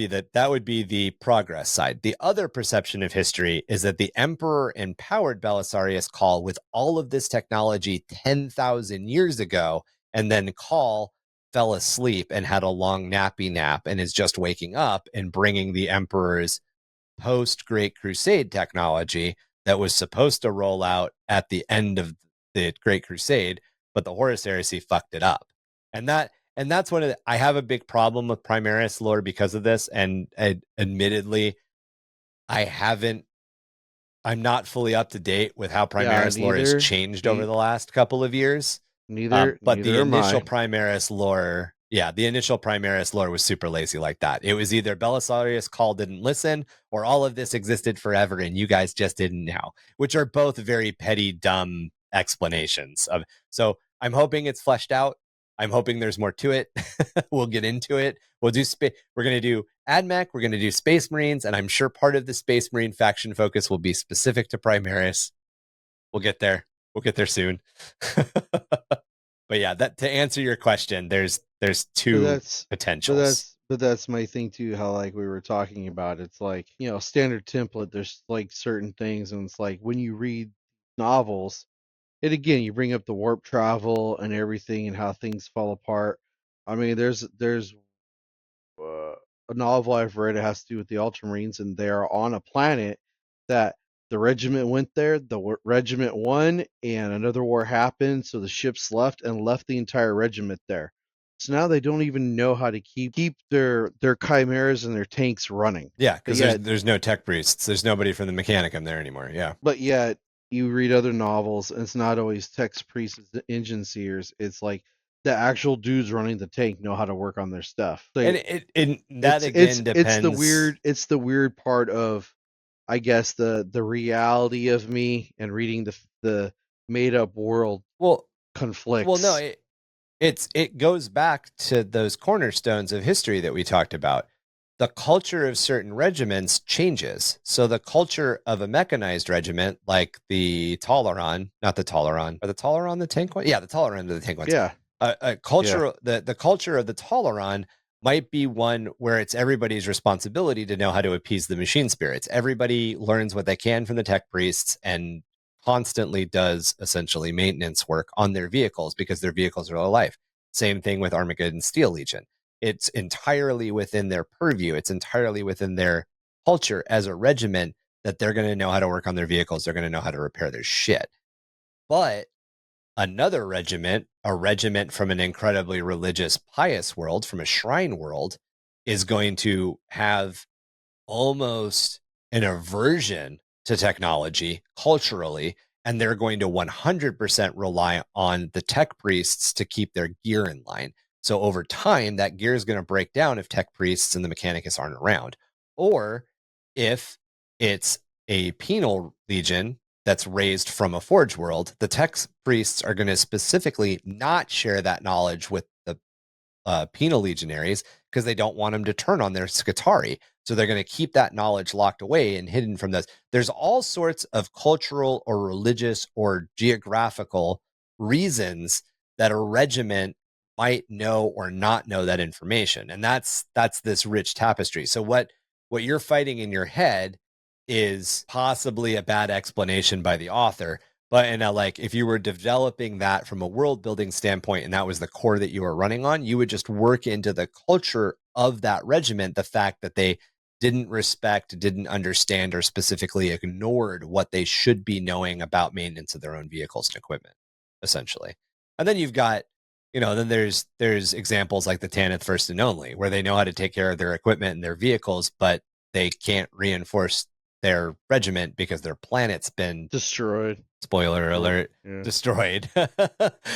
be the progress side. The other perception of history is that the Emperor empowered Belisarius Call with all of this technology 10,000 years ago, And then Call fell asleep and had a long nappy nap and is just waking up and bringing the Emperor's post-Great Crusade technology that was supposed to roll out at the end of the Great Crusade, but the Horus Heresy fucked it up. And that's one of I have a big problem with Primaris lore because of this. And admittedly, I'm not fully up to date with how Primaris lore has changed over the last couple of years. But the initial Primaris lore, the initial Primaris lore was super lazy like that. It was either Belisarius Call didn't listen, or all of this existed forever and you guys just didn't know, which are both very petty, dumb explanations of. So I'm hoping it's fleshed out. I'm hoping there's more to it. We'll get into it. We're going to do AdMech. We're going to do Space Marines, and I'm sure part of the Space Marine faction focus will be specific to Primaris. We'll get there. We'll get there soon. But yeah, that to answer your question, there's two potentials. But that's my thing too. How like we were talking about, it's like, you know, standard template. There's like certain things, and it's like when you read novels. And again, you bring up the warp travel and everything and how things fall apart. I mean, there's a novel I've read. It has to do with the Ultramarines, and they are on a planet that the regiment went there. The regiment won, and another war happened, so the ships left the entire regiment there. So now they don't even know how to keep their chimeras and their tanks running. Yeah, because there's no tech priests. There's nobody from the Mechanicum there anymore. Yeah, but yet you read other novels, and it's not always text priests, engine seers. It's like the actual dudes running the tank know how to work on their stuff. Like, and that again depends. It's the weird part of, I guess, the reality of me and reading the made up world. Conflicts. Well, no, it goes back to those cornerstones of history that we talked about. The culture of certain regiments changes. So the culture of a mechanized regiment, like the Toleran, not the Toleran, are the Toleran the tank one? Yeah, the Toleran are the tank ones. Yeah. The culture of the Toleran might be one where it's everybody's responsibility to know how to appease the machine spirits. Everybody learns what they can from the tech priests and constantly does essentially maintenance work on their vehicles because their vehicles are low life. Same thing with Armageddon Steel Legion. It's entirely within their purview. It's entirely within their culture as a regiment that they're going to know how to work on their vehicles. They're going to know how to repair their shit. But another regiment, a regiment from an incredibly religious, pious world, from a shrine world, is going to have almost an aversion to technology culturally, and they're going to 100% rely on the tech priests to keep their gear in line. So over time, that gear is going to break down if tech priests and the Mechanicus aren't around. Or if it's a penal legion that's raised from a forge world, the tech priests are going to specifically not share that knowledge with the penal legionaries because they don't want them to turn on their Scutari. So they're going to keep that knowledge locked away and hidden from those. There's all sorts of cultural or religious or geographical reasons that a regiment might know or not know that information. And that's this rich tapestry. So what you're fighting in your head is possibly a bad explanation by the author. But if you were developing that from a world building standpoint, and that was the core that you were running on, you would just work into the culture of that regiment, the fact that they didn't respect, didn't understand, or specifically ignored what they should be knowing about maintenance of their own vehicles and equipment, essentially. And then you've got, then there's examples like the Tanith First and Only, where they know how to take care of their equipment and their vehicles, but they can't reinforce their regiment because their planet's been destroyed. Spoiler alert, destroyed.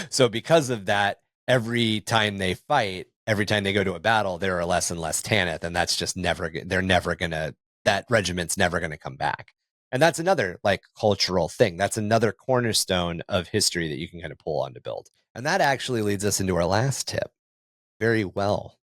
So because of that, every time they fight, every time they go to a battle, there are less and less Tanith, and that's just that regiment's never going to come back. And that's another cultural thing. That's another cornerstone of history that you can kind of pull on to build. And that actually leads us into our last tip. Very well,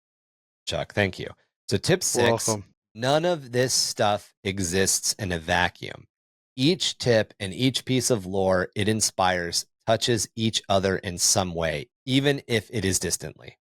Chuck. Thank you. So tip 6, welcome. None of this stuff exists in a vacuum. Each tip and each piece of lore it inspires touches each other in some way, even if it is distantly.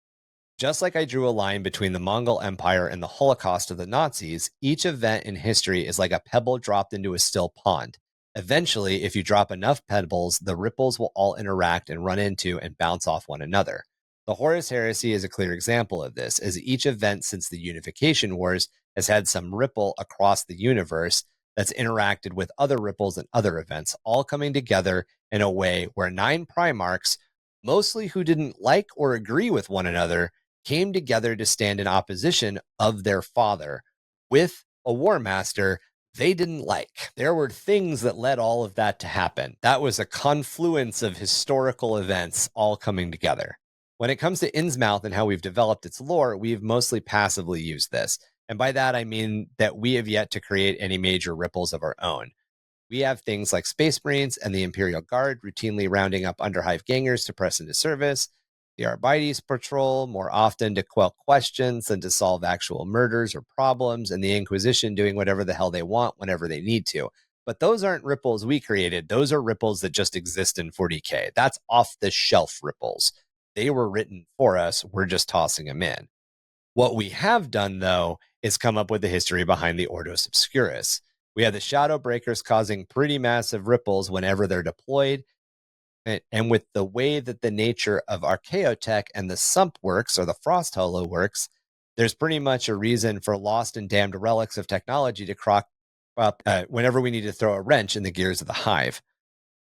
Just like I drew a line between the Mongol Empire and the Holocaust of the Nazis, each event in history is like a pebble dropped into a still pond. Eventually, if you drop enough pebbles, the ripples will all interact and run into and bounce off one another. The Horus Heresy is a clear example of this, as each event since the Unification Wars has had some ripple across the universe that's interacted with other ripples and other events, all coming together in a way where 9 Primarchs, mostly who didn't like or agree with one another, came together to stand in opposition of their father with a War Master they didn't like. There were things that led all of that to happen. That was a confluence of historical events all coming together. When it comes to Innsmouth and how we've developed its lore, we've mostly passively used this. And by that, I mean that we have yet to create any major ripples of our own. We have things like Space Marines and the Imperial Guard routinely rounding up Underhive gangers to press into service, the Arbites patrol more often to quell questions than to solve actual murders or problems, and the Inquisition doing whatever the hell they want whenever they need to. But those aren't ripples we created. Those are ripples that just exist in 40K. That's off-the-shelf ripples. They were written for us. We're just tossing them in. What we have done, though, is come up with the history behind the Ordos Obscurus. We have the Shadow Breakers causing pretty massive ripples whenever they're deployed. And with the way that the nature of Archaeotech and the Sump works, or the Frost Hollow works, there's pretty much a reason for lost and damned relics of technology to crop up whenever we need to throw a wrench in the gears of the Hive.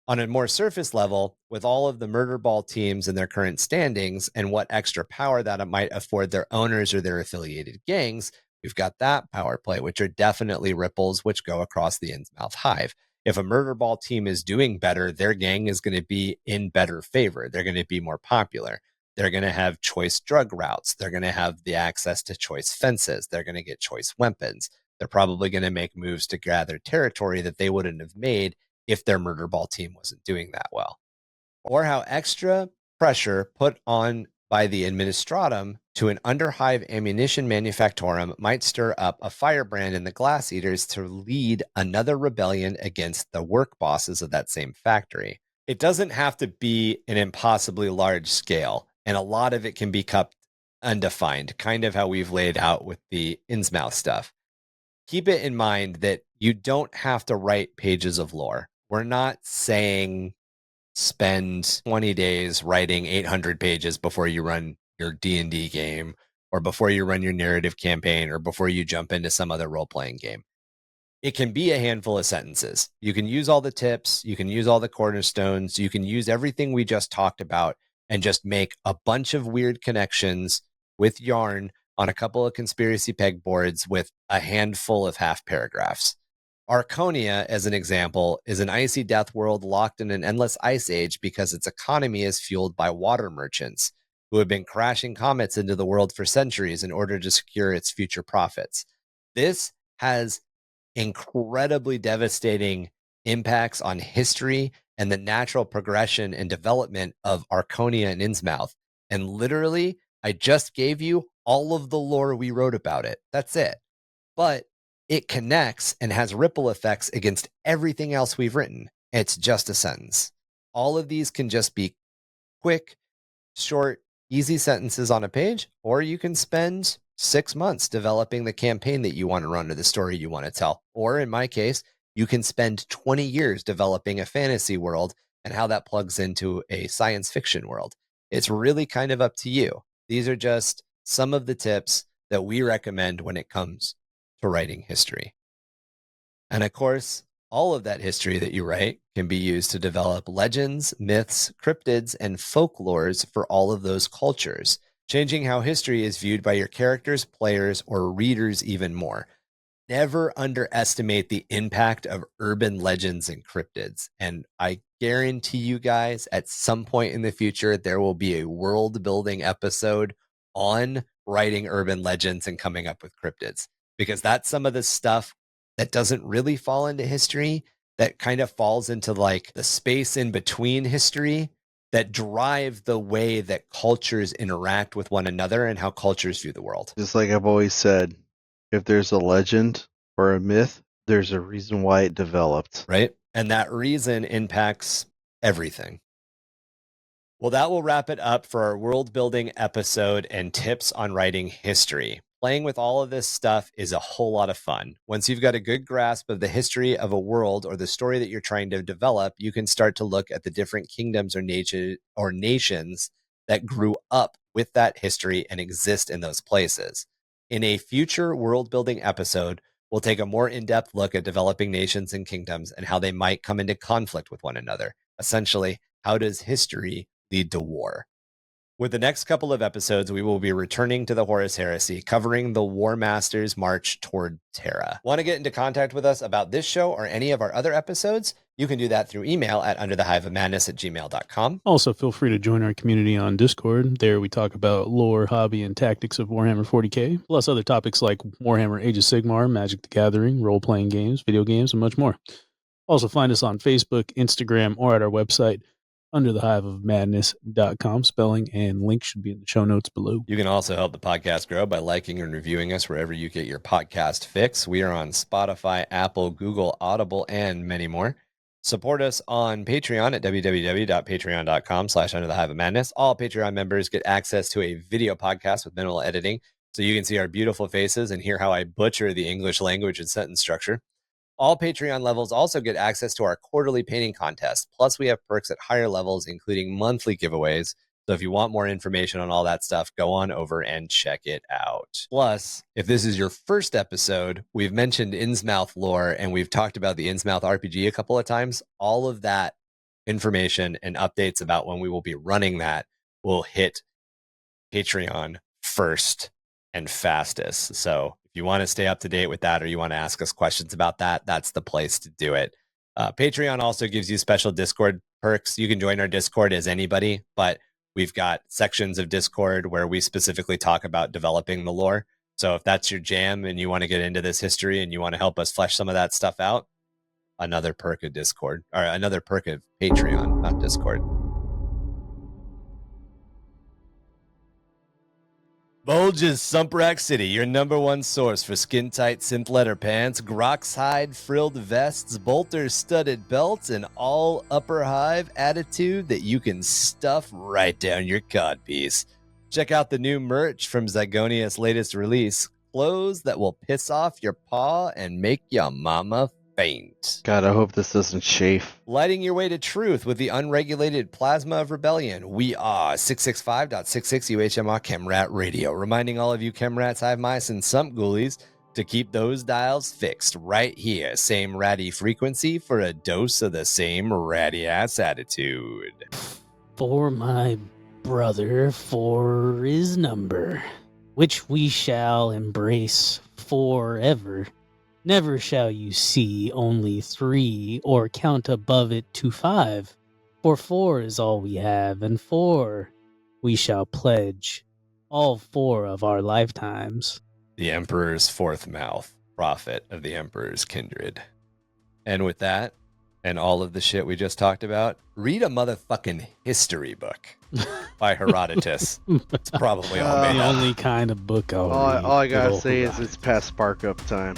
On a more surface level, with all of the murder ball teams and their current standings and what extra power that it might afford their owners or their affiliated gangs, we've got that power play, which are definitely ripples which go across the Innsmouth Hive. If a murder ball team is doing better, their gang is going to be in better favor. They're going to be more popular. They're going to have choice drug routes. They're going to have the access to choice fences. They're going to get choice weapons. They're probably going to make moves to gather territory that they wouldn't have made if their murder ball team wasn't doing that well. Or how extra pressure put on by the administratum to an Underhive ammunition manufactorum might stir up a firebrand in the Glass Eaters to lead another rebellion against the work bosses of that same factory. It doesn't have to be an impossibly large scale, and a lot of it can be kept undefined, kind of how we've laid out with the Innsmouth stuff. Keep it in mind that you don't have to write pages of lore. We're not saying spend 20 days writing 800 pages before you run your D&D game, or before you run your narrative campaign, or before you jump into some other role-playing game. It can be a handful of sentences. You can use all the tips, you can use all the cornerstones, you can use everything we just talked about and just make a bunch of weird connections with yarn on a couple of conspiracy pegboards with a handful of half paragraphs. Arconia, as an example, is an icy death world locked in an endless ice age because its economy is fueled by water merchants who have been crashing comets into the world for centuries in order to secure its future profits. This has incredibly devastating impacts on history and the natural progression and development of Arconia and Innsmouth. And literally, I just gave you all of the lore we wrote about it. That's it. But it connects and has ripple effects against everything else we've written. It's just a sentence. All of these can just be quick, short, easy sentences on a page, or you can spend 6 months developing the campaign that you want to run or the story you want to tell. Or in my case, you can spend 20 years developing a fantasy world and how that plugs into a science fiction world. It's really kind of up to you. These are just some of the tips that we recommend when it comes to writing history. And of course, all of that history that you write can be used to develop legends, myths, cryptids, and folklores for all of those cultures, changing how history is viewed by your characters, players, or readers even more. Never underestimate the impact of urban legends and cryptids. And I guarantee you guys, at some point in the future, there will be a world building episode on writing urban legends and coming up with cryptids, because that's some of the stuff that doesn't really fall into history, that kind of falls into like the space in between history, that drive the way that cultures interact with one another and how cultures view the world. Just like I've always said, if there's a legend or a myth, there's a reason why it developed. Right? And that reason impacts everything. Well, that will wrap it up for our world building episode and tips on writing history. Playing with all of this stuff is a whole lot of fun. Once you've got a good grasp of the history of a world or the story that you're trying to develop, you can start to look at the different kingdoms or nations that grew up with that history and exist in those places. In a future world building episode, we'll take a more in-depth look at developing nations and kingdoms and how they might come into conflict with one another. Essentially, how does history lead to war? With the next couple of episodes, we will be returning to the Horus Heresy, covering the War Master's march toward Terra. Want to get into contact with us about this show or any of our other episodes? You can do that through email at underthehiveofmadness@gmail.com. Also, feel free to join our community on Discord. There we talk about lore, hobby, and tactics of Warhammer 40k, plus other topics like Warhammer Age of Sigmar, Magic the Gathering, role-playing games, video games, and much more. Also, find us on Facebook, Instagram, or at our website, underthehiveofmadness.com. Spelling and link should be in the show notes below. You can also help the podcast grow by liking and reviewing us wherever you get your podcast fix. We are on Spotify, Apple, Google, Audible, and many more. Support us on Patreon at www.patreon.com/underthehiveofmadness. All Patreon members get access to a video podcast with minimal editing, so you can see our beautiful faces and hear how I butcher the English language and sentence structure. All Patreon levels also get access to our quarterly painting contest. Plus, we have perks at higher levels, including monthly giveaways. So if you want more information on all that stuff, go on over and check it out. Plus, if this is your first episode, we've mentioned Innsmouth lore and we've talked about the Innsmouth RPG a couple of times. All of that information and updates about when we will be running that will hit Patreon first and fastest. So if you want to stay up to date with that or you want to ask us questions about that, that's the place to do it. Patreon also gives you special Discord perks. You can join our Discord as anybody, but we've got sections of Discord where we specifically talk about developing the lore. So if that's your jam and you want to get into this history and you want to help us flesh some of that stuff out, another perk of Discord, or another perk of Patreon, not Discord. Bulge's Sumprack City, your #1 source for skin-tight synth leather pants, Grox hide frilled vests, bolters studded belts, and all upper hive attitude that you can stuff right down your codpiece. Check out the new merch from Zygonia's latest release, clothes that will piss off your paw and make your mama faint. God, I hope this doesn't chafe. Lighting your way to truth with the unregulated plasma of rebellion. We are 665.66 UHMR Chemrat Radio, reminding all of you Chemrats, hive mice, and sump ghoulies to keep those dials fixed right here. Same ratty frequency for a dose of the same ratty ass attitude. For my brother, 4 is number, which we shall embrace forever. Never shall you see only 3, or count above it to 5. For 4 is all we have, and 4 we shall pledge all 4 of our lifetimes. The Emperor's fourth mouth, prophet of the Emperor's kindred. And with that, and all of the shit we just talked about, read a motherfucking history book by Herodotus. It's probably all made the up. only kind of book I'll read. All I gotta say is it's past spark up time.